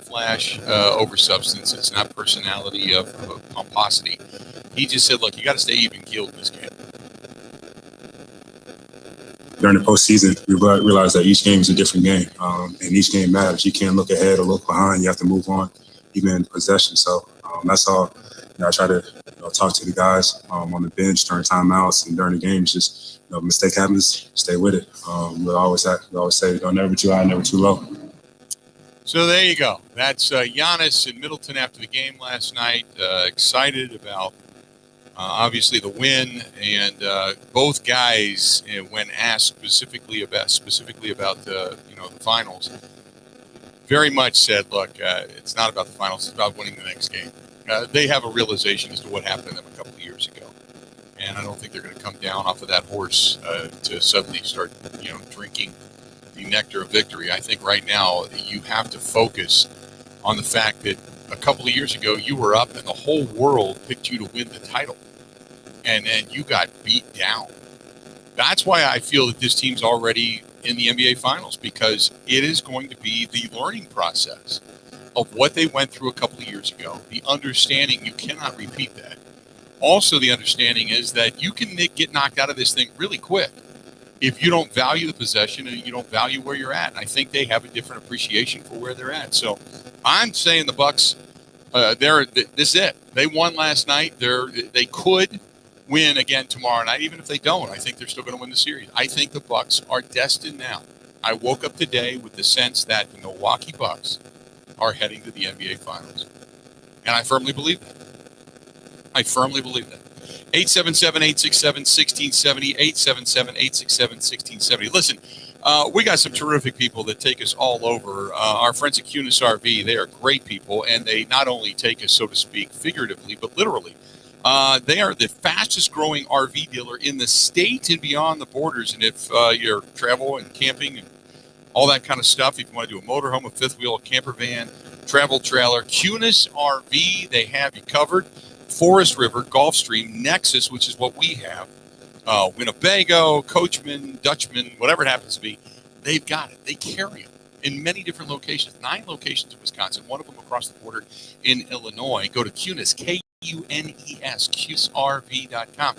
flash over substance. It's not personality of pomposity. He just said, look, you got to stay even keeled in this game. During the postseason, we realize that each game is a different game, and each game matters. You can't look ahead or look behind. You have to move on, even in possession. So that's all. I try to talk to the guys on the bench during timeouts and during the games. Just mistake happens, stay with it. We always say, don't never too high, never too low. So there you go. That's Giannis and Middleton after the game last night. Excited about. Obviously the win, and both guys, when asked specifically about the finals, very much said, look, it's not about the finals, it's about winning the next game. They have a realization as to what happened to them a couple of years ago, and I don't think they're going to come down off of that horse to suddenly start drinking the nectar of victory. I think right now you have to focus on the fact that a couple of years ago you were up and the whole world picked you to win the title. And you got beat down. That's why I feel that this team's already in the NBA Finals, because it is going to be the learning process. of what they went through a couple of years ago, the understanding you cannot repeat that. Also, the understanding is that you can get knocked out of this thing really quick if you don't value the possession and you don't value where you're at. And I think they have a different appreciation for where they're at. So I'm saying the Bucks, this is it. They won last night. They could win again tomorrow night. Even if they don't, I think they're still going to win the series. I think the Bucks are destined now. I woke up today with the sense that the Milwaukee Bucks are heading to the NBA Finals. And I firmly believe that. 877-867-1670, 877-867-1670. Listen, we got some terrific people that take us all over. Our friends at Cunis RV, they are great people, and they not only take us, so to speak, figuratively, but literally. They are the fastest growing RV dealer in the state and beyond the borders. And if you're travel and camping and all that kind of stuff, if you want to do a motorhome, a fifth wheel, a camper van, travel trailer, Cunis RV, they have you covered. Forest River, Gulfstream, Nexus, which is what we have, Winnebago, Coachman, Dutchman, whatever it happens to be, they've got it. They carry them in many different locations, 9 locations in Wisconsin, one of them across the border in Illinois. Go to Cunis, Kunes, CunisRV.com.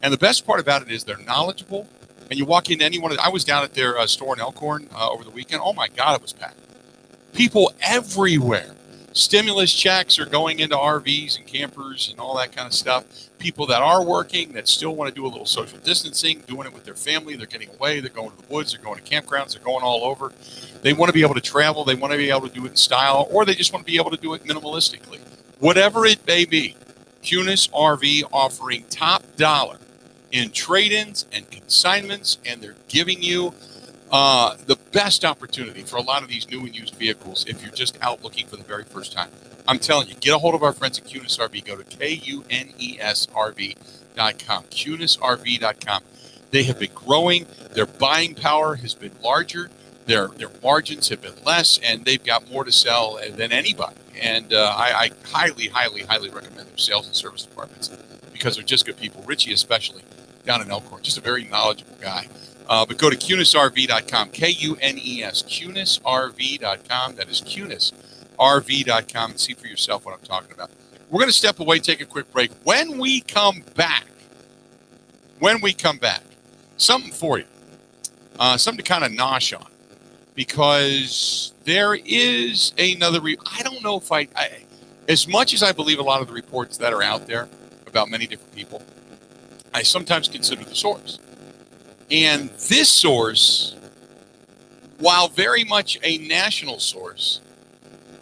And the best part about it is they're knowledgeable, and you walk into any one of I was down at their store in Elkhorn over the weekend. Oh, my God, it was packed. People everywhere. Stimulus checks are going into RVs and campers and all that kind of stuff. People that are working that still want to do a little social distancing, doing it with their family. They're getting away. They're going to the woods. They're going to campgrounds. They're going all over. They want to be able to travel. They want to be able to do it in style, or they just want to be able to do it minimalistically. Whatever it may be, Cunis RV offering top dollar in trade-ins and consignments, and they're giving you the best opportunity for a lot of these new and used vehicles if you're just out looking for the very first time. I'm telling you, get a hold of our friends at Cunis RV. Go to KUNESRV.com, CunisRV.com. They have been growing. Their buying power has been larger. Their margins have been less, and they've got more to sell than anybody. And I highly, highly, highly recommend their sales and service departments because they're just good people. Richie especially, down in Elkhorn, just a very knowledgeable guy. But go to CunisRV.com, Kunes, CunisRV.com. That is CunisRV.com, and see for yourself what I'm talking about. We're going to step away, take a quick break. When we come back, something for you, something to kind of nosh on, because there is another. I don't know if I, as much as I believe a lot of the reports that are out there about many different people, I sometimes consider the source. And this source, while very much a national source,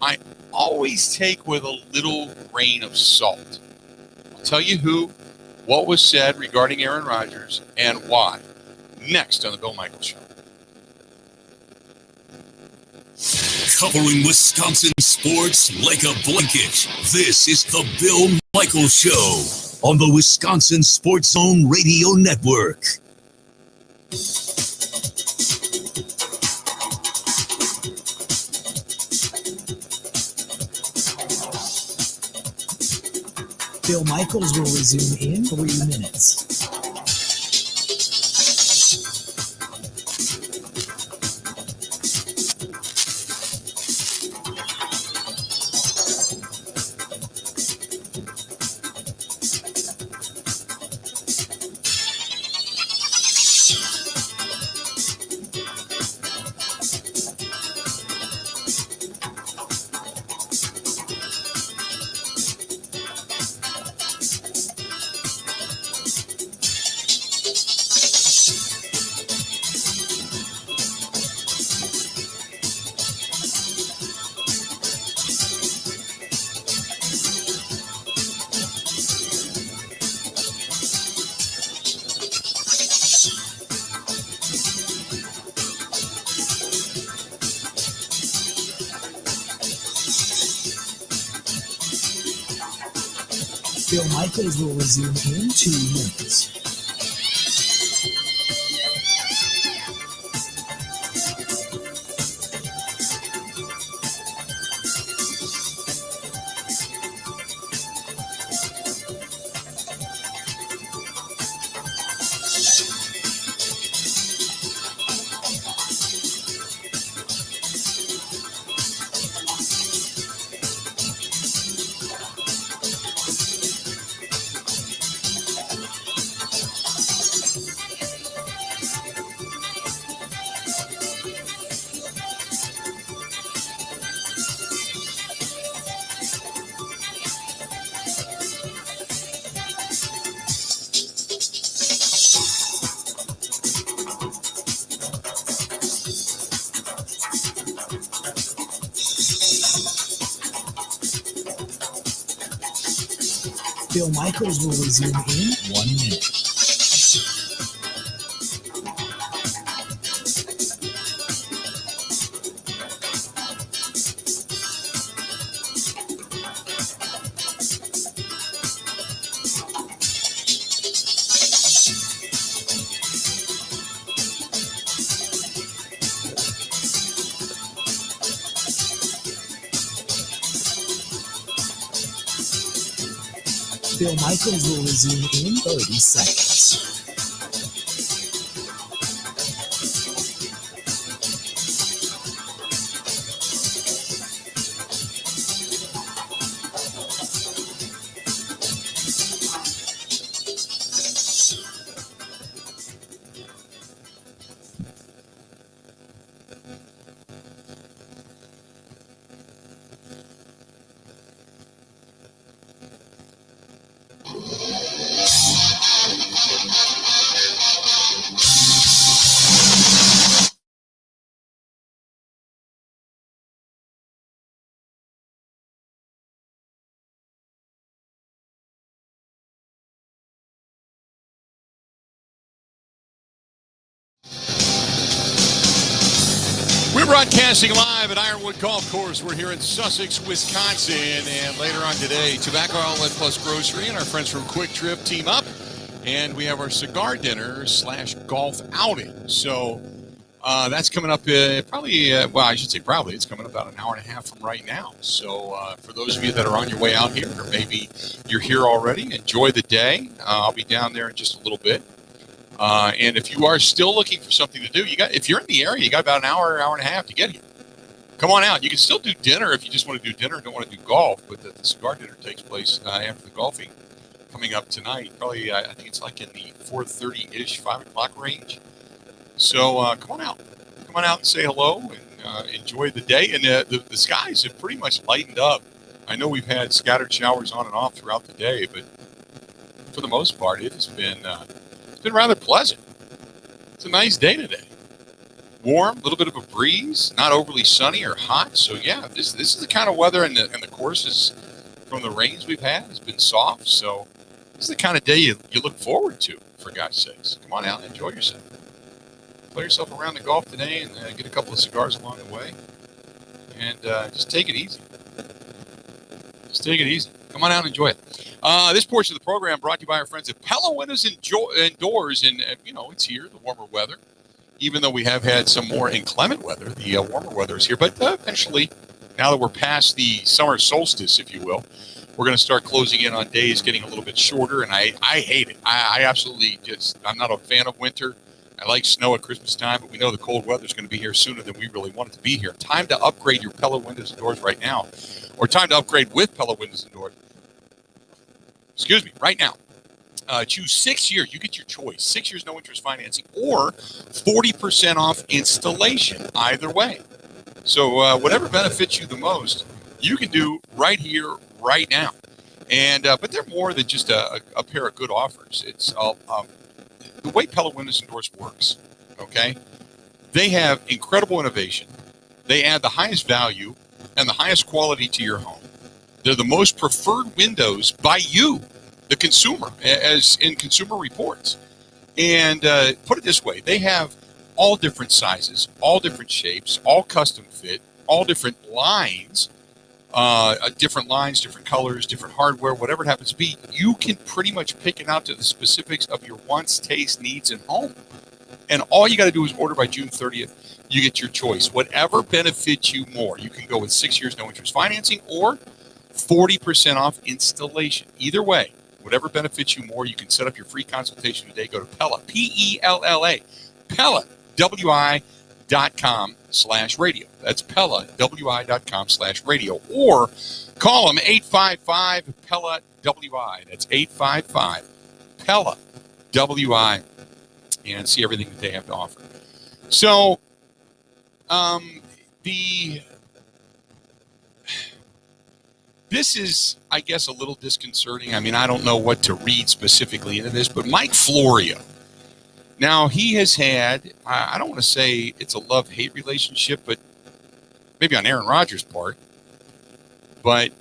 I always take with a little grain of salt. I'll tell you what was said regarding Aaron Rodgers, and why. Next on the Bill Michaels Show. Covering Wisconsin sports like a blanket, this is the Bill Michaels Show on the Wisconsin Sports Zone Radio Network. Bill Michaels will resume in 3 minutes. Bill Michaels will resume in 2 minutes. Bill Michaels will resume in 1 minute. Bill Michaels will resume in 30 seconds. We're broadcasting live at Ironwood Golf Course. We're here in Sussex, Wisconsin. And later on today, Tobacco Outlet Plus Grocery and our friends from Quick Trip team up. And we have our cigar dinner / golf outing. So that's coming up probably, I should say probably. It's coming up about an hour and a half from right now. So for those of you that are on your way out here, or maybe you're here already, enjoy the day. I'll be down there in just a little bit. And if you are still looking for something to do, if you're in the area, you got about an hour and a half to get here. Come on out. You can still do dinner if you just want to do dinner and don't want to do golf, but the cigar dinner takes place after the golfing coming up tonight. Probably, I think it's like in the 4:30-ish, 5 o'clock range. So come on out. Come on out and say hello and enjoy the day. And the skies have pretty much lightened up. I know we've had scattered showers on and off throughout the day, but for the most part, it has been... it's been rather pleasant. It's a nice day today. Warm, a little bit of a breeze, not overly sunny or hot. So yeah, this is the kind of weather, and the courses from the rains we've had has been soft. So this is the kind of day you look forward to, for God's sakes. Come on out and enjoy yourself. Play yourself around the golf today and get a couple of cigars along the way. And just take it easy. Just take it easy. Come on out and enjoy it. This portion of the program brought to you by our friends at Pella Windows and Doors. And, it's here, the warmer weather. Even though we have had some more inclement weather, the warmer weather is here. But eventually, now that we're past the summer solstice, if you will, we're going to start closing in on days getting a little bit shorter. And I hate it. I absolutely I'm not a fan of winter. I like snow at Christmas time, but we know the cold weather is going to be here sooner than we really want it to be here. Time to upgrade your Pella Windows and Doors right now. Or time to upgrade with Pella Windows and Doors. Excuse me, right now. Choose 6 years. You get your choice. 6 years, no interest financing, or 40% off installation. Either way. So whatever benefits you the most, you can do right here, right now. And but they're more than just a pair of good offers. It's the way Pella Windows and Doors works. Okay, they have incredible innovation. They add the highest value and the highest quality to your home. They're the most preferred windows by you, the consumer, as in Consumer Reports. And put it this way, they have all different sizes, all different shapes, all custom fit, all different lines, different colors, different hardware, whatever it happens to be. You can pretty much pick it out to the specifics of your wants, taste, needs, and home. And all you got to do is order by June 30th. You get your choice. Whatever benefits you more. You can go with 6 years, no interest financing, or 40% off installation. Either way, whatever benefits you more, you can set up your free consultation today. Go to Pella, P-E-L-L-A, Pella, WI.com/radio. That's Pella, WI.com/radio. Or call them 855-PELLA-WI. That's 855-PELLA-WI. And see everything that they have to offer. So, this is, I guess, a little disconcerting. I mean, I don't know what to read specifically into this, but Mike Florio. Now, he has had, I don't want to say it's a love-hate relationship, but maybe on Aaron Rodgers' part. But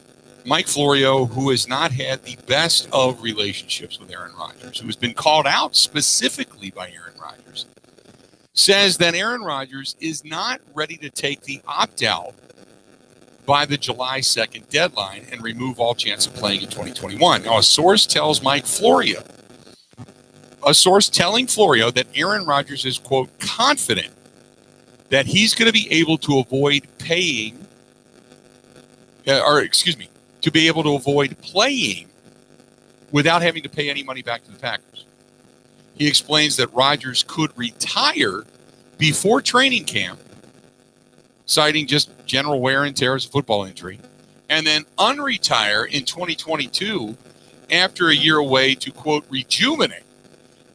Mike Florio, who has not had the best of relationships with Aaron Rodgers, who has been called out specifically by Aaron Rodgers, says that Aaron Rodgers is not ready to take the opt-out by the July 2nd deadline and remove all chance of playing in 2021. Now, a source telling Florio that Aaron Rodgers is, quote, confident that he's going to be able to avoid playing without having to pay any money back to the Packers. He explains that Rodgers could retire before training camp, citing just general wear and tear as a football injury, and then unretire in 2022 after a year away to, quote, rejuvenate.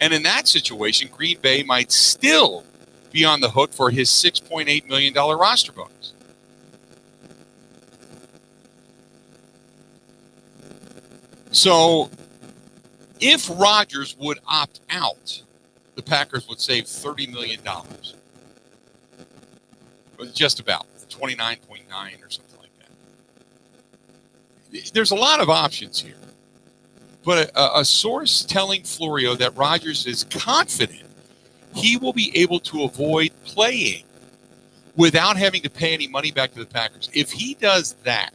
And in that situation, Green Bay might still be on the hook for his $6.8 million roster bonus. So if Rodgers would opt out, the Packers would save $30 million. Just about 29.9 or something like that. There's a lot of options here. But a source telling Florio that Rodgers is confident he will be able to avoid playing without having to pay any money back to the Packers. If he does that,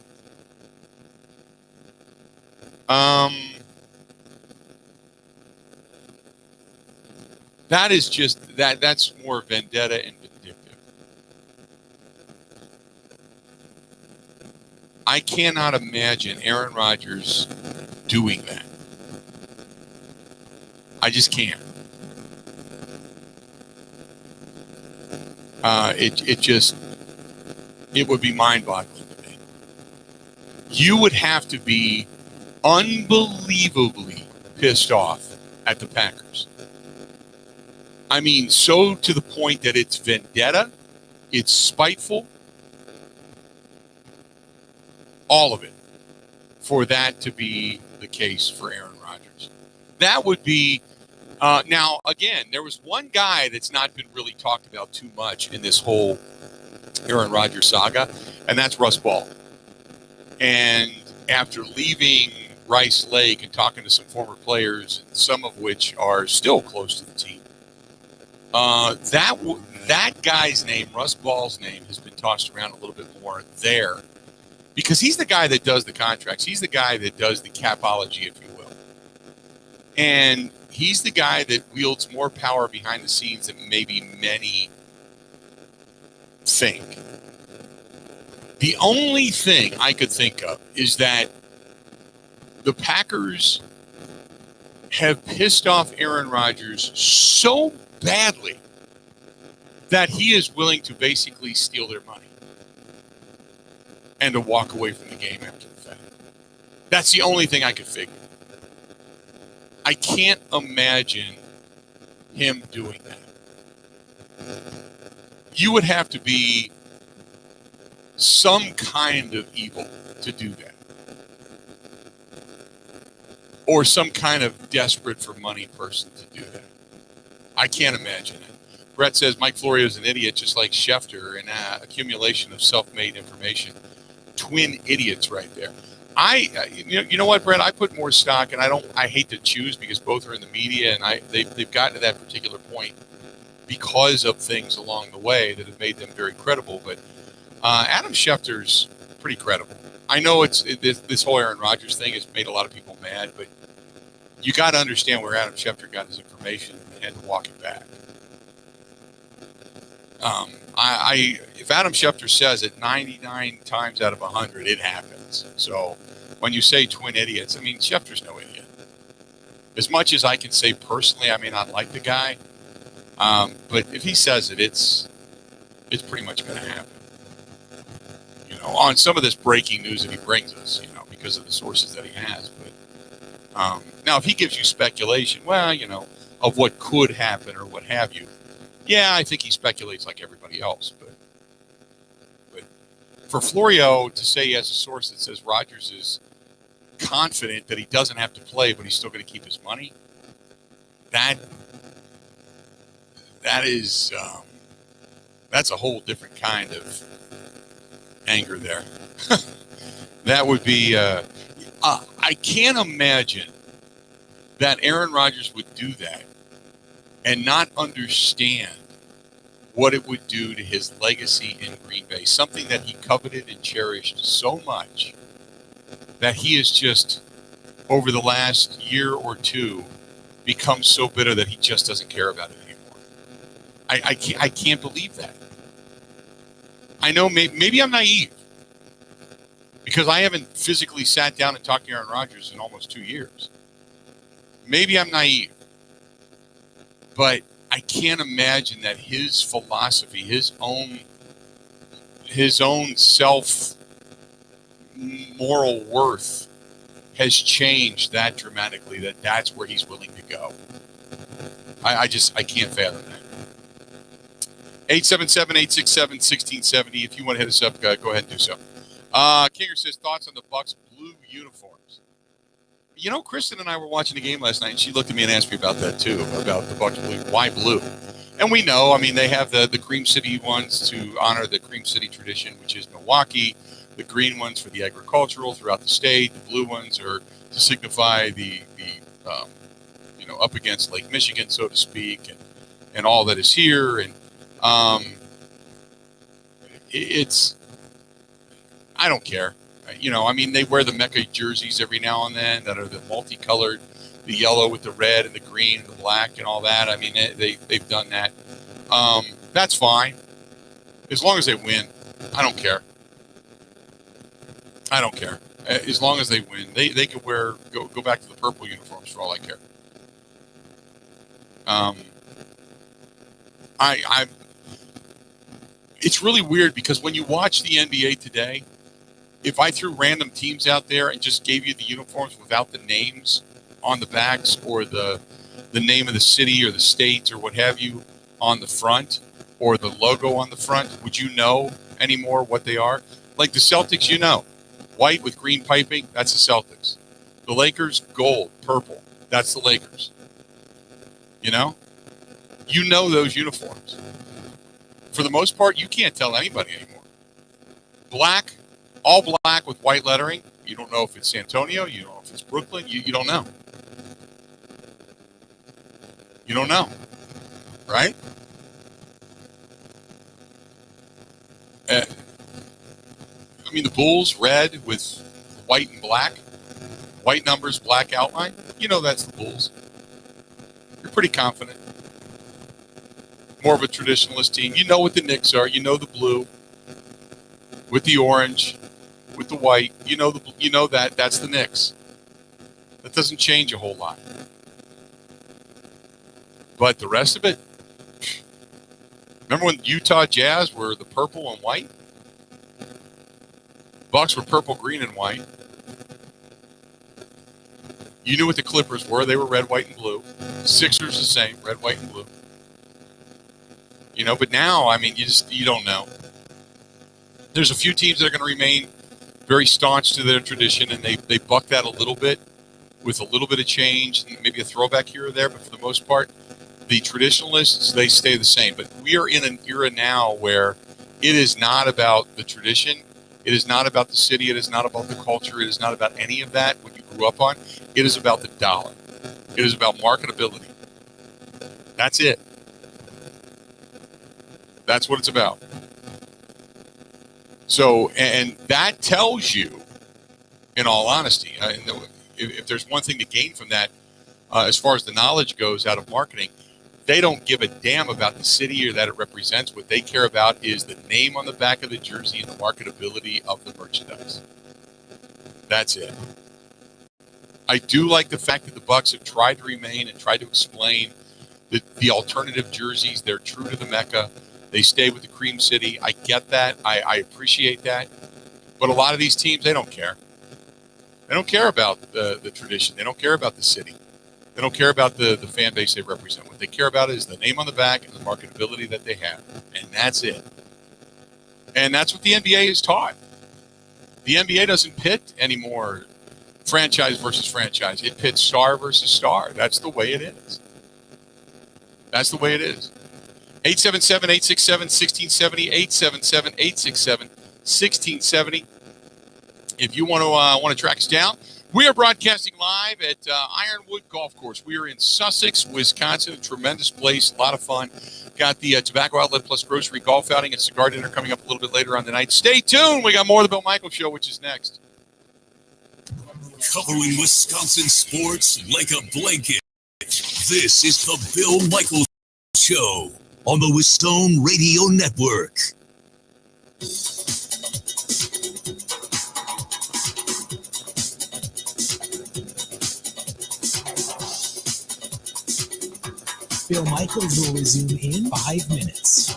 that is just that's more vendetta and vindictive. I cannot imagine Aaron Rodgers doing that. I just can't. It would be mind-boggling to me. You would have to be unbelievably pissed off at the Packers. I mean, so to the point that it's vendetta, it's spiteful, all of it, for that to be the case for Aaron Rodgers. That would be, now, again, there was one guy that's not been really talked about too much in this whole Aaron Rodgers saga, and that's Russ Ball. And after leaving Rice Lake and talking to some former players, some of which are still close to the team, that guy's name, Russ Ball's name, has been tossed around a little bit more there because he's the guy that does the contracts. He's the guy that does the capology, if you will. And he's the guy that wields more power behind the scenes than maybe many think. The only thing I could think of is that the Packers have pissed off Aaron Rodgers so badly that he is willing to basically steal their money and to walk away from the game after the fact. That's the only thing I could figure. I can't imagine him doing that. You would have to be some kind of evil to do that. Or some kind of desperate for money person to do that. I can't imagine it. Brett says Mike Florio is an idiot, just like Schefter, and accumulation of self-made information. Twin idiots right there. You know what, Brett? I put more stock, and I hate to choose because both are in the media, and they've gotten to that particular point because of things along the way that have made them very credible. But Adam Schefter's pretty credible. I know this whole Aaron Rodgers thing has made a lot of people mad, but you got to understand where Adam Schefter got his information and had to walk it back. If Adam Schefter says it 99 times out of 100, it happens. So when you say twin idiots, I mean, Schefter's no idiot. As much as I can say personally, I may not like the guy, but if he says it, it's pretty much going to happen. You know, on some of this breaking news that he brings us, you know, because of the sources that he has. But now, if he gives you speculation, well, you know, of what could happen or what have you, yeah, I think he speculates like everybody else. But for Florio to say he has a source that says Rodgers is confident that he doesn't have to play, but he's still going to keep his money, that's a whole different kind of anger there. That would be. I can't imagine that Aaron Rodgers would do that and not understand what it would do to his legacy in Green Bay, something that he coveted and cherished so much that he has just, over the last year or two, become so bitter that he just doesn't care about it anymore. I can't believe that. I know maybe I'm naive because I haven't physically sat down and talked to Aaron Rodgers in almost 2 years. Maybe I'm naive, but I can't imagine that his philosophy, his own self moral worth has changed that dramatically that that's where he's willing to go. I can't fathom that. 877-867-1670. If you want to hit us up, go ahead and do so. Kinger says, thoughts on the Bucs blue uniforms. You know, Kristen and I were watching the game last night, and she looked at me and asked me about that too, about the Bucs blue. Why blue? And we know, I mean, they have the Cream City ones to honor the Cream City tradition, which is Milwaukee. The green ones for the agricultural throughout the state. The blue ones are to signify the up against Lake Michigan, so to speak, and all that is here. And it's, I don't care. I mean, they wear the Mecca jerseys every now and then that are the multicolored, the yellow with the red and the green and the black and all that. I mean, they've done that. That's fine. As long as they win, I don't care. I don't care. As long as they win, they could go back to the purple uniforms for all I care. It's really weird because when you watch the NBA today, if I threw random teams out there and just gave you the uniforms without the names on the backs or the name of the city or the state or what have you on the front or the logo on the front, would you know anymore what they are? Like the Celtics, white with green piping, that's the Celtics. The Lakers, gold, purple, that's the Lakers. You know those uniforms. For the most part, you can't tell anybody anymore. Black, all black with white lettering. You don't know if it's San Antonio. You don't know if it's Brooklyn. You don't know. You don't know. Right? I mean, the Bulls, red with white and black. White numbers, black outline. That's the Bulls. You're pretty confident. More of a traditionalist team. You know what the Knicks are. You know the blue with the orange, with the white. You know that. That's the Knicks. That doesn't change a whole lot. But the rest of it, remember when Utah Jazz were the purple and white? Bucks were purple, green, and white. You knew what the Clippers were. They were red, white, and blue. Sixers the same, red, white, and blue. But now, I mean, you don't know. There's a few teams that are going to remain very staunch to their tradition, and they buck that a little bit with a little bit of change, and maybe a throwback here or there. But for the most part, the traditionalists, they stay the same. But we are in an era now where it is not about the tradition. It is not about the city. It is not about the culture. It is not about any of that, what you grew up on. It is about the dollar. It is about marketability. That's it. That's what it's about. So, and that tells you, in all honesty, if there's one thing to gain from that, as far as the knowledge goes out of marketing, they don't give a damn about the city or that it represents. What they care about is the name on the back of the jersey and the marketability of the merchandise. That's it. I do like the fact that the Bucs have tried to remain and tried to explain the alternative jerseys. They're true to the Mecca. They stay with the Cream City. I get that. I appreciate that. But a lot of these teams, they don't care. They don't care about the tradition. They don't care about the city. They don't care about the fan base they represent. What they care about is the name on the back and the marketability that they have. And that's it. And that's what the NBA is taught. The NBA doesn't pit anymore franchise versus franchise. It pits star versus star. That's the way it is. That's the way it is. 877-867-1670, 877-867-1670. if you want to track us down, we are broadcasting live at Ironwood Golf Course. We are in Sussex, Wisconsin. A tremendous place, a lot of fun. Got the Tobacco Outlet plus Grocery Golf Outing and Cigar Dinner coming up a little bit later on the night. Stay tuned. We got more of the Bill Michaels Show, which is next. Covering Wisconsin sports like a blanket. This is the Bill Michaels Show on the Wisconsin Radio Network. Bill Michaels will resume in 5 minutes.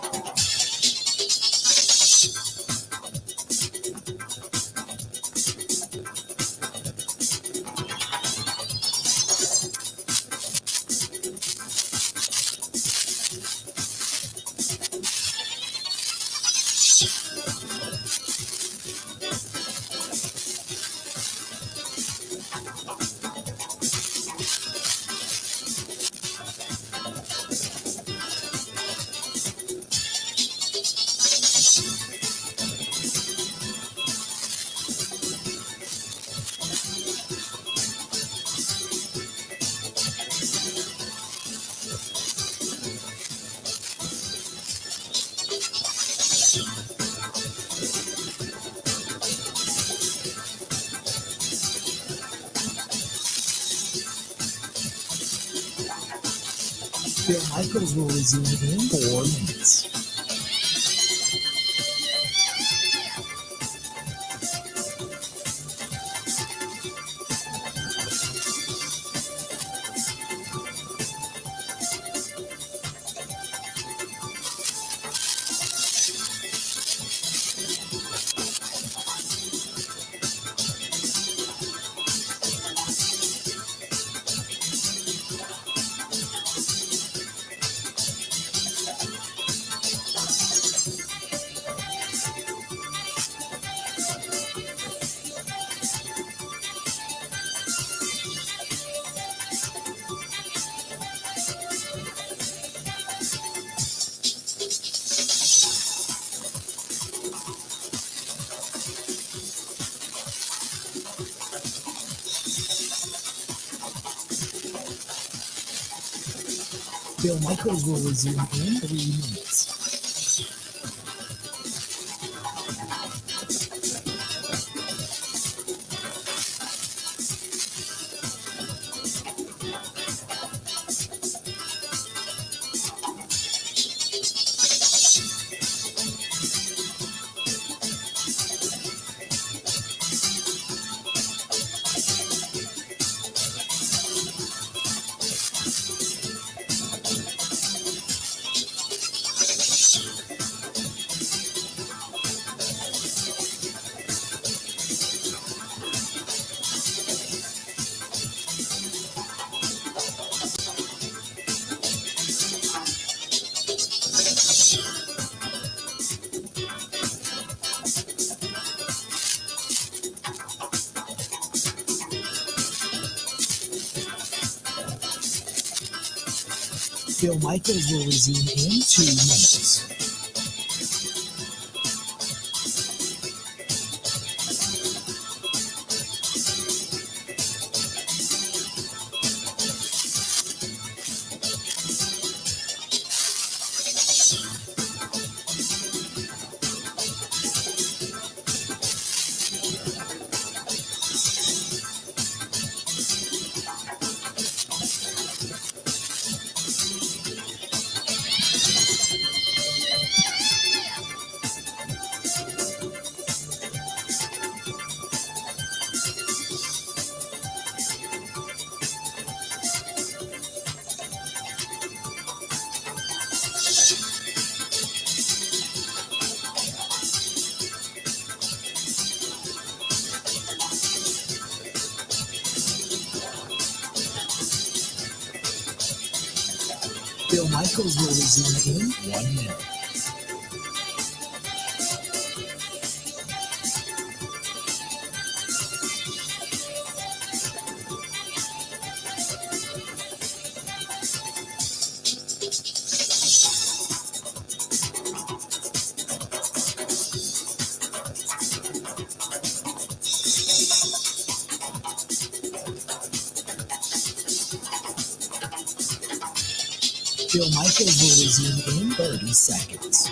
Bill Michaels will resume in 4 minutes. Bill Michaels will resume in 3 minutes. Bill Michaels will resume in 2 minutes. Bill Michaels will resume in 1 minute. Bill Michaels will resume in 30 seconds.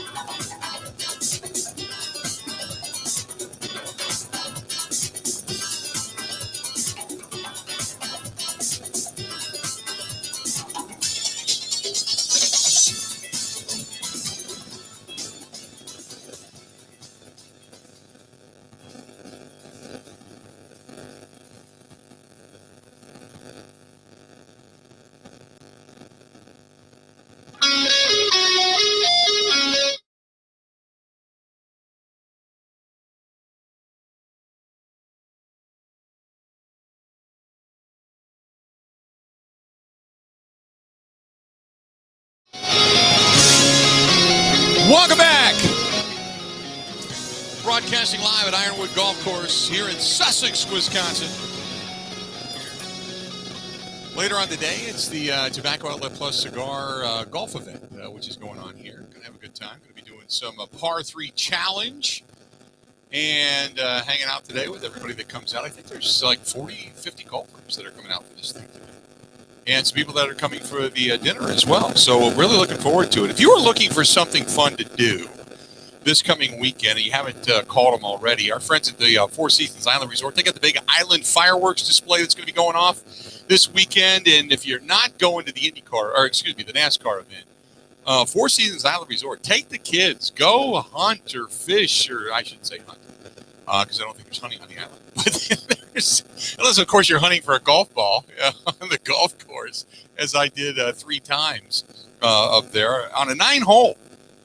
Welcome back. Broadcasting live at Ironwood Golf Course here in Sussex, Wisconsin. Later on today, it's the Tobacco Outlet Plus Cigar golf event, which is going on here. Going to have a good time. Going to be doing some par 3 challenge and hanging out today with everybody that comes out. I think there's like 40, 50 golfers that are coming out for this thing today. And some people that are coming for the dinner as well. So we're really looking forward to it. If you are looking for something fun to do this coming weekend, and you haven't called them already, our friends at the Four Seasons Island Resort, they got the big island fireworks display that's going to be going off this weekend. And if you're not going to the the NASCAR event, Four Seasons Island Resort, take the kids, go hunt or fish, or I should say hunt, because I don't think there's hunting on the island. Unless, of course, you're hunting for a golf ball on the golf course, as I did 3 times up there on a 9-hole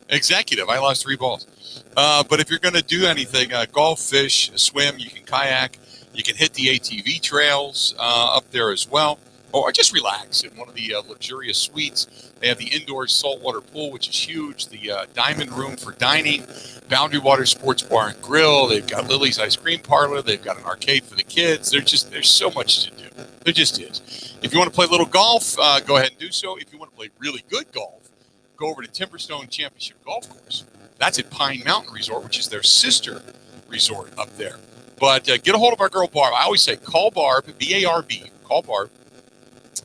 executive. I lost 3 balls. But if you're going to do anything, golf, fish, swim, you can kayak, you can hit the ATV trails up there as well, or just relax in one of the luxurious suites. They have the indoor saltwater pool, which is huge, the diamond room for dining, Boundary Water Sports Bar and Grill. They've got Lily's Ice Cream Parlor. They've got an arcade for the kids. There's so much to do. There just is. If you want to play a little golf, go ahead and do so. If you want to play really good golf, go over to Timberstone Championship Golf Course. That's at Pine Mountain Resort, which is their sister resort up there. But get a hold of our girl, Barb. I always say, call Barb, B-A-R-B, call Barb,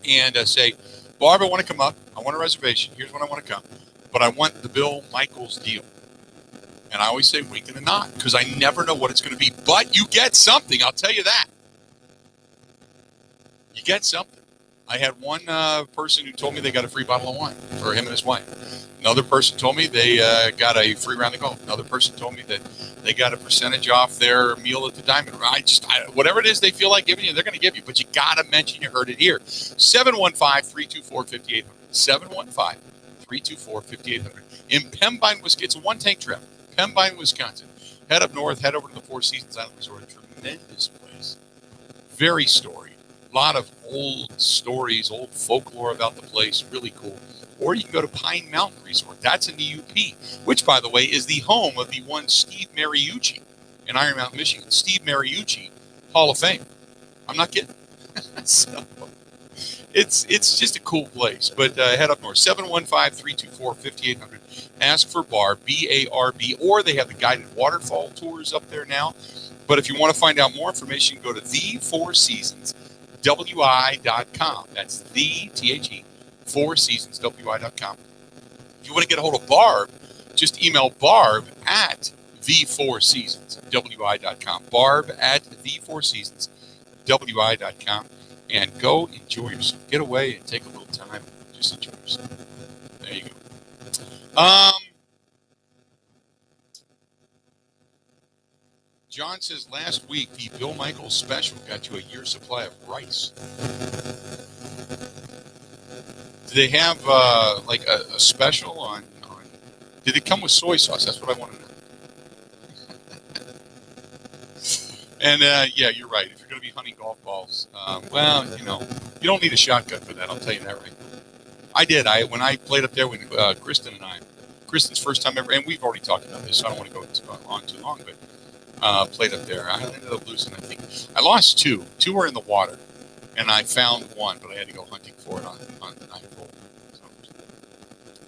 and say, Barb, I want to come up. I want a reservation. Here's when I want to come. But I want the Bill Michaels deal. And I always say wink and a nod, because I never know what it's going to be. But you get something, I'll tell you that. You get something. I had one person who told me they got a free bottle of wine for him and his wife. Another person told me they got a free round of golf. Another person told me that they got a percentage off their meal at the Diamond. Whatever it is they feel like giving you, they're going to give you. But you got to mention you heard it here. 715-324-5800. 715-324-5800. In Pembine, Wisconsin. It's a one-tank trip. Pembine, Wisconsin. Head up north. Head over to the Four Seasons Island Resort. Tremendous place. Very storied. A lot of old stories, old folklore about the place. Really cool. Or you can go to Pine Mountain Resort. That's in the UP, which, by the way, is the home of the one Steve Mariucci in Iron Mountain, Michigan. Steve Mariucci, Hall of Fame. I'm not kidding. So, it's just a cool place. But head up north, 715-324-5800. Ask for Barb, B-A-R-B, or they have the guided waterfall tours up there now. But if you want to find out more information, go to thefourseasonswi.com. That's the, T-H-E, fourseasonswi.com. If you want to get a hold of Barb, just email Barb at thefourseasonswi.com. Barb at thefourseasonswi.com. And go enjoy yourself. Get away and take a little time. Just enjoy yourself. There you go. John says last week the Bill Michaels special got you a year's supply of rice. Do they have like a special on? Did it come with soy sauce? That's what I want to know. And yeah, you're right. If you're going to be hunting golf balls, well, you don't need a shotgun for that. I'll tell you that right now. I did. When I played up there with Kristen and I, Kristen's first time ever, and we've already talked about this, so I don't want to go on too long, but played up there. I ended up losing, I think. I lost 2. 2 were in the water, and I found 1, but I had to go hunting for it on the 9th hole. So I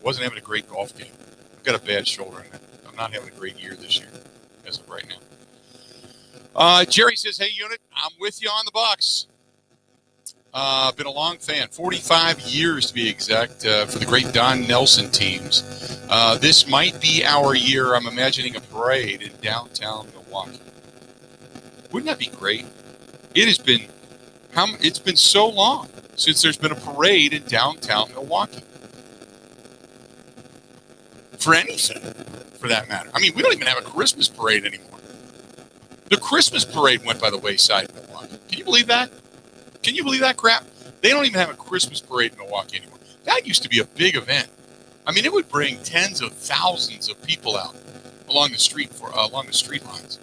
wasn't having a great golf game. I've got a bad shoulder, and I'm not having a great year this year, as of right now. Jerry says, hey, Unit, I'm with you on the Bucks. Been a long fan, 45 years to be exact, for the great Don Nelson teams. This might be our year. I'm imagining a parade in downtown Milwaukee. Wouldn't that be great? It has been it's been so long since there's been a parade in downtown Milwaukee. For anything, for that matter. I mean, we don't even have a Christmas parade anymore. The Christmas parade went by the wayside in Milwaukee. Can you believe that? Can you believe that crap? They don't even have a Christmas parade in Milwaukee anymore. That used to be a big event. I mean, it would bring tens of thousands of people out along the street lines.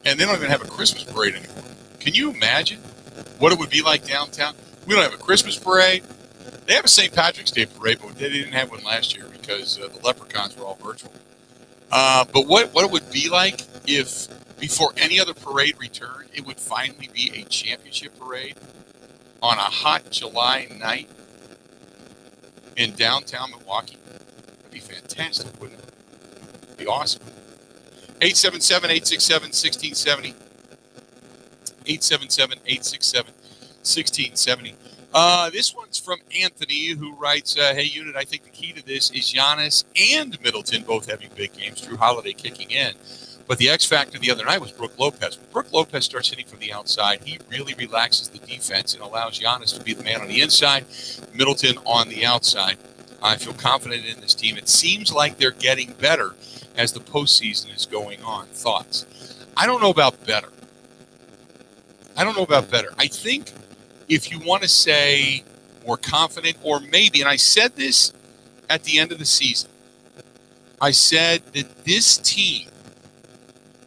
And they don't even have a Christmas parade anymore. Can you imagine what it would be like downtown? We don't have a Christmas parade. They have a St. Patrick's Day parade, but they didn't have one last year because the leprechauns were all virtual. But what it would be like if, before any other parade returned, it would finally be a championship parade on a hot July night in downtown Milwaukee. That'd be fantastic, wouldn't it? It'd be awesome. 877-867-1670. 877-867-1670. This one's from Anthony, who writes, hey, Unit, I think the key to this is Giannis and Middleton both having big games. Drew Holiday kicking in. But the X factor the other night was Brook Lopez. When Brook Lopez starts hitting from the outside, he really relaxes the defense and allows Giannis to be the man on the inside, Middleton on the outside. I feel confident in this team. It seems like they're getting better as the postseason is going on. Thoughts? I don't know about better. I think if you want to say more confident, or maybe, and I said this at the end of the season, I said that this team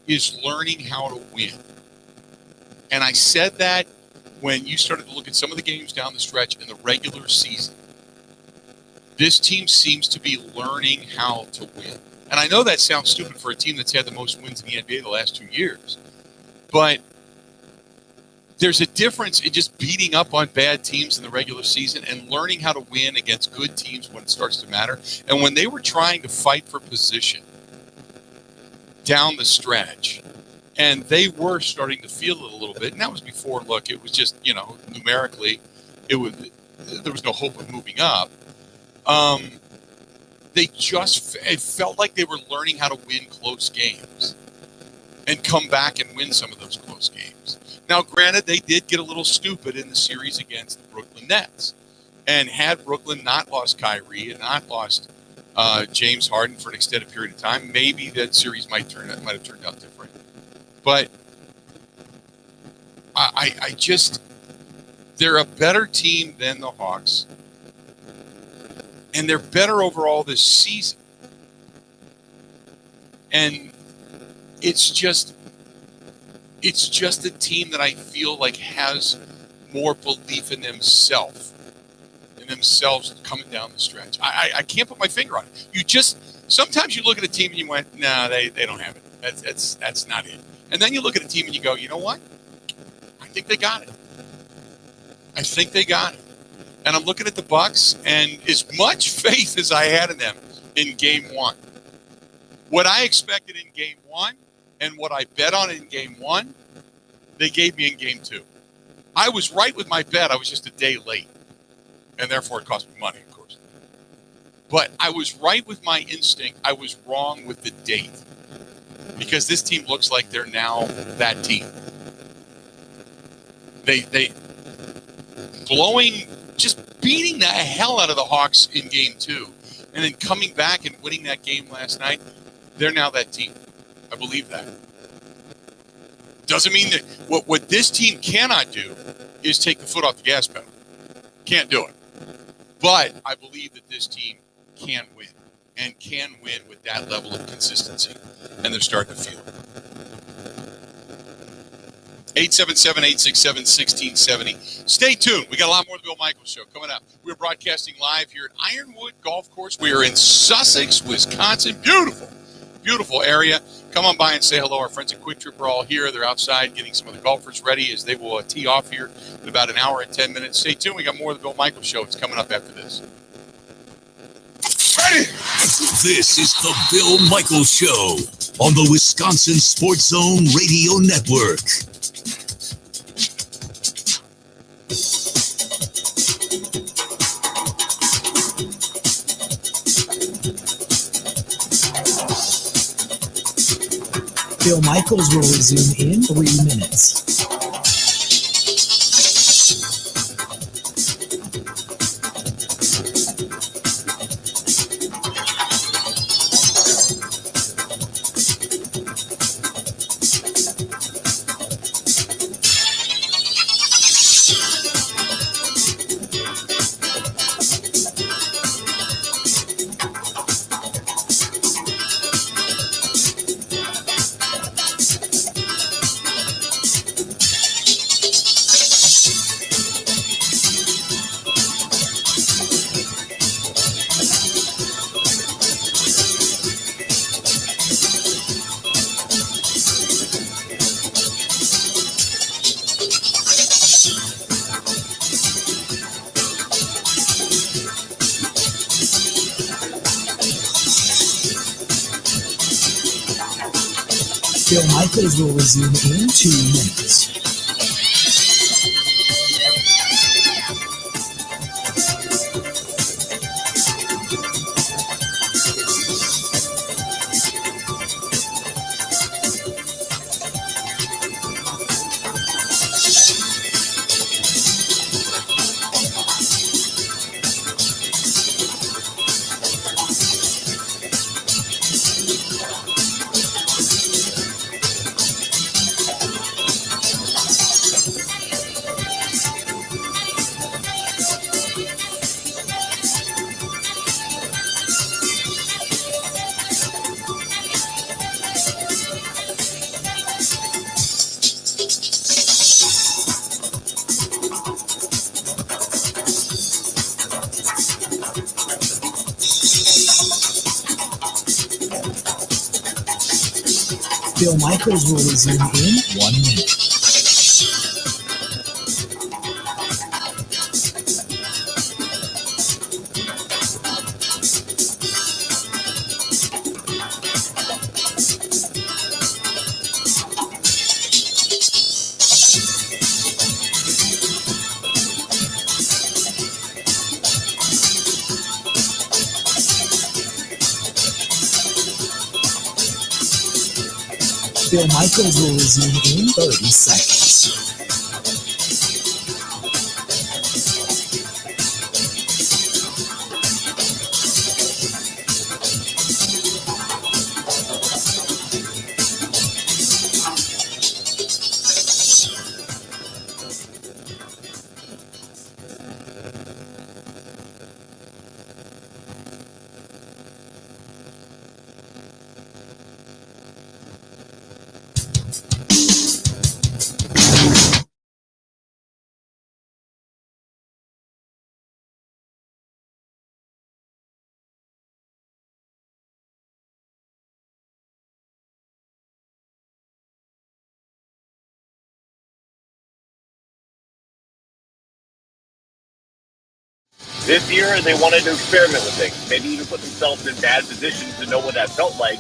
is learning how to win. And I said that when you started to look at some of the games down the stretch in the regular season. This team seems to be learning how to win. And I know that sounds stupid for a team that's had the most wins in the NBA the last 2 years. But there's a difference in just beating up on bad teams in the regular season and learning how to win against good teams when it starts to matter. And when they were trying to fight for position down the stretch, and they were starting to feel it a little bit, and that was before, look, it was just, numerically, there was no hope of moving up. It felt like they were learning how to win close games and come back and win some of those close games. Now, granted, they did get a little stupid in the series against the Brooklyn Nets. And had Brooklyn not lost Kyrie and not lost James Harden for an extended period of time, maybe that series might have turned out different. But I just, they're a better team than the Hawks. And they're better overall this season. And it's just a team that I feel like has more belief in themselves coming down the stretch. I can't put my finger on it. Sometimes you look at a team and you went, nah, they don't have it. That's not it. And then you look at a team and you go, you know what? I think they got it. And I'm looking at the Bucks, and as much faith as I had in them in Game 1, what I expected in Game 1 and what I bet on in Game 1, they gave me in Game 2. I was right with my bet. I was just a day late, and therefore it cost me money, of course. But I was right with my instinct. I was wrong with the date, because this team looks like they're now that team. They just beating the hell out of the Hawks in Game 2, and then coming back and winning that game last night. They're now that team. I believe that. Doesn't mean that what this team cannot do is take the foot off the gas pedal. Can't do it. But I believe that this team can win, and can win with that level of consistency. And they're starting to feel it. 877-867-1670. Stay tuned. We got a lot more of the Bill Michaels Show coming up. We're broadcasting live here at Ironwood Golf Course. We are in Sussex, Wisconsin. Beautiful area. Come on by and say hello. Our friends at Quick Trip are all here. They're outside getting some of the golfers ready as they will tee off here in about an hour and 10 minutes. Stay tuned. We got more of the Bill Michaels Show. It's coming up after this. Ready? This is the Bill Michaels Show on the Wisconsin Sports Zone Radio Network. Bill Michaels will resume in 3 minutes. Bill Michaels will resume in 2 minutes. Bill Michaels will resume in 1 minute. Bill Michaels will resume in 30 seconds. This year, they wanted to experiment with things, maybe even put themselves in bad positions to know what that felt like.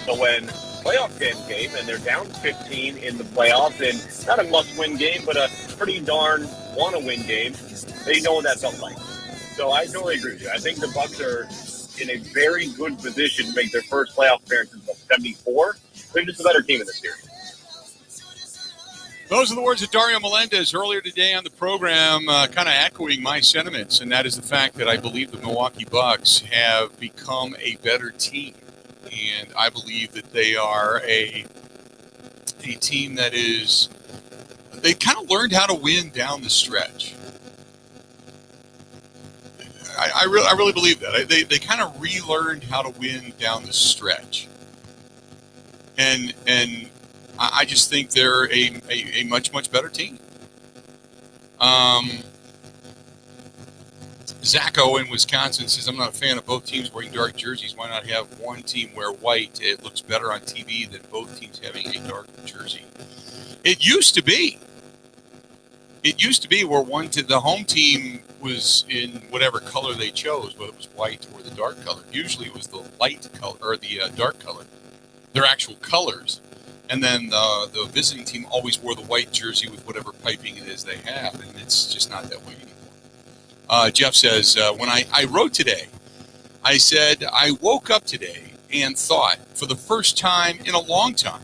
So when playoff game came and they're down 15 in the playoffs, and not a must-win game, but a pretty darn want-to-win game, they know what that felt like. So I totally agree with you. I think the Bucks are in a very good position to make their first playoff appearance since 74. They're just a better team in this series. Those are the words of Dario Melendez earlier today on the program, kind of echoing my sentiments, and that is the fact that I believe the Milwaukee Bucks have become a better team, and I believe that they are a team that is – they've kind of learned how to win down the stretch. I really believe that. They kind of relearned how to win down the stretch. And I just think they're a much, much better team. Zach O in Wisconsin says, I'm not a fan of both teams wearing dark jerseys. Why not have one team wear white? It looks better on TV than both teams having a dark jersey. It used to be. It used to be where the home team was in whatever color they chose, whether it was white or the dark color. Usually it was the light color or the dark color, their actual colors. And then the visiting team always wore the white jersey with whatever piping it is they have, and it's just not that way anymore. Jeff says, when I wrote today, I said, I woke up today and thought, for the first time in a long time,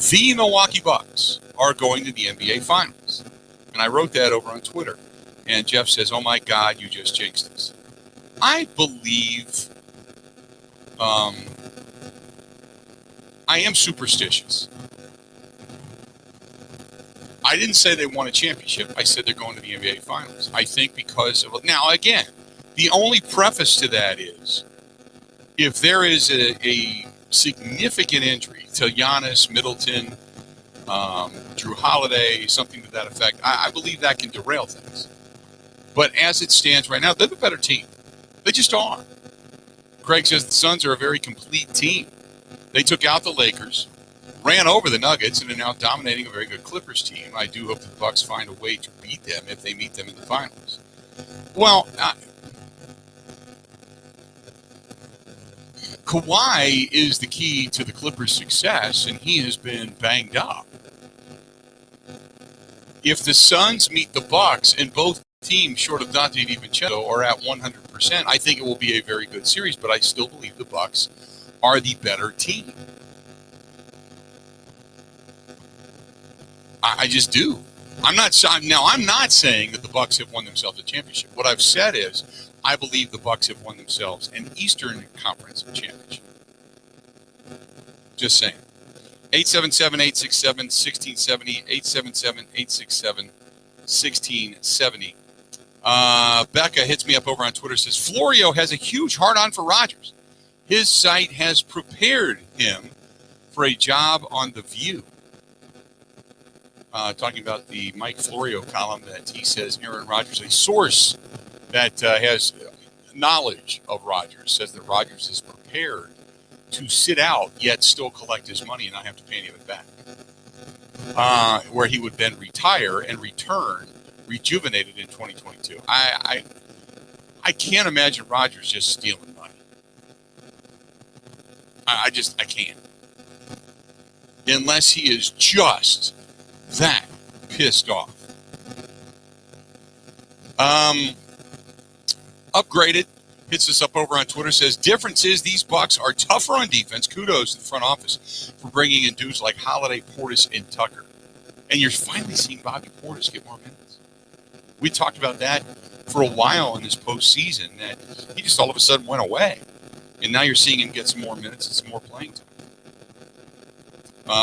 The Milwaukee Bucks are going to the NBA Finals. And I wrote that over on Twitter. And Jeff says, oh, my God, you just jinxed us. I believe I am superstitious. I didn't say they won a championship. I said they're going to the NBA Finals. I think because of... Now, again, the only preface to that is if there is a significant injury to Giannis, Middleton, Drew Holiday, something to that effect, I believe that can derail things. But as it stands right now, they're the better team. They just are. Craig says the Suns are a very complete team. They took out the Lakers, ran over the Nuggets, and are now dominating a very good Clippers team. I do hope the Bucks find a way to beat them if they meet them in the finals. Well, Kawhi is the key to the Clippers' success, and he has been banged up. If the Suns meet the Bucks and both teams short of Dante DiVincenzo are at 100%, I think it will be a very good series, but I still believe the Bucks are the better team. I just do. I'm not saying that the Bucks have won themselves a championship. What I've said is I believe the Bucks have won themselves an Eastern Conference championship. Just saying. 877-867-1670, 877-867-1670. Becca hits me up over on Twitter, says, Florio has a huge hard-on for Rodgers. His site has prepared him for a job on The View. Talking about the Mike Florio column that he says Aaron Rodgers, a source that has knowledge of Rodgers, says that Rodgers is prepared to sit out yet still collect his money and not have to pay any of it back. Where he would then retire and return rejuvenated in 2022. I can't imagine Rodgers just stealing money. I can't. Unless he is just that pissed off. Upgraded hits us up over on Twitter, says, difference is these Bucks are tougher on defense. Kudos to the front office for bringing in dudes like Holiday, Portis, and Tucker. And you're finally seeing Bobby Portis get more minutes. We talked about that for a while in this postseason, that he just all of a sudden went away. And now you're seeing him get some more minutes and some more playing time.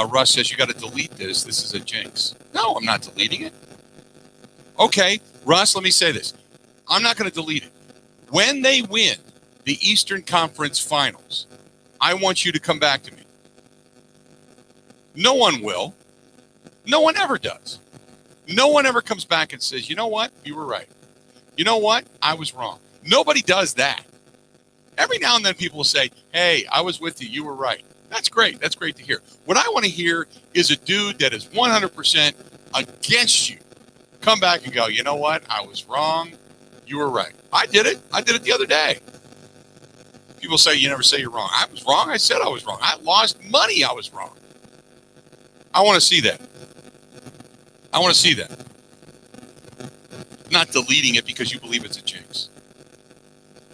Russ says, you got to delete this. This is a jinx. No, I'm not deleting it. Okay, Russ, let me say this. I'm not going to delete it. When they win the Eastern Conference Finals, I want you to come back to me. No one will. No one ever does. No one ever comes back and says, you know what? You were right. You know what? I was wrong. Nobody does that. Every now and then people will say, hey, I was with you. You were right. That's great. That's great to hear. What I want to hear is a dude that is 100% against you. Come back and go, you know what? I was wrong. You were right. I did it. I did it the other day. People say you never say you're wrong. I was wrong. I said I was wrong. I lost money. I was wrong. I want to see that. I want to see that. Not deleting it because you believe it's a jinx.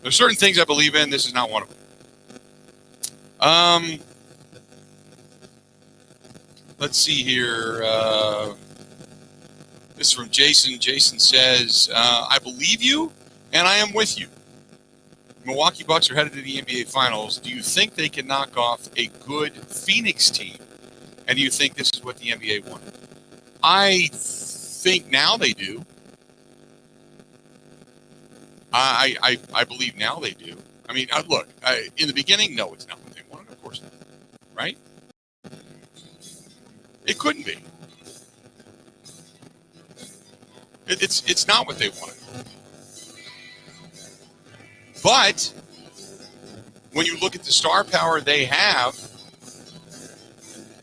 There's certain things I believe in. This is not one of them. Let's see here. This is from Jason. Jason says, I believe you, and I am with you. Milwaukee Bucks are headed to the NBA Finals. Do you think they can knock off a good Phoenix team? And do you think this is what the NBA wanted? I think now they do. I believe now they do. I mean, look, in the beginning, no, it's not what they wanted. Of course not. Right? It couldn't be. It's not what they wanted. But when you look at the star power they have,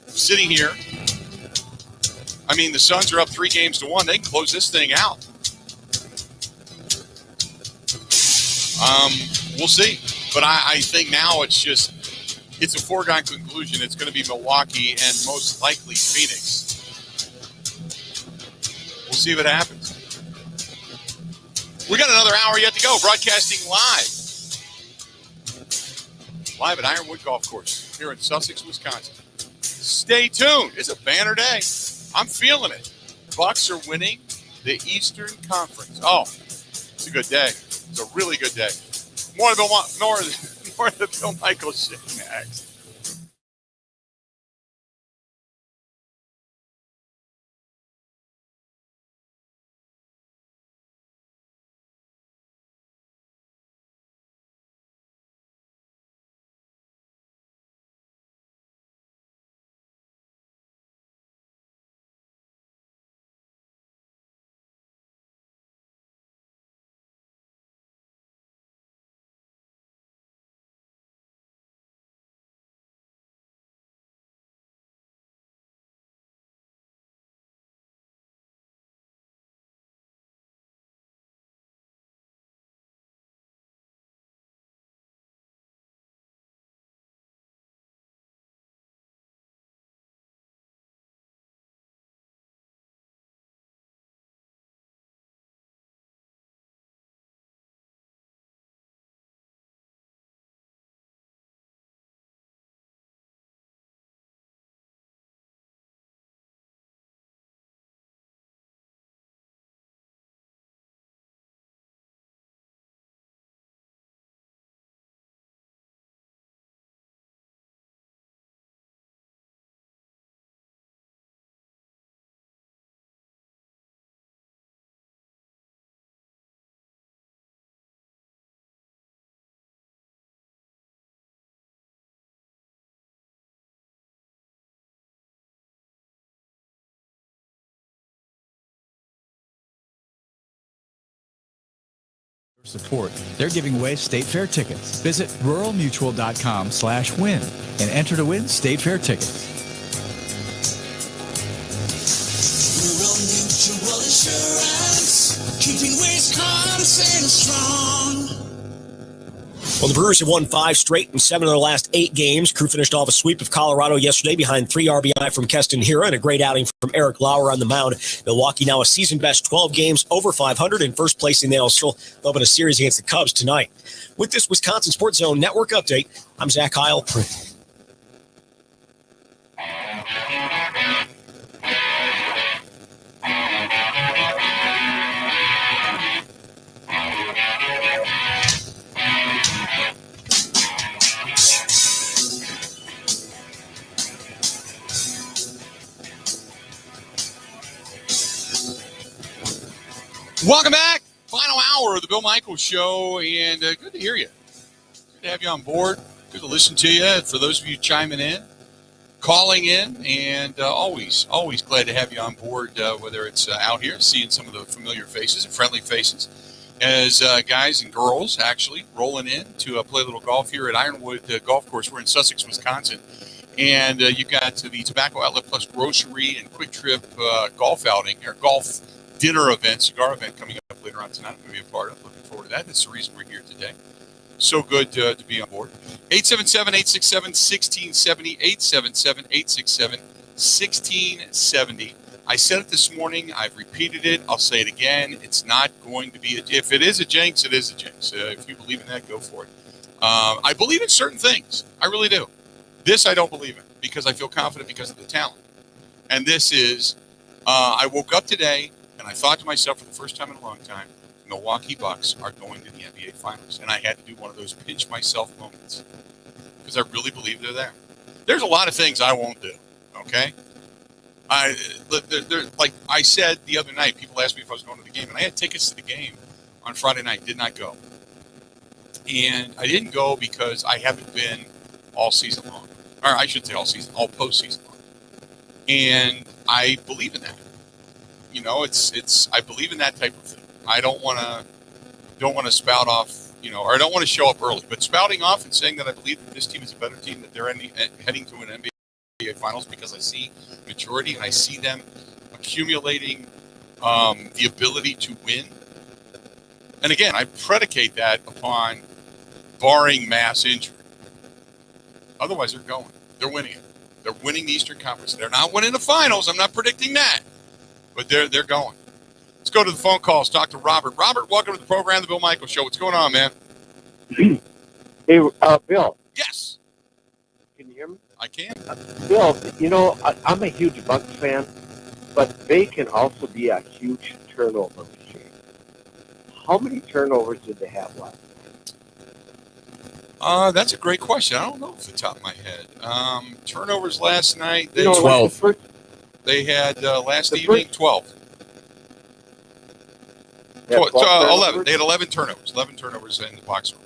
sitting here, I mean, the Suns are up 3-1. They can close this thing out. We'll see. But I think now it's a foregone conclusion. It's going to be Milwaukee and most likely Phoenix. We'll see what happens. We got another hour yet to go. Broadcasting live at Ironwood Golf Course here in Sussex, Wisconsin. Stay tuned. It's a banner day. I'm feeling it. Bucks are winning the Eastern Conference. Oh, it's a good day. It's a really good day. More of the Bill Michaels Show next. Support. They're giving away State Fair tickets. Visit ruralmutual.com/win and enter to win State Fair tickets. Rural Mutual Insurance, keeping Wisconsin strong. Well, the Brewers have won 5 straight and 7 of their last 8 games. Crew finished off a sweep of Colorado yesterday behind 3 RBI from Keston Hiura and a great outing from Eric Lauer on the mound. Milwaukee now a season-best 12 games, over 500 in first place in the NL Central. They'll open a series against the Cubs tonight. With this Wisconsin Sports Zone Network update, I'm Zach Heil. Welcome back. Final hour of the Bill Michaels Show, and good to hear you. Good to have you on board. Good to listen to you. For those of you chiming in, calling in, and always glad to have you on board, whether it's out here, seeing some of the familiar faces and friendly faces, as guys and girls actually rolling in to play a little golf here at Ironwood Golf Course. We're in Sussex, Wisconsin. And you've got the Tobacco Outlet Plus Grocery and Quick Trip golf outing, or golf dinner event, cigar event coming up later on tonight. I'm going to be a part of. Looking forward to that. That's the reason we're here today. So good to be on board. 877-867-1670, 877-867-1670. I said it this morning. I've repeated it. I'll say it again. It's not going to be, if it is a jinx, it is a jinx. If you believe in that, go for it. I believe in certain things. I really do. This I don't believe in because I feel confident because of the talent. And this is, I woke up today and I thought to myself for the first time in a long time, Milwaukee Bucks are going to the NBA Finals. And I had to do one of those pinch myself moments because I really believe they're there. There's a lot of things I won't do, okay? Like I said the other night, people asked me if I was going to the game, and I had tickets to the game on Friday night, did not go. And I didn't go because I haven't been all season long. Or I should say all season, all postseason long. And I believe in that. You know, it's I believe in that type of thing. I don't want to spout off, you know, or I don't want to show up early. But spouting off and saying that I believe that this team is a better team, that they're heading to an NBA Finals, because I see maturity and I see them accumulating the ability to win. And again, I predicate that upon barring mass injury. Otherwise, they're going. They're winning it. They're winning the Eastern Conference. They're not winning the finals. I'm not predicting that. But they're going. Let's go to the phone calls. Talk to Robert. Robert, welcome to the program, The Bill Michaels Show. What's going on, man? Hey, Bill. Yes. Can you hear me? I can. Bill, I'm a huge Bucks fan, but they can also be a huge turnover machine. How many turnovers did they have last night? That's a great question. I don't know off the top of my head. Turnovers last night. They 12. They had last evening 12. They had 12 11. They had 11 turnovers. 11 turnovers in the box score.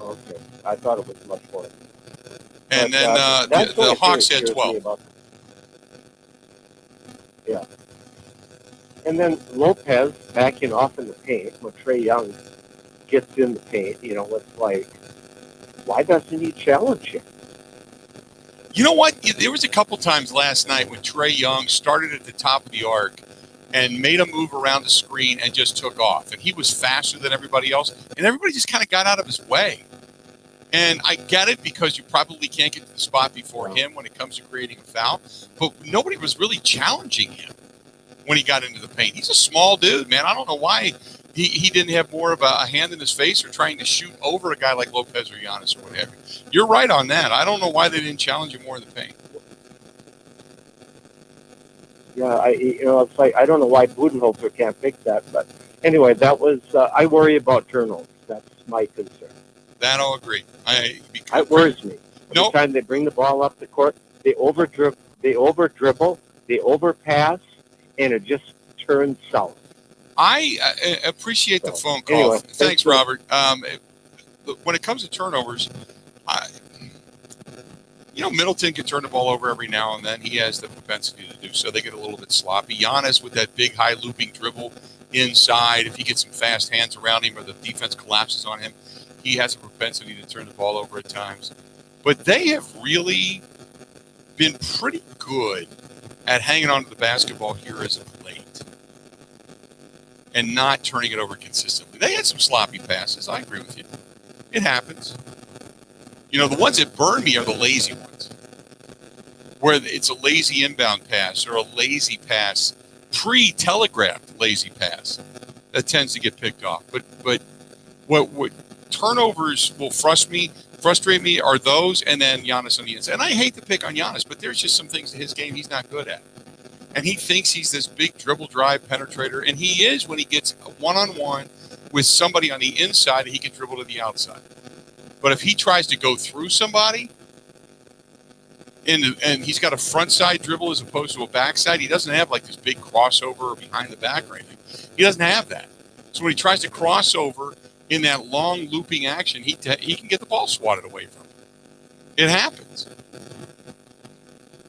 Okay, I thought it was much more. And But, then that's the what Hawks scares had me 12. about- Yeah. And then Lopez backing off in the paint when Trae Young gets in the paint. It's like, why doesn't he challenge him? You know what? There was a couple times last night when Trae Young started at the top of the arc and made a move around the screen and just took off. And he was faster than everybody else. And everybody just kind of got out of his way. And I get it because you probably can't get to the spot before him when it comes to creating a foul. But nobody was really challenging him when he got into the paint. He's a small dude, man. I don't know why he didn't have more of a hand in his face or trying to shoot over a guy like Lopez or Giannis or whatever. You're right on that. I don't know why they didn't challenge him more in the paint. Yeah, it's like, I don't know why Budenholzer can't fix that. But anyway, that was, I worry about turnovers. That's my concern. That I'll agree. It worries me. Every time they bring the ball up the court, they over dribble, they overpass, and it just turns south. I appreciate the phone call. Anyway, Thanks, Robert. When it comes to turnovers, Middleton can turn the ball over every now and then. He has the propensity to do so. They get a little bit sloppy. Giannis with that big high looping dribble inside, if he gets some fast hands around him or the defense collapses on him, he has a propensity to turn the ball over at times. But they have really been pretty good at hanging on to the basketball here as of late and not turning it over consistently. They had some sloppy passes. I agree with you. It happens. The ones that burn me are the lazy ones, where it's a lazy inbound pass or a lazy pass, pre-telegraphed lazy pass that tends to get picked off. But what turnovers will frustrate me are those, and then Giannis on the inside. And I hate to pick on Giannis, but there's just some things in his game he's not good at. And he thinks he's this big dribble drive penetrator, and he is when he gets one-on-one with somebody on the inside, he can dribble to the outside. But if he tries to go through somebody, and he's got a front side dribble as opposed to a backside, he doesn't have like this big crossover or behind the back or anything. He doesn't have that. So when he tries to cross over in that long looping action, he can get the ball swatted away from him. It happens.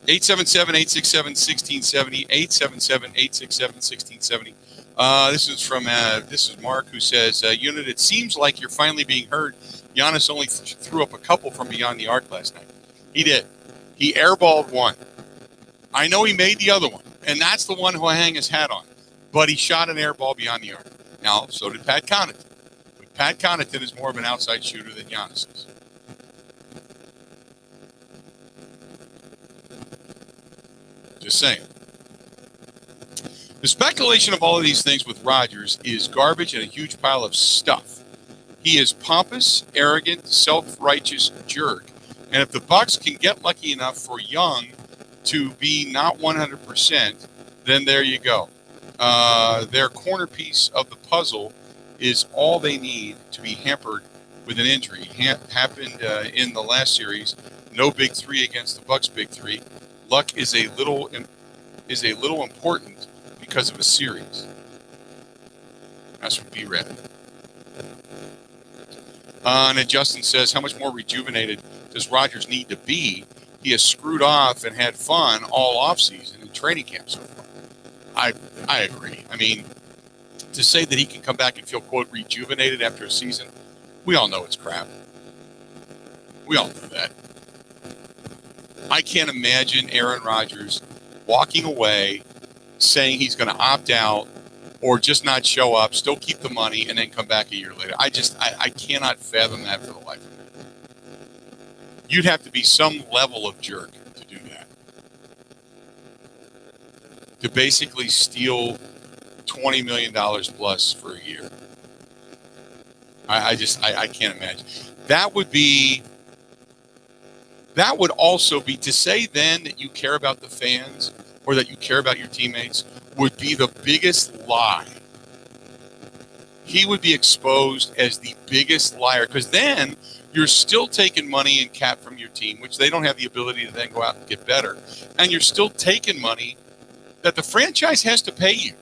877-867-1670, 877-867-1670. This is Mark, who says, Unit, it seems like you're finally being heard. Giannis only threw up a couple from beyond the arc last night. He did. He airballed one. I know he made the other one, and that's the one who I hang his hat on. But he shot an air ball beyond the arc. Now, so did Pat Connaughton. But Pat Connaughton is more of an outside shooter than Giannis is. Just saying. The speculation of all of these things with Rodgers is garbage and a huge pile of stuff. He is pompous, arrogant, self-righteous jerk. And if the Bucks can get lucky enough for Young to be not 100%, then there you go. Their corner piece of the puzzle is all they need to be hampered with an injury. Happened in the last series. No big three against the Bucks' big three. Luck is a little important because of a series. That's from B-Red. And then Justin says, how much more rejuvenated does Rodgers need to be? He has screwed off and had fun all offseason and training camp so far. I agree. I mean, to say that he can come back and feel, quote, rejuvenated after a season, we all know it's crap. We all know that. I can't imagine Aaron Rodgers walking away saying he's going to opt out or just not show up, still keep the money, and then come back a year later. I cannot fathom that for the life of me. You'd have to be some level of jerk to do that. To basically steal $20 million plus for a year. I can't imagine. That would be That would also be to say then that you care about the fans or that you care about your teammates would be the biggest lie. He would be exposed as the biggest liar because then you're still taking money and cap from your team, which they don't have the ability to then go out and get better. And you're still taking money that the franchise has to pay you.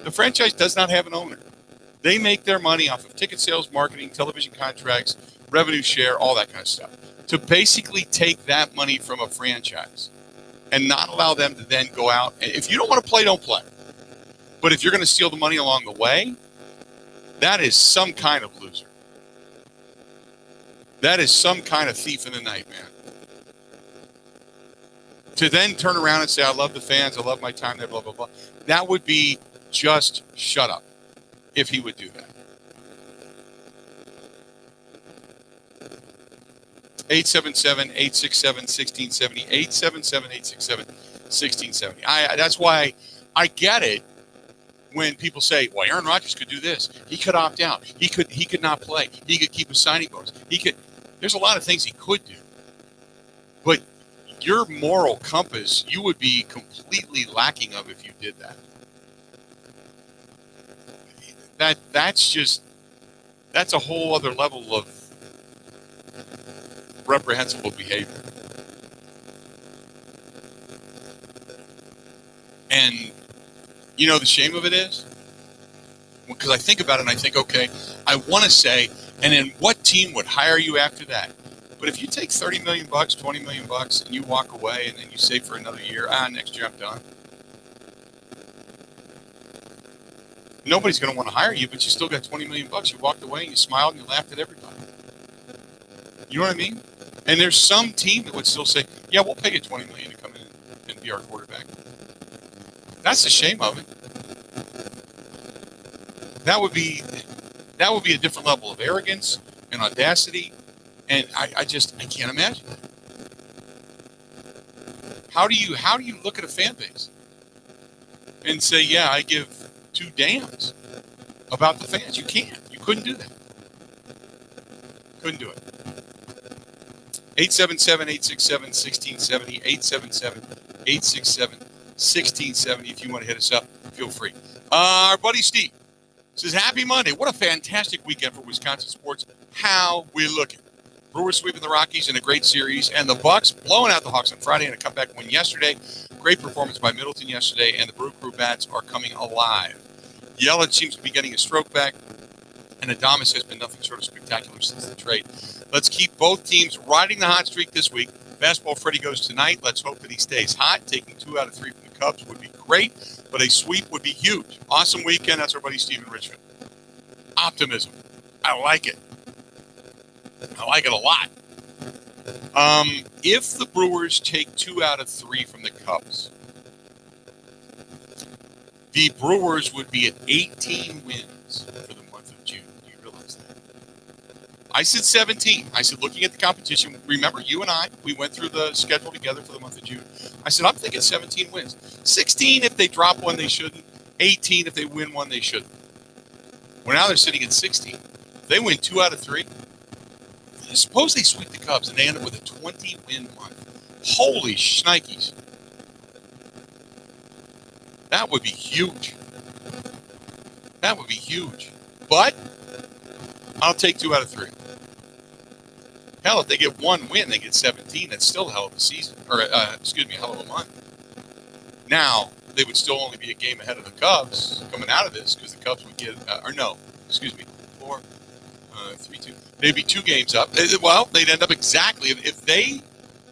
The franchise does not have an owner. They make their money off of ticket sales, marketing, television contracts, revenue share, all that kind of stuff. To basically take that money from a franchise and not allow them to then go out. If you don't want to play, don't play. But if you're going to steal the money along the way, that is some kind of loser. That is some kind of thief in the night, man. To then turn around and say, I love the fans, I love my time there, blah, blah, blah. That would be just shut up if he would do that. 877-867-1670. 877-867-1670. That's why I get it when people say, well, Aaron Rodgers could do this. He could opt out. He could not play. He could keep a signing bonus. There's a lot of things he could do. But your moral compass, you would be completely lacking of if you did that. That's a whole other level of reprehensible behavior. And you know the shame of it is? Because I think about it and I think, okay, I want to say, and then what team would hire you after that? But if you take $30 million, $20 million, and you walk away and then you say for another year, next year I'm done. Nobody's going to want to hire you, but you still got $20 million. You walked away and you smiled and you laughed at everybody. You know what I mean? And there's some team that would still say, yeah, we'll pay you $20 million to come in and be our quarterback. That's the shame of it. That would be a different level of arrogance and audacity, and I can't imagine that. How do you look at a fan base and say, yeah, I give two damns about the fans? You can't. You couldn't do that. Couldn't do it. 877-867-1670. 877-867-1670. If you want to hit us up, feel free. Our buddy Steve says, happy Monday. What a fantastic weekend for Wisconsin sports. How we looking? Brewers sweeping the Rockies in a great series, and the Bucks blowing out the Hawks on Friday in a comeback win yesterday. Great performance by Middleton yesterday, and the Brew Crew bats are coming alive. Yelich seems to be getting his stroke back, and Adames has been nothing short of spectacular since the trade. Let's keep both teams riding the hot streak this week. Basketball Freddie goes tonight. Let's hope that he stays hot. Taking 2 out of 3 from the Cubs would be great, but a sweep would be huge. Awesome weekend. That's our buddy Steve in Richmond. Optimism. I like it. I like it a lot. If the Brewers take 2 out of 3 from the Cubs, the Brewers would be at 18 wins for the month of June. Do you realize that? I said 17. I said, looking at the competition, remember, you and I, we went through the schedule together for the month of June. I said, I'm thinking 17 wins. 16 if they drop one, they shouldn't. 18 if they win one, they shouldn't. Well, now they're sitting at 16. If they win 2 out of 3, suppose they sweep the Cubs and they end up with a 20-win month. Holy shnikes. That would be huge. That would be huge. But I'll take 2 out of 3. Hell, if they get 1 win, they get 17. That's still a hell of a season. Or, a hell of a month. Now, they would still only be a game ahead of the Cubs coming out of this because the Cubs would get, 4, 3-2. They'd be 2 games up. Well, they'd end up exactly, if they,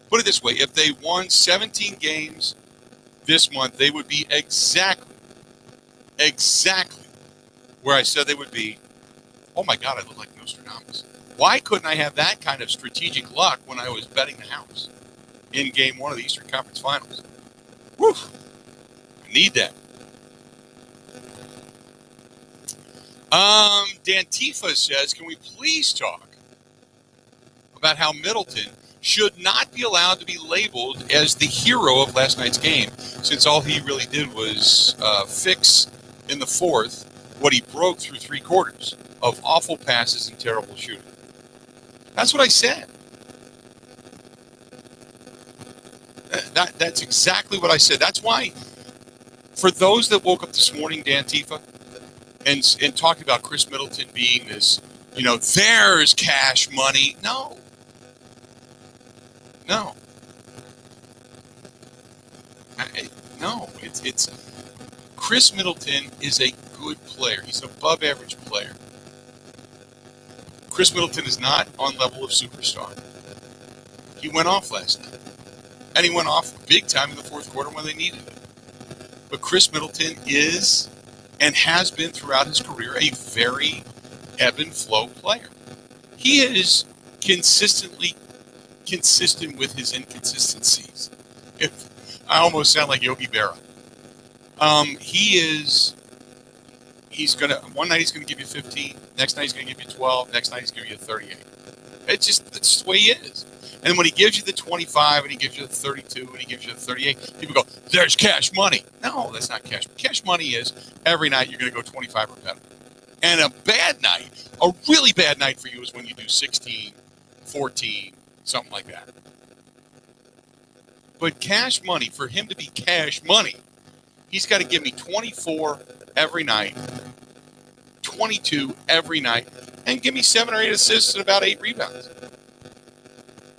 put it this way, if they won 17 games this month, they would be exactly where I said they would be. Oh my God, I look like Nostradamus. Why couldn't I have that kind of strategic luck when I was betting the house in game 1 of the Eastern Conference Finals? Whew. I need that. Dan Tifa says, can we please talk about how Middleton should not be allowed to be labeled as the hero of last night's game, since all he really did was fix in the 4th what he broke through 3 quarters of awful passes and terrible shooting. That's what I said. That's exactly what I said. That's why, for those that woke up this morning, Dan Tifa, and talked about Chris Middleton being this, there's cash money. No. No. No. It's Chris Middleton is a good player. He's an above average player. Chris Middleton is not on level of superstar. He went off last night. And he went off big time in the fourth quarter when they needed it. But Chris Middleton is and has been throughout his career a very ebb and flow player. He is consistently consistent with his inconsistencies. I almost sound like Yogi Berra. One night he's going to give you 15, next night he's going to give you 12, next night he's going to give you 38. That's just the way he is. And when he gives you the 25 and he gives you the 32 and he gives you the 38, people go, there's cash money. No, that's not cash. Cash money is every night you're going to go 25 or better. And a bad night, a really bad night for you is when you do 16, 14, something like that. But cash money, for him to be cash money, he's got to give me 24 every night, 22 every night, and give me 7 or 8 assists and about 8 rebounds.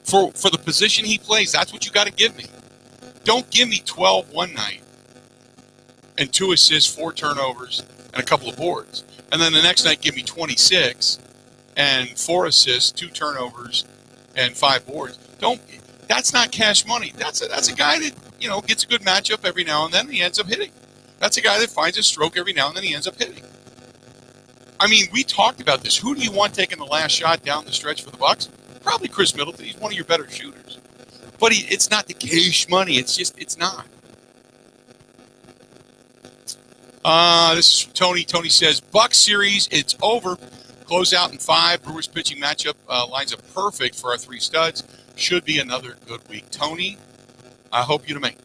For the position he plays, that's what you got to give me. Don't give me 12 one night and 2 assists, 4 turnovers, and a couple of boards. And then the next night give me 26 and 4 assists, 2 turnovers, and 5 boards. That's not cash money. That's a guy that, gets a good matchup every now and then and he ends up hitting. That's a guy that finds a stroke every now and then he ends up hitting. I mean, we talked about this. Who do you want taking the last shot down the stretch for the Bucks? Probably Chris Middleton. He's one of your better shooters. But it's not the cash money. It's not. This is from Tony. Tony says, Bucks series, it's over. Close out in 5. Brewers pitching matchup lines up perfect for our 3 studs. Should be another good week. Tony, I hope you to make.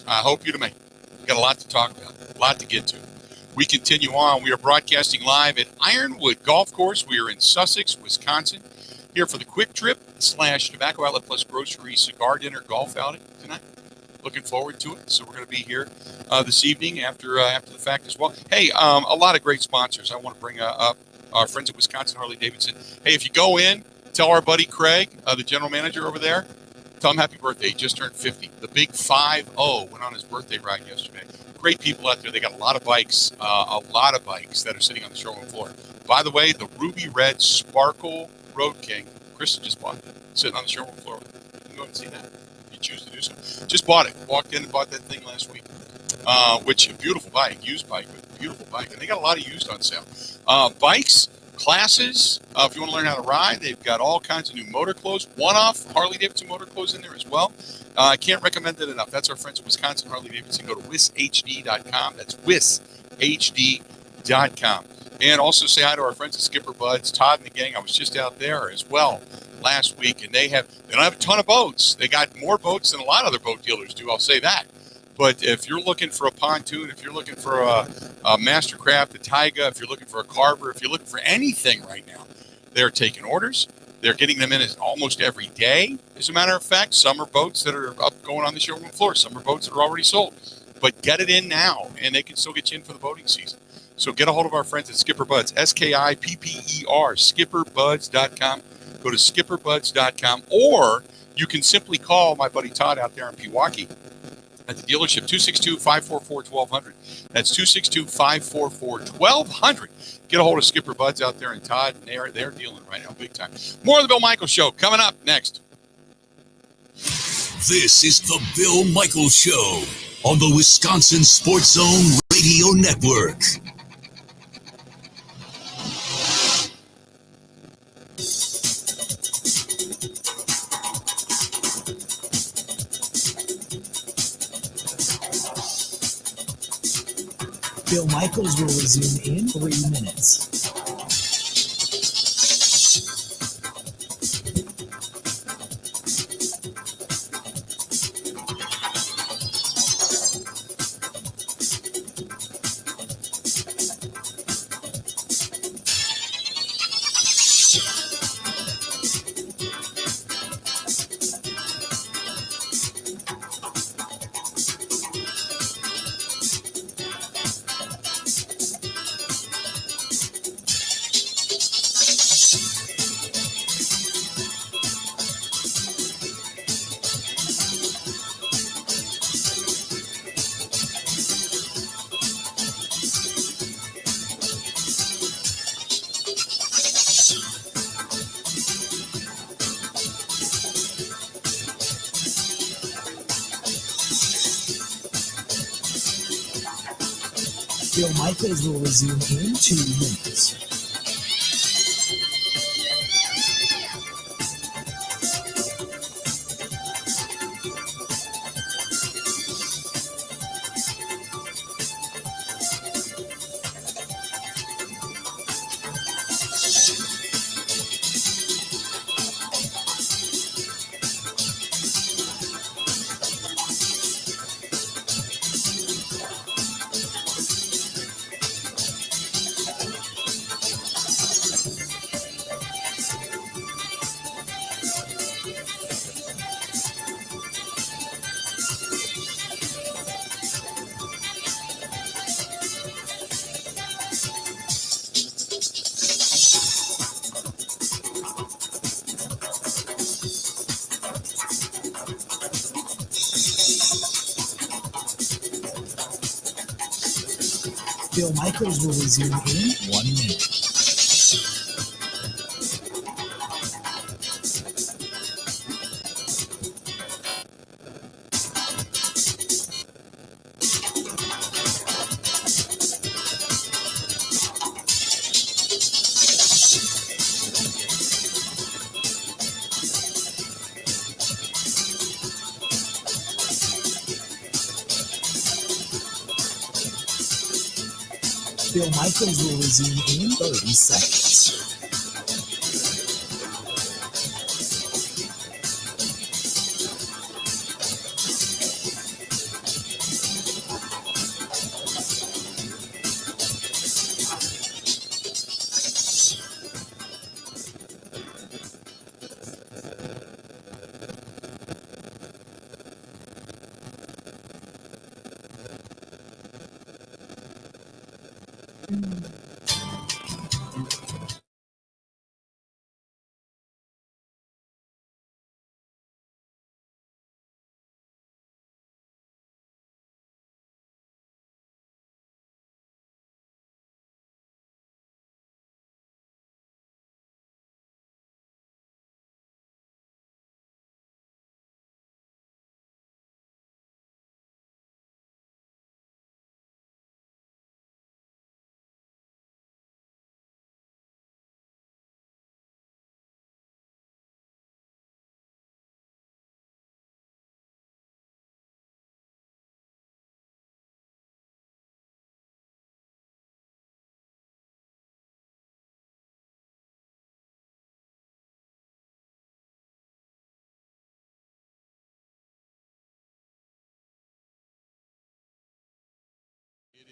I hope you to make. We've got a lot to talk about, a lot to get to. We continue on. We are broadcasting live at Ironwood Golf Course. We are in Sussex, Wisconsin, here for the Quick Trip / Tobacco Outlet plus Grocery Cigar Dinner Golf outing tonight. Looking forward to it. So we're going to be here this evening after the fact as well. Hey, a lot of great sponsors. I want to bring up our friends at Wisconsin Harley Davidson. Hey, if you go in, tell our buddy Craig, the general manager over there, tell him happy birthday. He just turned 50. The big 5-0 went on his birthday ride yesterday. Great people out there. They got a lot of bikes that are sitting on the showroom floor. By the way, the Ruby Red Sparkle Road King, Kristen just bought it, sitting on the showroom floor. You can go and see that if you choose to do so. Just bought it. Walked in and bought that thing last week, which a beautiful bike, used bike, but beautiful bike. And they got a lot of used on sale. Bikes, classes, if you want to learn how to ride, they've got all kinds of new motor clothes, one-off Harley Davidson motor clothes in there as well. I can't recommend it enough. That's our friends at Wisconsin Harley Davidson. Go to wishd.com. That's wishd.com. And also say hi to our friends at Skipper Buds, Todd and the gang. I was just out there as well last week, and they don't have a ton of boats. They got more boats than a lot of other boat dealers do, I'll say that. But if you're looking for a pontoon, if you're looking for a Mastercraft, a Taiga, if you're looking for a Carver, if you're looking for anything right now, they're taking orders. They're getting them in almost every day. As a matter of fact, some are boats that are up going on the showroom floor. Some are boats that are already sold. But get it in now, and they can still get you in for the boating season. So get a hold of our friends at Skipper Buds, SKIPPER, skipperbuds.com. Go to skipperbuds.com, or you can simply call my buddy Todd out there in Pewaukee at the dealership, 262-544-1200. That's 262-544-1200. Get a hold of Skipper Buds out there and Todd, and they're dealing right now big time. More of the Bill Michaels Show coming up next. This is the Bill Michaels Show on the Wisconsin Sports Zone Radio Network. Bill Michaels will resume in 3 minutes. Bill Michaels will resume in 2 minutes. Bill Michaels will resume in 1 minute. Bill Michaels will resume in 30 seconds.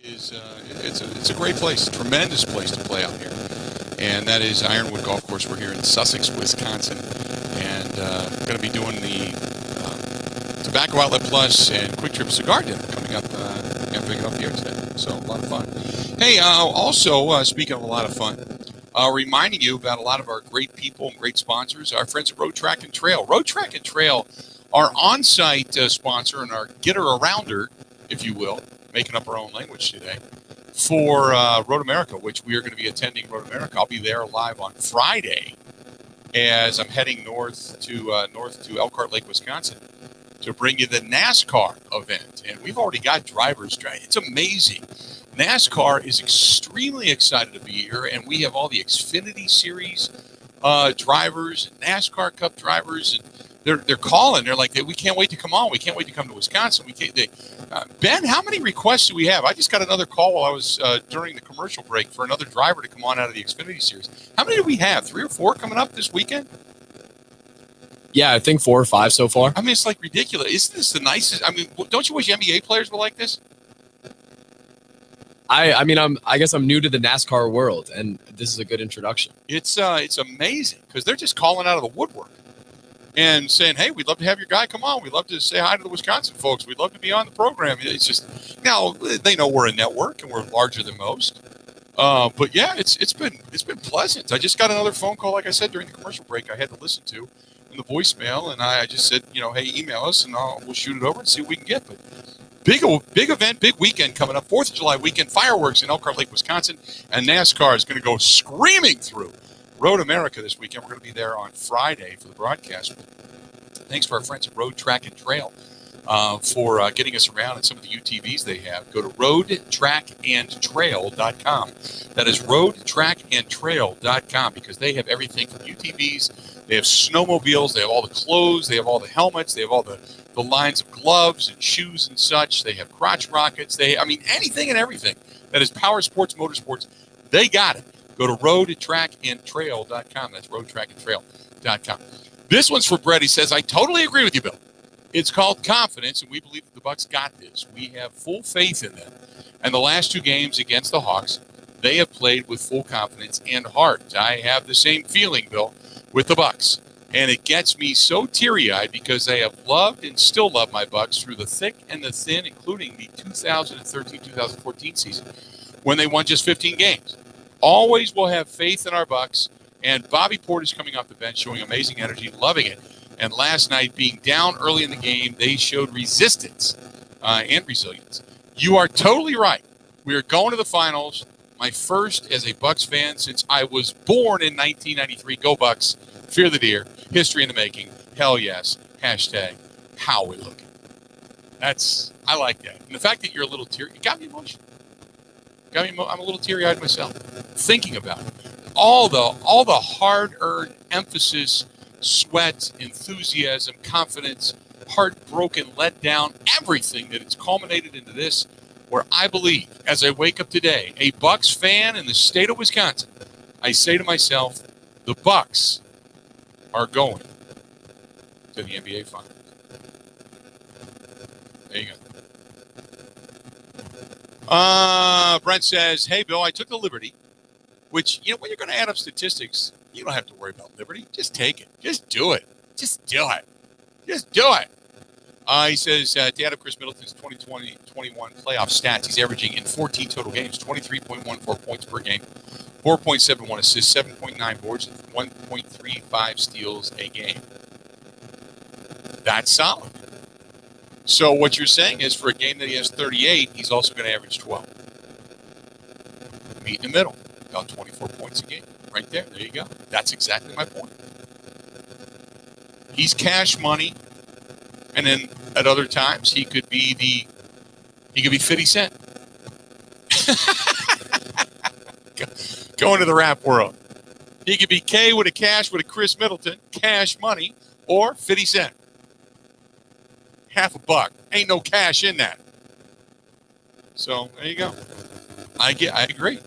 It's a great place, tremendous place to play out here, and that is Ironwood Golf Course. We're here in Sussex, Wisconsin, and going to be doing the Tobacco Outlet Plus and Quick Trip Cigar Dinner coming up. I'm picking up the air today, so a lot of fun. Hey, also speaking of a lot of fun, reminding you about a lot of our great people and great sponsors, our friends at Road Track and Trail. Road Track and Trail, our on-site sponsor and our getter-arounder, if you will, making up our own language today, for Road America, which we are going to be attending Road America. I'll be there live on Friday as I'm heading north to Elkhart Lake, Wisconsin, to bring you the NASCAR event. And we've already got drivers driving. It's amazing. NASCAR is extremely excited to be here, and we have all the Xfinity Series drivers, NASCAR Cup drivers, and they're calling. They're like, we can't wait to come on. We can't wait to come to Wisconsin. Ben, how many requests do we have? I just got another call while I was during the commercial break for another driver to come on out of the Xfinity Series. How many do we have? 3 or 4 coming up this weekend? Yeah, I think 4 or 5 so far. I mean, it's like ridiculous. Isn't this the nicest? I mean, don't you wish NBA players were like this? I guess I'm new to the NASCAR world, and this is a good introduction. It's amazing because they're just calling out of the woodwork and saying, hey, we'd love to have your guy come on. We'd love to say hi to the Wisconsin folks. We'd love to be on the program. It's just, now they know we're a network and we're larger than most. But yeah, it's been pleasant. I just got another phone call, like I said, during the commercial break I had to listen to in the voicemail. And I just said, hey, email us and we'll shoot it over and see what we can get. But big event, big weekend coming up. 4th of July weekend, fireworks in Elkhart Lake, Wisconsin. And NASCAR is going to go screaming through Road America this weekend. We're going to be there on Friday for the broadcast. Thanks to our friends at Road Track and Trail. for getting us around and some of the UTVs they have. Go to roadtrackandtrail.com. That is roadtrackandtrail.com, because they have everything from UTVs. They have snowmobiles. They have all the clothes. They have all the helmets. They have all the lines of gloves and shoes and such. They have crotch rockets. Anything and everything that is power sports, motorsports, they got it. Go to roadtrackandtrail.com. That's roadtrackandtrail.com. This one's for Brett. He says, I totally agree with you, Bill. It's called confidence, and we believe that the Bucks got this. We have full faith in them. And the last 2 games against the Hawks, they have played with full confidence and heart. I have the same feeling, Bill, with the Bucks. And it gets me so teary-eyed because I have loved and still love my Bucks through the thick and the thin, including the 2013-2014 season, when they won just 15 games. Always will have faith in our Bucks. And Bobby Portis coming off the bench, showing amazing energy, loving it. And last night, being down early in the game, they showed resistance and resilience. You are totally right. We are going to the finals. My first as a Bucks fan since I was born in 1993. Go Bucks. Fear the deer. History in the making. Hell yes. Hashtag how we looking. I like that. And the fact that you're a little teary, it got me emotional. I'm a little teary-eyed myself thinking about it. All the hard-earned emphasis, sweat, enthusiasm, confidence, heartbroken, let down, everything that it's culminated into this, where I believe, as I wake up today, a Bucks fan in the state of Wisconsin, I say to myself, the Bucks are going to the NBA Finals. There you go. Brent says, hey, Bill, I took the liberty, which, when you're going to add up statistics, you don't have to worry about liberty. Just take it. Just do it. Just do it. Just do it. He says, to add up Chris Middleton's 2020-21 playoff stats, he's averaging in 14 total games, 23.14 points per game, 4.71 assists, 7.9 boards, and 1.35 steals a game. That's solid. So what you're saying is for a game that he has 38, he's also going to average 12. Meet in the middle. About 24 points a game. Right there. There you go. That's exactly my point. He's cash money. And then at other times he could be 50 Cent. Go into the rap world. He could be K with a cash with a Chris Middleton, cash money, or 50 Cent. $50. Ain't no cash in that. So there you go. I agree.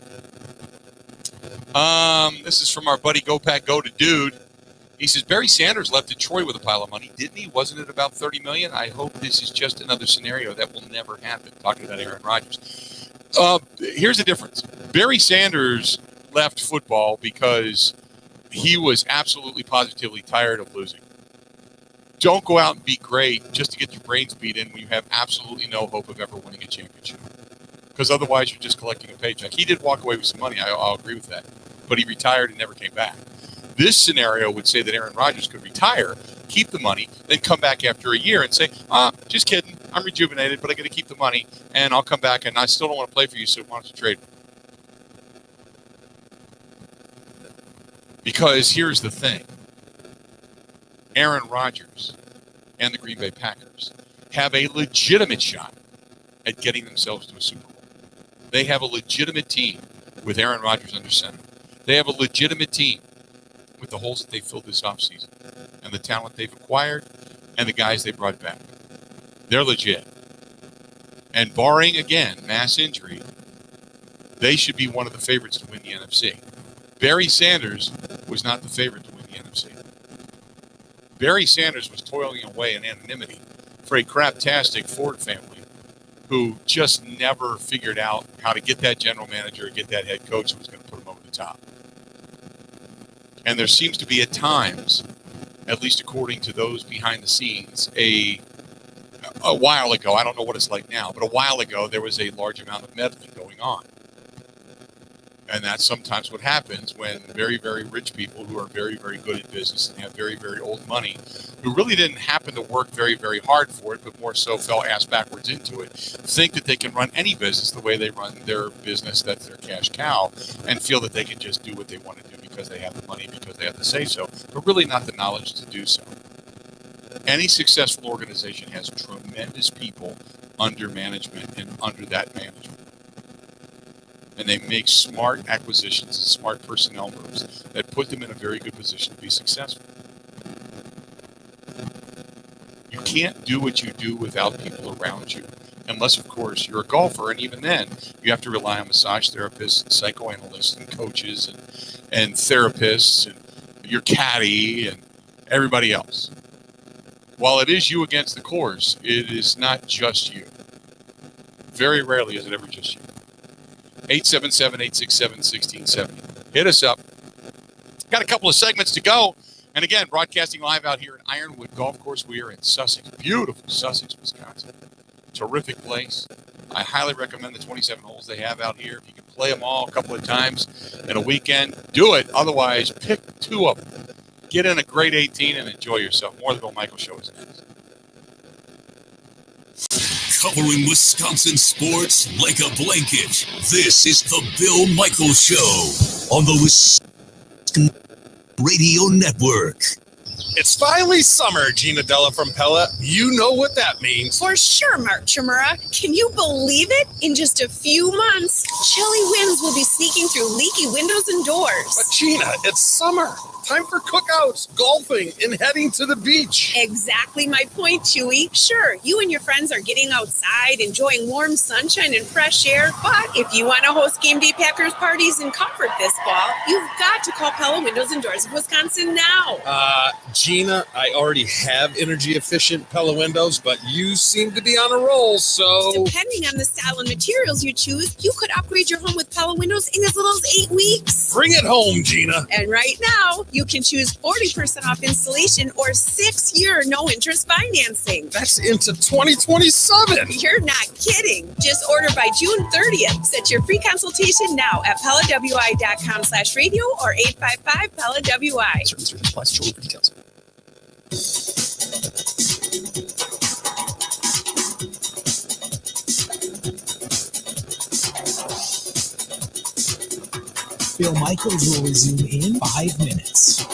This is from our buddy Go Pack Go to Dude. He says Barry Sanders left Detroit with a pile of money, didn't he? Wasn't it about $30 million? I hope this is just another scenario that will never happen. Talking about Aaron Rodgers. Here's the difference. Barry Sanders left football because he was absolutely positively tired of losing. Don't go out and be great just to get your brains beat in when you have absolutely no hope of ever winning a championship. Because otherwise, you're just collecting a paycheck. He did walk away with some money. I'll agree with that. But he retired and never came back. This scenario would say that Aaron Rodgers could retire, keep the money, then come back after a year and say, just kidding. I'm rejuvenated, but I got to keep the money, and I'll come back, and I still don't want to play for you, so why don't you trade me? Because here's the thing. Aaron Rodgers and the Green Bay Packers have a legitimate shot at getting themselves to a Super Bowl. They have a legitimate team with Aaron Rodgers under center. They have a legitimate team with the holes that they filled this offseason and the talent they've acquired and the guys they brought back. They're legit. And barring, again, mass injury, they should be one of the favorites to win the NFC. Barry Sanders was not the favorite to win the NFC. Barry Sanders was toiling away in anonymity for a craptastic Ford family who just never figured out how to get that general manager, get that head coach who was going to put him over the top. And there seems to be at times, at least according to those behind the scenes, a while ago, I don't know what it's like now, but a while ago, there was a large amount of meddling going on. And that's sometimes what happens when very, very rich people who are very, very good at business and have very, very old money, who really didn't happen to work very, very hard for it, but more so fell ass backwards into it, think that they can run any business the way they run their business, that's their cash cow, and feel that they can just do what they want to do because they have the money, because they have to say so, but really not the knowledge to do so. Any successful organization has tremendous people under management and under that management. And they make smart acquisitions and smart personnel moves that put them in a very good position to be successful. You can't do what you do without people around you. Unless, of course, you're a golfer. And even then, you have to rely on massage therapists and psychoanalysts and coaches and therapists and your caddy and everybody else. While it is you against the course, it is not just you. Very rarely is it ever just you. 877-867-1670. Hit us up. Got a couple of segments to go. And again, broadcasting live out here at Ironwood Golf Course. We are in Sussex, beautiful Sussex, Wisconsin. Terrific place. I highly recommend the 27 holes they have out here. If you can play them all a couple of times in a weekend, do it. Otherwise, pick 2 of them. Get in a great 18 and enjoy yourself. More of the Bill Michael Show is next. Covering Wisconsin sports like a blanket. This is the Bill Michael Show on the Wisconsin Radio Network. It's finally summer, Gina Della from Pella. You know what that means. For sure, Mark Chimura. Can you believe it? In just a few months, chilly winds will be sneaking through leaky windows and doors. But Gina, it's summer. Time for cookouts, golfing, and heading to the beach. Exactly my point, Chewy. Sure, you and your friends are getting outside, enjoying warm sunshine and fresh air. But if you want to host game day Packers parties in comfort this fall, you've got to call Pella Windows and Doors of Wisconsin now. Gina, I already have energy-efficient Pella windows, but you seem to be on a roll, so... Depending on the style and materials you choose, you could upgrade your home with Pella Windows in as little as 8 weeks. Bring it home, Gina. And right now, you can choose 40% off installation or 6-year no-interest financing. That's into 2027. You're not kidding. Just order by June 30th. Set your free consultation now at PellaWI.com/radio or 855-PellaWI. Certain service applies. Show for details. Bill Michaels will resume in 5 minutes.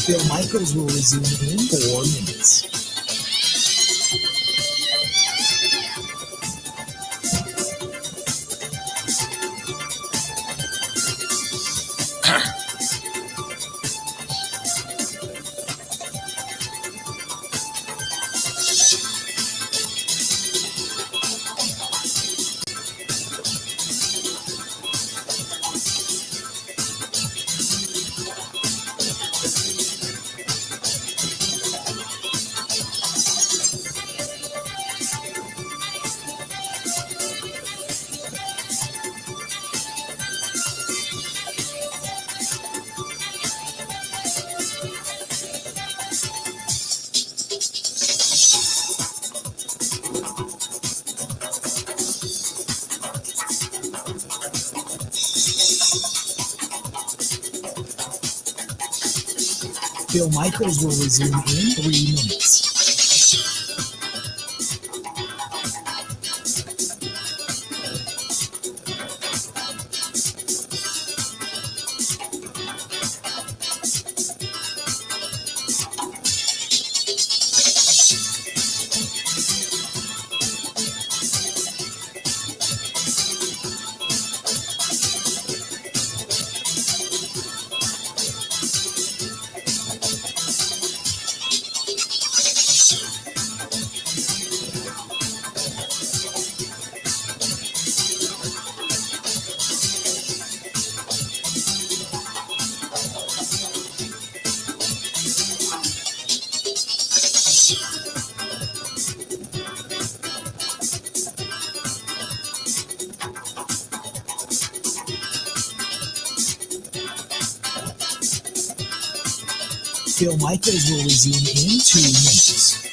Bill Michaels will resume in 4 minutes. Bill Michaels will resume in 3 minutes. Bill Michaels will resume in 2 minutes.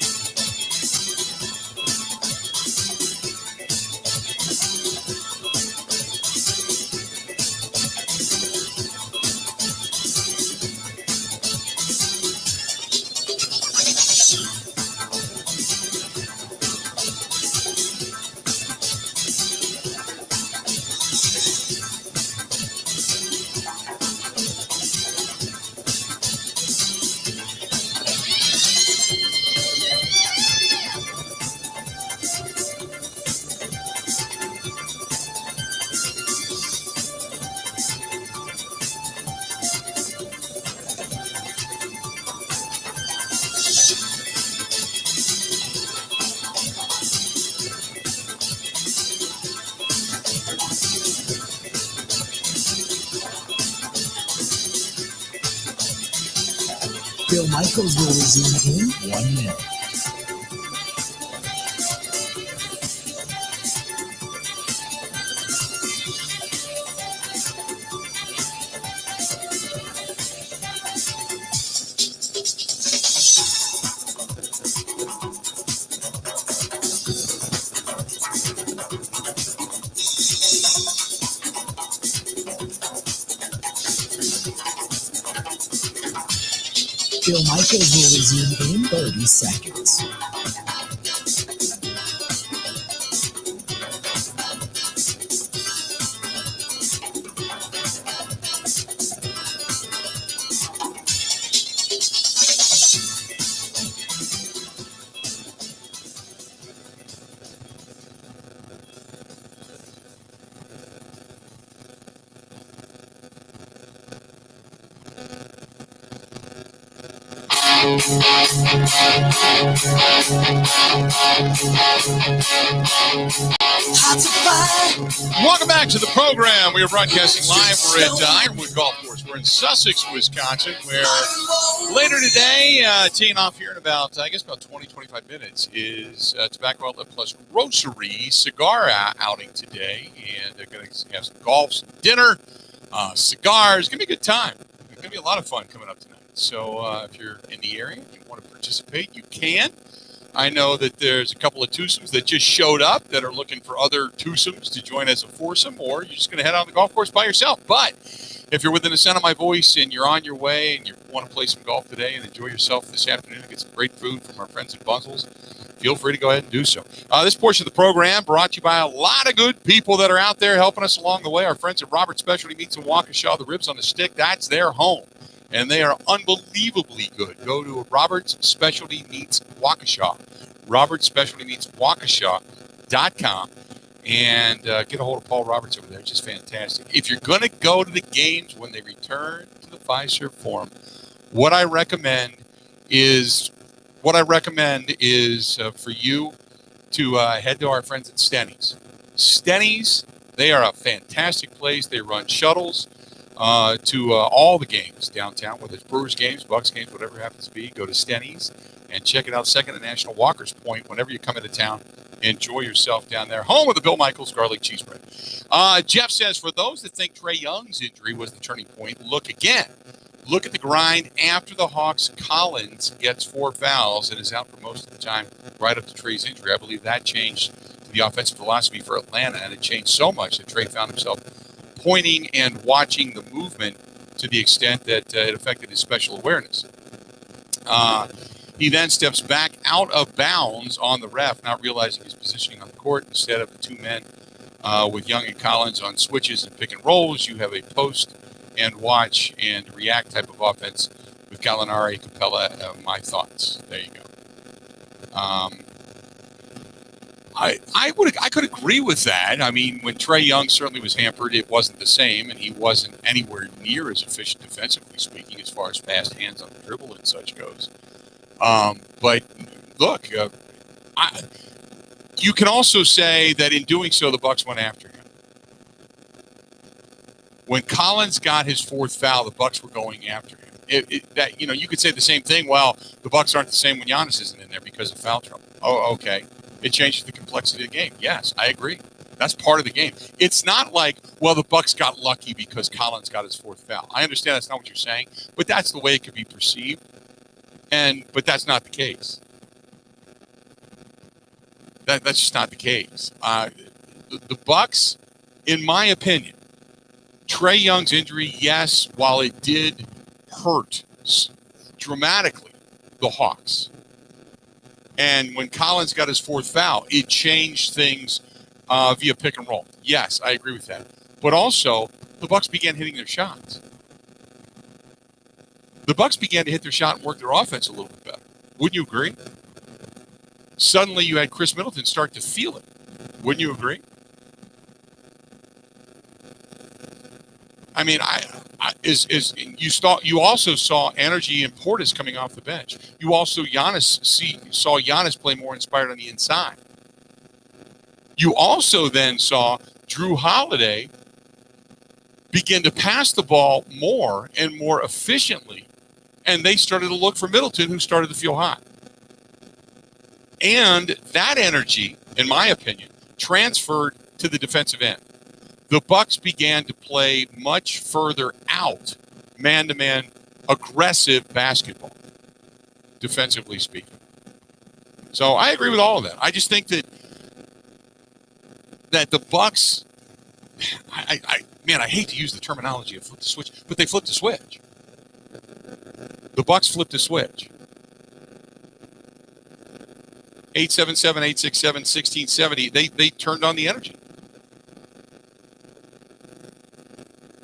Bill Michaels will resume in 1 minute. Bill Michaels will resume in 30 seconds. Welcome back to the program. We are broadcasting live. We're at Ironwood Golf Course. We're in Sussex, Wisconsin, where later today, teeing off here in about 20, 25 minutes, is Tobacco Outlet Plus Grocery cigar outing today. And they're going to have some golf, some dinner, cigars. It's going to be a good time. It's going to be a lot of fun coming up tonight. So if you're in the area and you want to participate, you can. I know that there's a couple of twosomes that just showed up that are looking for other twosomes to join as a foursome, or you're just going to head on the golf course by yourself. But if you're within the sound of my voice and you're on your way and you want to play some golf today and enjoy yourself this afternoon and get some great food from our friends at Buzzles, feel free to go ahead and do so. This portion of the program brought to you by a lot of good people that are out there helping us along the way. Our friends at Robert's Specialty Meats in Waukesha, the ribs on the stick, that's their home. And they are unbelievably good. Go to Robert's Specialty Meats Waukesha, Robert's Specialty Meats Waukesha.com, and get a hold of Paul Roberts over there. It's just fantastic. If you're going to go to the games when they return to the Fiserv Forum, what I recommend is for you to head to our friends at Stenny's. Stenny's, they are a fantastic place. They run shuttles to all the games downtown, whether it's Brewers games, Bucks games, whatever it happens to be. Go to Stenny's and check it out. Second and National Walker's Point. Whenever you come into town, enjoy yourself down there. Home of the Bill Michaels garlic cheese bread. Jeff says, for those that think Trey Young's injury was the turning point, look again. Look at the grind after the Hawks. Collins gets 4 fouls and is out for most of the time right up to Trey's injury. I believe that changed the offensive philosophy for Atlanta, and it changed so much that Trey found himself pointing and watching the movement to the extent that it affected his special awareness. He then steps back out of bounds on the ref, not realizing his positioning on the court. Instead of the two men with Young and Collins on switches and pick and rolls, you have a post and watch and react type of offense with Gallinari, Capella. My thoughts. There you go. I could agree with that. I mean, when Trey Young certainly was hampered, it wasn't the same, and he wasn't anywhere near as efficient defensively speaking as far as fast hands on the dribble and such goes. But look, you can also say that in doing so, the Bucks went after him. When Collins got his 4th foul, the Bucks were going after him. You could say the same thing. Well, the Bucks aren't the same when Giannis isn't in there because of foul trouble. Oh, okay. It changes the complexity of the game. Yes, I agree. That's part of the game. It's not like, well, the Bucks got lucky because Collins got his 4th foul. I understand that's not what you're saying, but that's the way it could be perceived. But that's not the case. That's just not the case. The Bucks, in my opinion, Trae Young's injury, yes, while it did hurt dramatically the Hawks, and when Collins got his fourth foul, it changed things via pick and roll. Yes, I agree with that. But also, the Bucks began hitting their shots. The Bucks began to hit their shot and work their offense a little bit better. Wouldn't you agree? Suddenly, you had Chris Middleton start to feel it. Wouldn't you agree? I mean, you also saw energy and Portis coming off the bench. You also saw Giannis play more inspired on the inside. You also then saw Drew Holiday begin to pass the ball more and more efficiently, and they started to look for Middleton, who started to feel hot. And that energy, in my opinion, transferred to the defensive end. The Bucks began to play much further out, man-to-man, aggressive basketball, defensively speaking. So I agree with all of that. I just think that the Bucks, I hate to use the terminology of flip the switch, but they flipped the switch. The Bucks flipped the switch. 877-867-1670. They turned on the energy.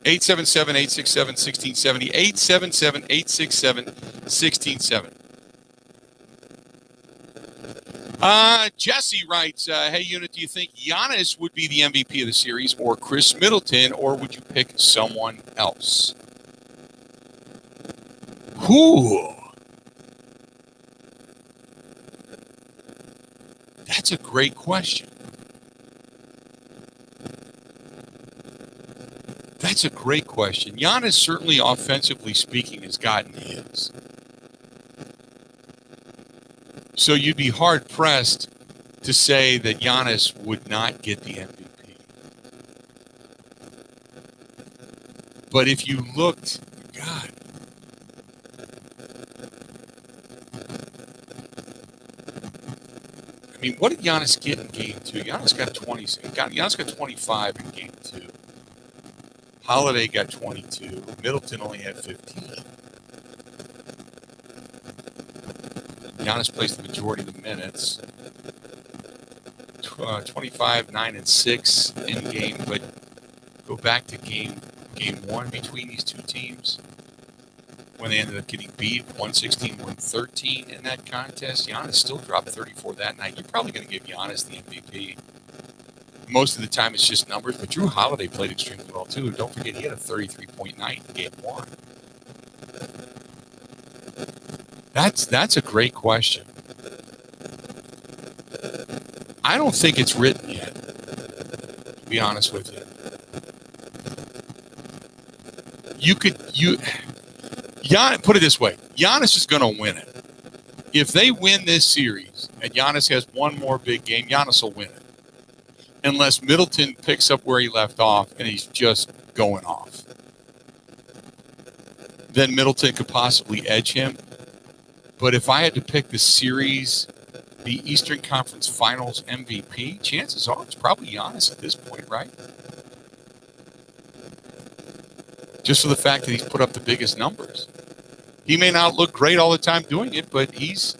877-867-1670. 877-867-1670. Jesse writes, hey, Unit, do you think Giannis would be the MVP of the series or Chris Middleton, or would you pick someone else? Whew. That's a great question. That's a great question. Giannis, certainly offensively speaking, has gotten his. So you'd be hard-pressed to say that Giannis would not get the MVP. But if you looked, God. I mean, what did Giannis get in Game 2? Giannis got 20. Giannis got 25 in Game 2. Holiday got 22. Middleton only had 15. Giannis plays the majority of the minutes. 25, 9, and 6 in game, but go back to game 1 between these two teams when they ended up getting beat 116-113 in that contest. Giannis still dropped 34 that night. You're probably going to give Giannis the MVP. Most of the time it's just numbers, but Drew Holiday played extremely well too. Don't forget he had a 33-point night in Game 1. That's a great question. I don't think it's written yet, to be honest with you. Put it this way, Giannis is going to win it. If they win this series and Giannis has one more big game, Giannis will win it. Unless Middleton picks up where he left off and he's just going off. Then Middleton could possibly edge him. But if I had to pick the series, the Eastern Conference Finals MVP, chances are it's probably Giannis at this point, right? Just for the fact that he's put up the biggest numbers. He may not look great all the time doing it, but he's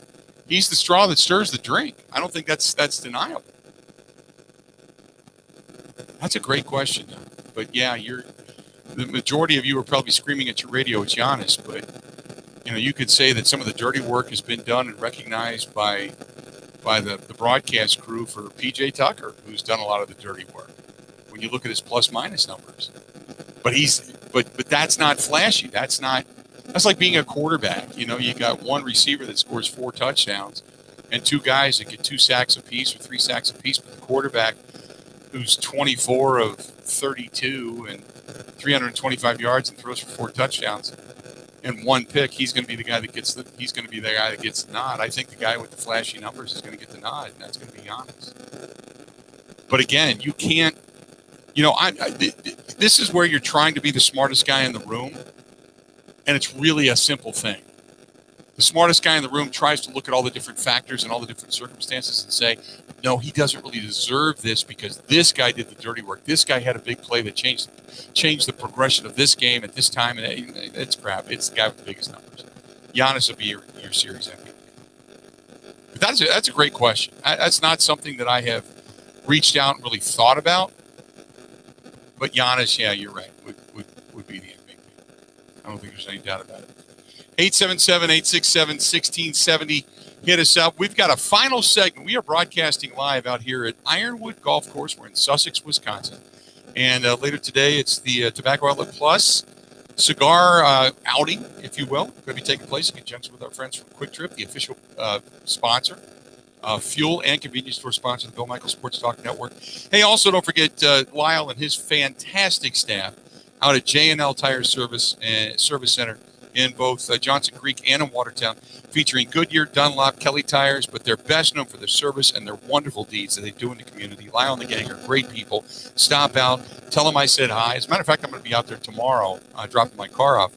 the straw that stirs the drink. I don't think that's deniable. That's a great question, though. But yeah, the majority of you are probably screaming at your radio, it's Giannis, but you could say that some of the dirty work has been done and recognized by the broadcast crew for PJ Tucker, who's done a lot of the dirty work. When you look at his plus-minus numbers, but that's not flashy. That's like being a quarterback. You got one receiver that scores 4 touchdowns, and 2 guys that get 2 sacks apiece or 3 sacks apiece. But the quarterback, who's 24 of 32 and 325 yards and throws for 4 touchdowns. And 1 pick, he's going to be the guy that gets the nod. I think the guy with the flashy numbers is going to get the nod, and that's going to be Giannis. But again, you can't. This is where you're trying to be the smartest guy in the room, and it's really a simple thing. The smartest guy in the room tries to look at all the different factors and all the different circumstances and say, no, he doesn't really deserve this because this guy did the dirty work. This guy had a big play that changed the progression of this game at this time. And it's crap. It's the guy with the biggest numbers. Giannis will be your series MVP. But that's a great question. That's not something that I have reached out and really thought about. But Giannis, yeah, you're right, would be the MVP. I don't think there's any doubt about it. 877-867-1670. Hit us up. We've got a final segment. We are broadcasting live out here at Ironwood Golf Course. We're in Sussex, Wisconsin. And later today, it's the Tobacco Outlet Plus cigar outing, if you will. Going to be taking place in conjunction with our friends from Quick Trip, the official sponsor, fuel and convenience store sponsor of the Bill Michaels Sports Talk Network. Hey, also don't forget Lyle and his fantastic staff out at J&L Tire Service Center in both Johnson Creek and in Watertown, featuring Goodyear, Dunlop, Kelly Tires, but they're best known for their service and their wonderful deeds that they do in the community. Lyle and the gang are great people. Stop out, tell them I said hi. As a matter of fact, I'm going to be out there tomorrow dropping my car off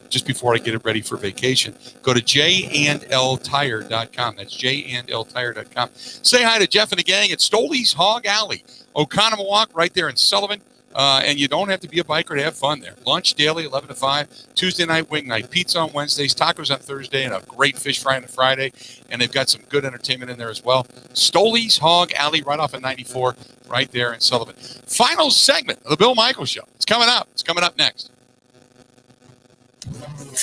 just before I get it ready for vacation. Go to jandltire.com. That's jandltire.com. Say hi to Jeff and the gang at Stoley's Hog Alley, Oconomowoc, right there in Sullivan. And you don't have to be a biker to have fun there. Lunch daily, 11 to 5. Tuesday night, wing night. Pizza on Wednesdays. Tacos on Thursday. And a great fish fry on a Friday. And they've got some good entertainment in there as well. Stoley's Hog Alley, right off of 94, right there in Sullivan. Final segment of the Bill Michaels Show. It's coming up. It's coming up next.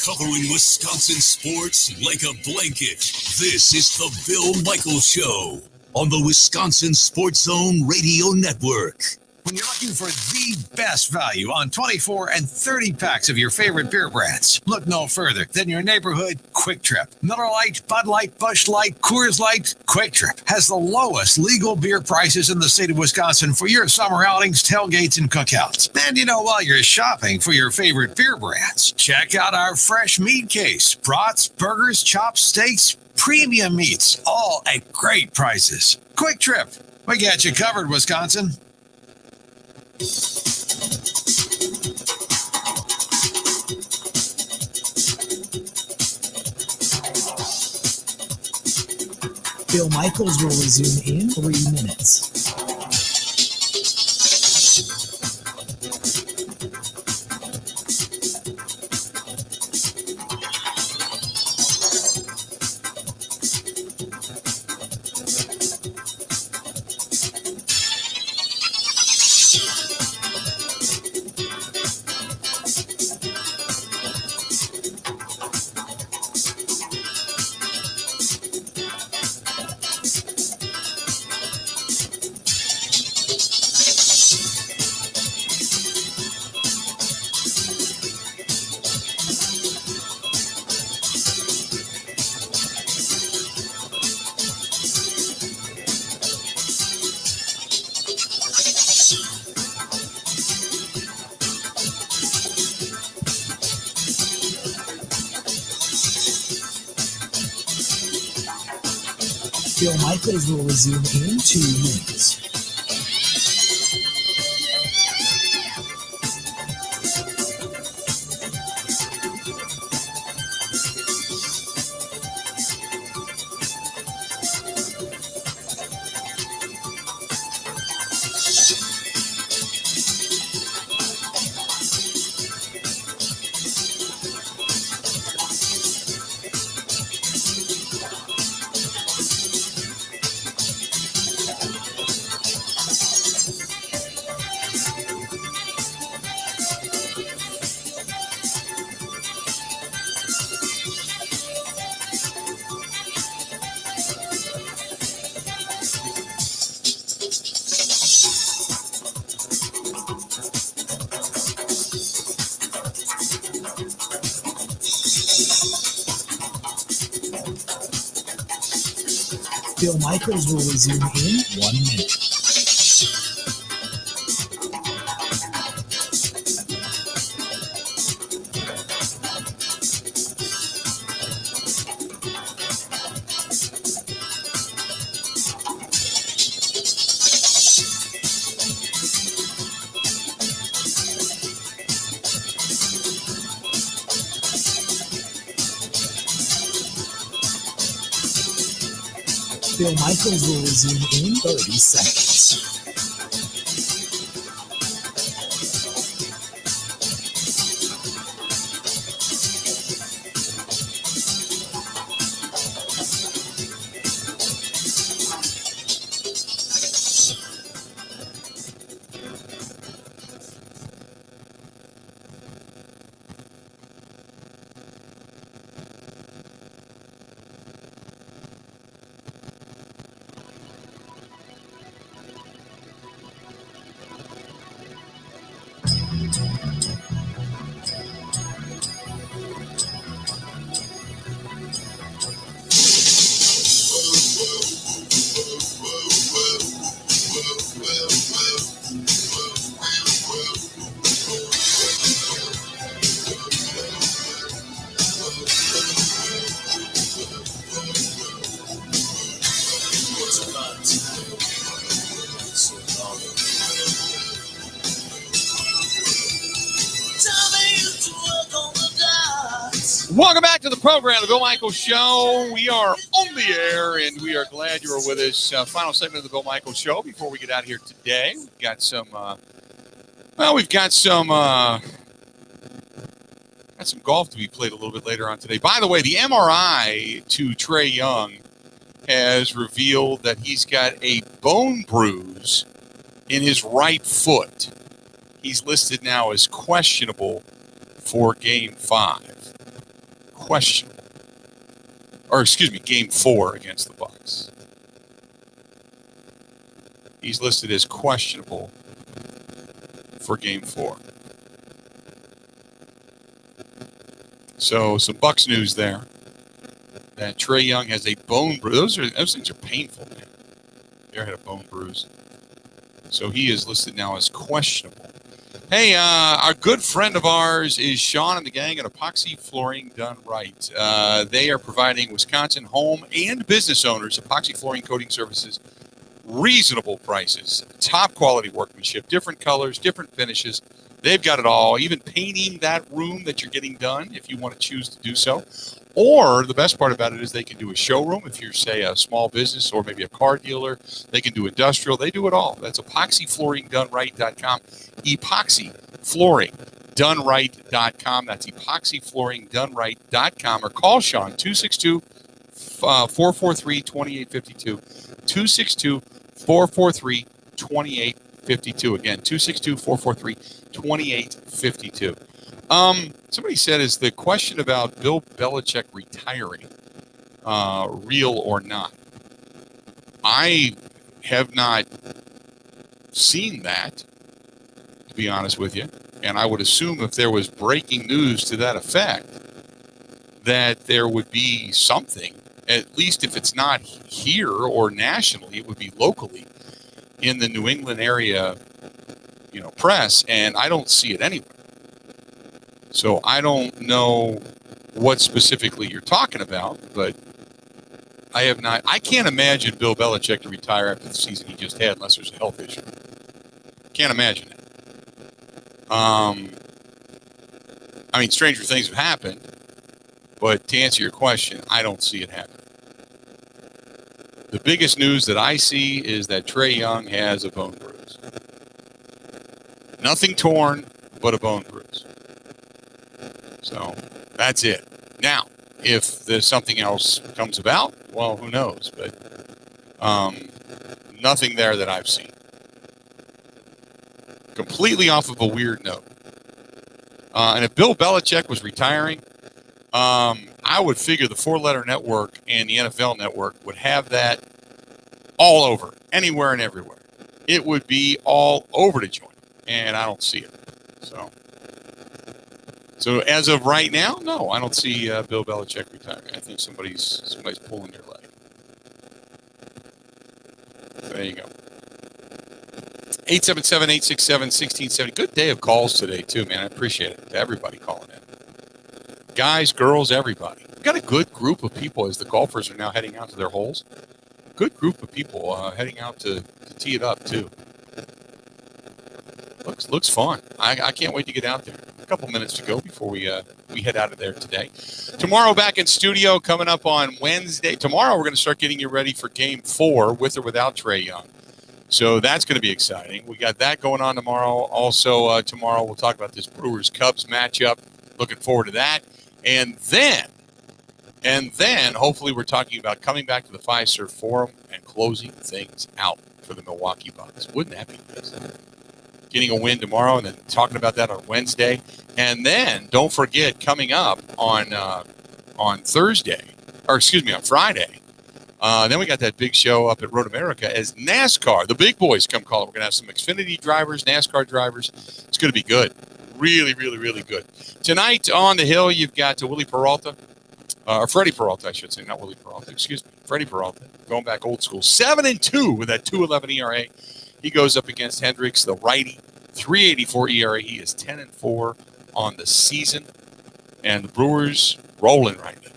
Covering Wisconsin sports like a blanket. This is the Bill Michaels Show on the Wisconsin Sports Zone Radio Network. When you're looking for the best value on 24 and 30 packs of your favorite beer brands, look no further than your neighborhood Quick Trip. Miller Lite, Bud Light, Busch Light, Coors Light, Quick Trip has the lowest legal beer prices in the state of Wisconsin for your summer outings, tailgates, and cookouts. And while you're shopping for your favorite beer brands, check out our fresh meat case. Brats, burgers, chops, steaks, premium meats, all at great prices. Quick Trip. We got you covered, Wisconsin. Bill Michaels will resume in 3 minutes. Bill Michaels will resume in 2 minutes. Bill Michaels will resume in 1 minute. Bill Michaels will resume in 30 seconds. Welcome back to the program, The Bill Michaels Show. We are on the air, and we are glad you are with us. Final segment of The Bill Michaels Show before we get out of here today. We've got some, got some golf to be played a little bit later on today. By the way, the MRI to Trey Young has revealed that he's got a bone bruise in his right foot. He's listed now as questionable for Game 5. Questionable. Or, excuse me, Game 4 against the Bucks. He's listed as questionable for Game 4. So, some Bucks news there. That Trey Young has a bone bruise. Those things are painful, man. You ever had a bone bruise? So, he is listed now as questionable. Hey, our good friend of ours is Sean and the gang at Epoxy Flooring Done Right. They are providing Wisconsin home and business owners epoxy flooring coating services, reasonable prices, top quality workmanship, different colors, different finishes. They've got it all, even painting that room that you're getting done if you want to choose to do so. Or the best part about it is they can do a showroom if you're, say, a small business or maybe a car dealer. They can do industrial. They do it all. That's epoxyflooringdoneright.com. Epoxyflooringdoneright.com. That's epoxyflooringdoneright.com. Or call Sean, 262-443-2852. 262-443-2852. Again, 262-443-2852. Somebody said, is the question about Bill Belichick retiring real or not? I have not seen that, to be honest with you. And I would assume if there was breaking news to that effect, that there would be something, at least if it's not here or nationally, it would be locally in the New England area, press, and I don't see it anywhere. So I don't know what specifically you're talking about, but I have not. I can't imagine Bill Belichick to retire after the season he just had unless there's a health issue. Can't imagine it. Stranger things have happened, but to answer your question, I don't see it happen. The biggest news that I see is that Trey Young has a bone bruise. Nothing torn, but a bone bruise. So that's it. Now, if there's something else comes about, well, who knows? But nothing there that I've seen. Completely off of a weird note. And if Bill Belichick was retiring, I would figure the four-letter network and the NFL network would have that all over, anywhere and everywhere. It would be all over the joint, and I don't see it. So as of right now, no, I don't see Bill Belichick retiring. I think somebody's pulling your leg. There you go. 877-867-1670. Good day of calls today, too, man. I appreciate it. To everybody calling in. Guys, girls, everybody. We've got a good group of people as the golfers are now heading out to their holes. Good group of people heading out to tee it up, too. Looks fun. I can't wait to get out there. couple minutes to go before we head out of there today. Tomorrow back in studio coming up on Wednesday. Tomorrow we're going to start getting you ready for Game 4 with or without Trae Young. So that's going to be exciting. We got that going on tomorrow. Also tomorrow we'll talk about this Brewers-Cubs matchup. Looking forward to that. And then hopefully we're talking about coming back to the Fiserv Forum and closing things out for the Milwaukee Bucks. Wouldn't that be nice? Getting a win tomorrow and then talking about that on Wednesday. And then don't forget coming up on Thursday, or excuse me, on Friday. Then we got that big show up at Road America as NASCAR, the big boys come calling. We're going to have some Xfinity drivers, NASCAR drivers. It's going to be good. Really, really, really good. Tonight on the Hill, you've got Willie Peralta. Or Freddie Peralta, I should say, not Willie Peralta. Excuse me, Freddie Peralta, going back old school. 7-2 with that 2.11 ERA. He goes up against Hendricks, the righty, 3.84 ERA. He is 10-4 on the season, and the Brewers rolling right now.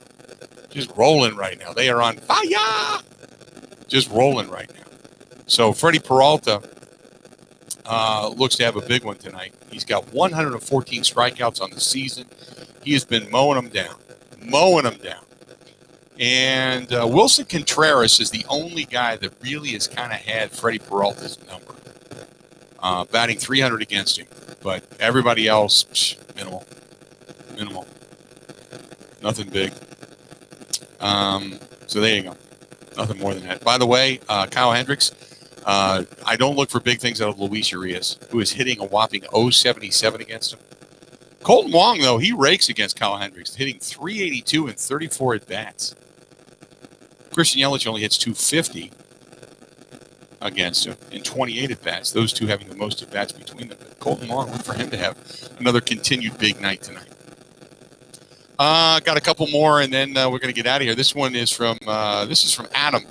Just rolling right now. They are on fire. Just rolling right now. So Freddie Peralta looks to have a big one tonight. He's got 114 strikeouts on the season. He has been mowing them down. And Wilson Contreras is the only guy that really has kind of had Freddie Peralta's number, batting 300 against him. But everybody else, minimal, nothing big. So there you go, nothing more than that. By the way, Kyle Hendricks, I don't look for big things out of Luis Urias, who is hitting a whopping .077 against him. Colton Wong, though, he rakes against Kyle Hendricks, hitting .382 and 34 at-bats. Christian Yelich only hits .250 against him in 28 at-bats, those two having the most at-bats between them. But Colton Wong, look for him to have another continued big night tonight. Got a couple more, and then we're going to get out of here. This one is from Adam.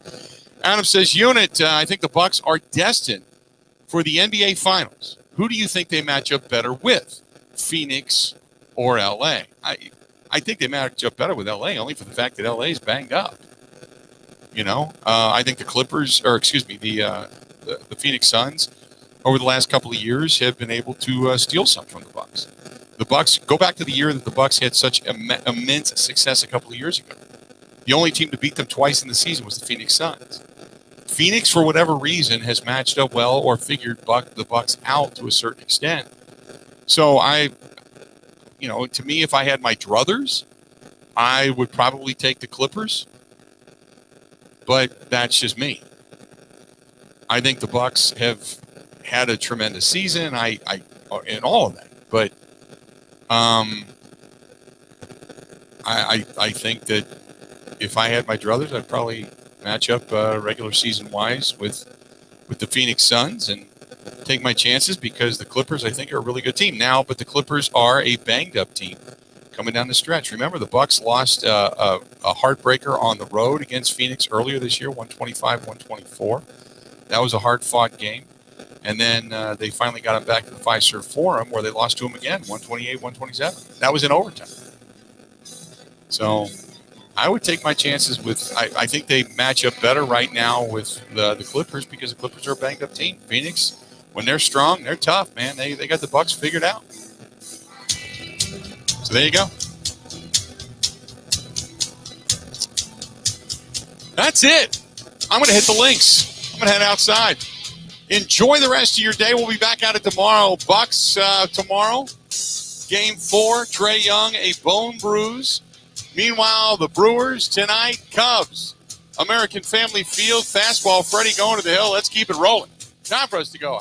Adam says, Unit, I think the Bucks are destined for the NBA Finals. Who do you think they match up better with? Phoenix or LA? I think they match up better with LA only for the fact that LA is banged up. I think the Clippers, or excuse me, the Phoenix Suns over the last couple of years have been able to steal some from the Bucks. The Bucks, go back to the year that the Bucks had such immense success a couple of years ago. The only team to beat them twice in the season was the Phoenix Suns. Phoenix, for whatever reason, has matched up well or figured the Bucks out to a certain extent. So to me, if I had my druthers, I would probably take the Clippers. But that's just me. I think the Bucks have had a tremendous season. I in all of that, but I think that if I had my druthers, I'd probably match up regular season wise with the Phoenix Suns and take my chances, because the Clippers, I think, are a really good team now, but the Clippers are a banged up team coming down the stretch. Remember, the Bucks lost a heartbreaker on the road against Phoenix earlier this year, 125-124. That was a hard-fought game. And then they finally got them back to the Fiserv Forum, where they lost to them again, 128-127. That was in overtime. So I would take my chances with, I think they match up better right now with the Clippers, because the Clippers are a banged-up team. Phoenix, when they're strong, they're tough, man. They got the Bucks figured out. So there you go. That's it. I'm going to hit the links. I'm going to head outside. Enjoy the rest of your day. We'll be back at it tomorrow. Bucks tomorrow. Game 4. Trae Young, a bone bruise. Meanwhile, the Brewers tonight. Cubs. American Family Field. Fastball. Freddie going to the hill. Let's keep it rolling. Time for us to go.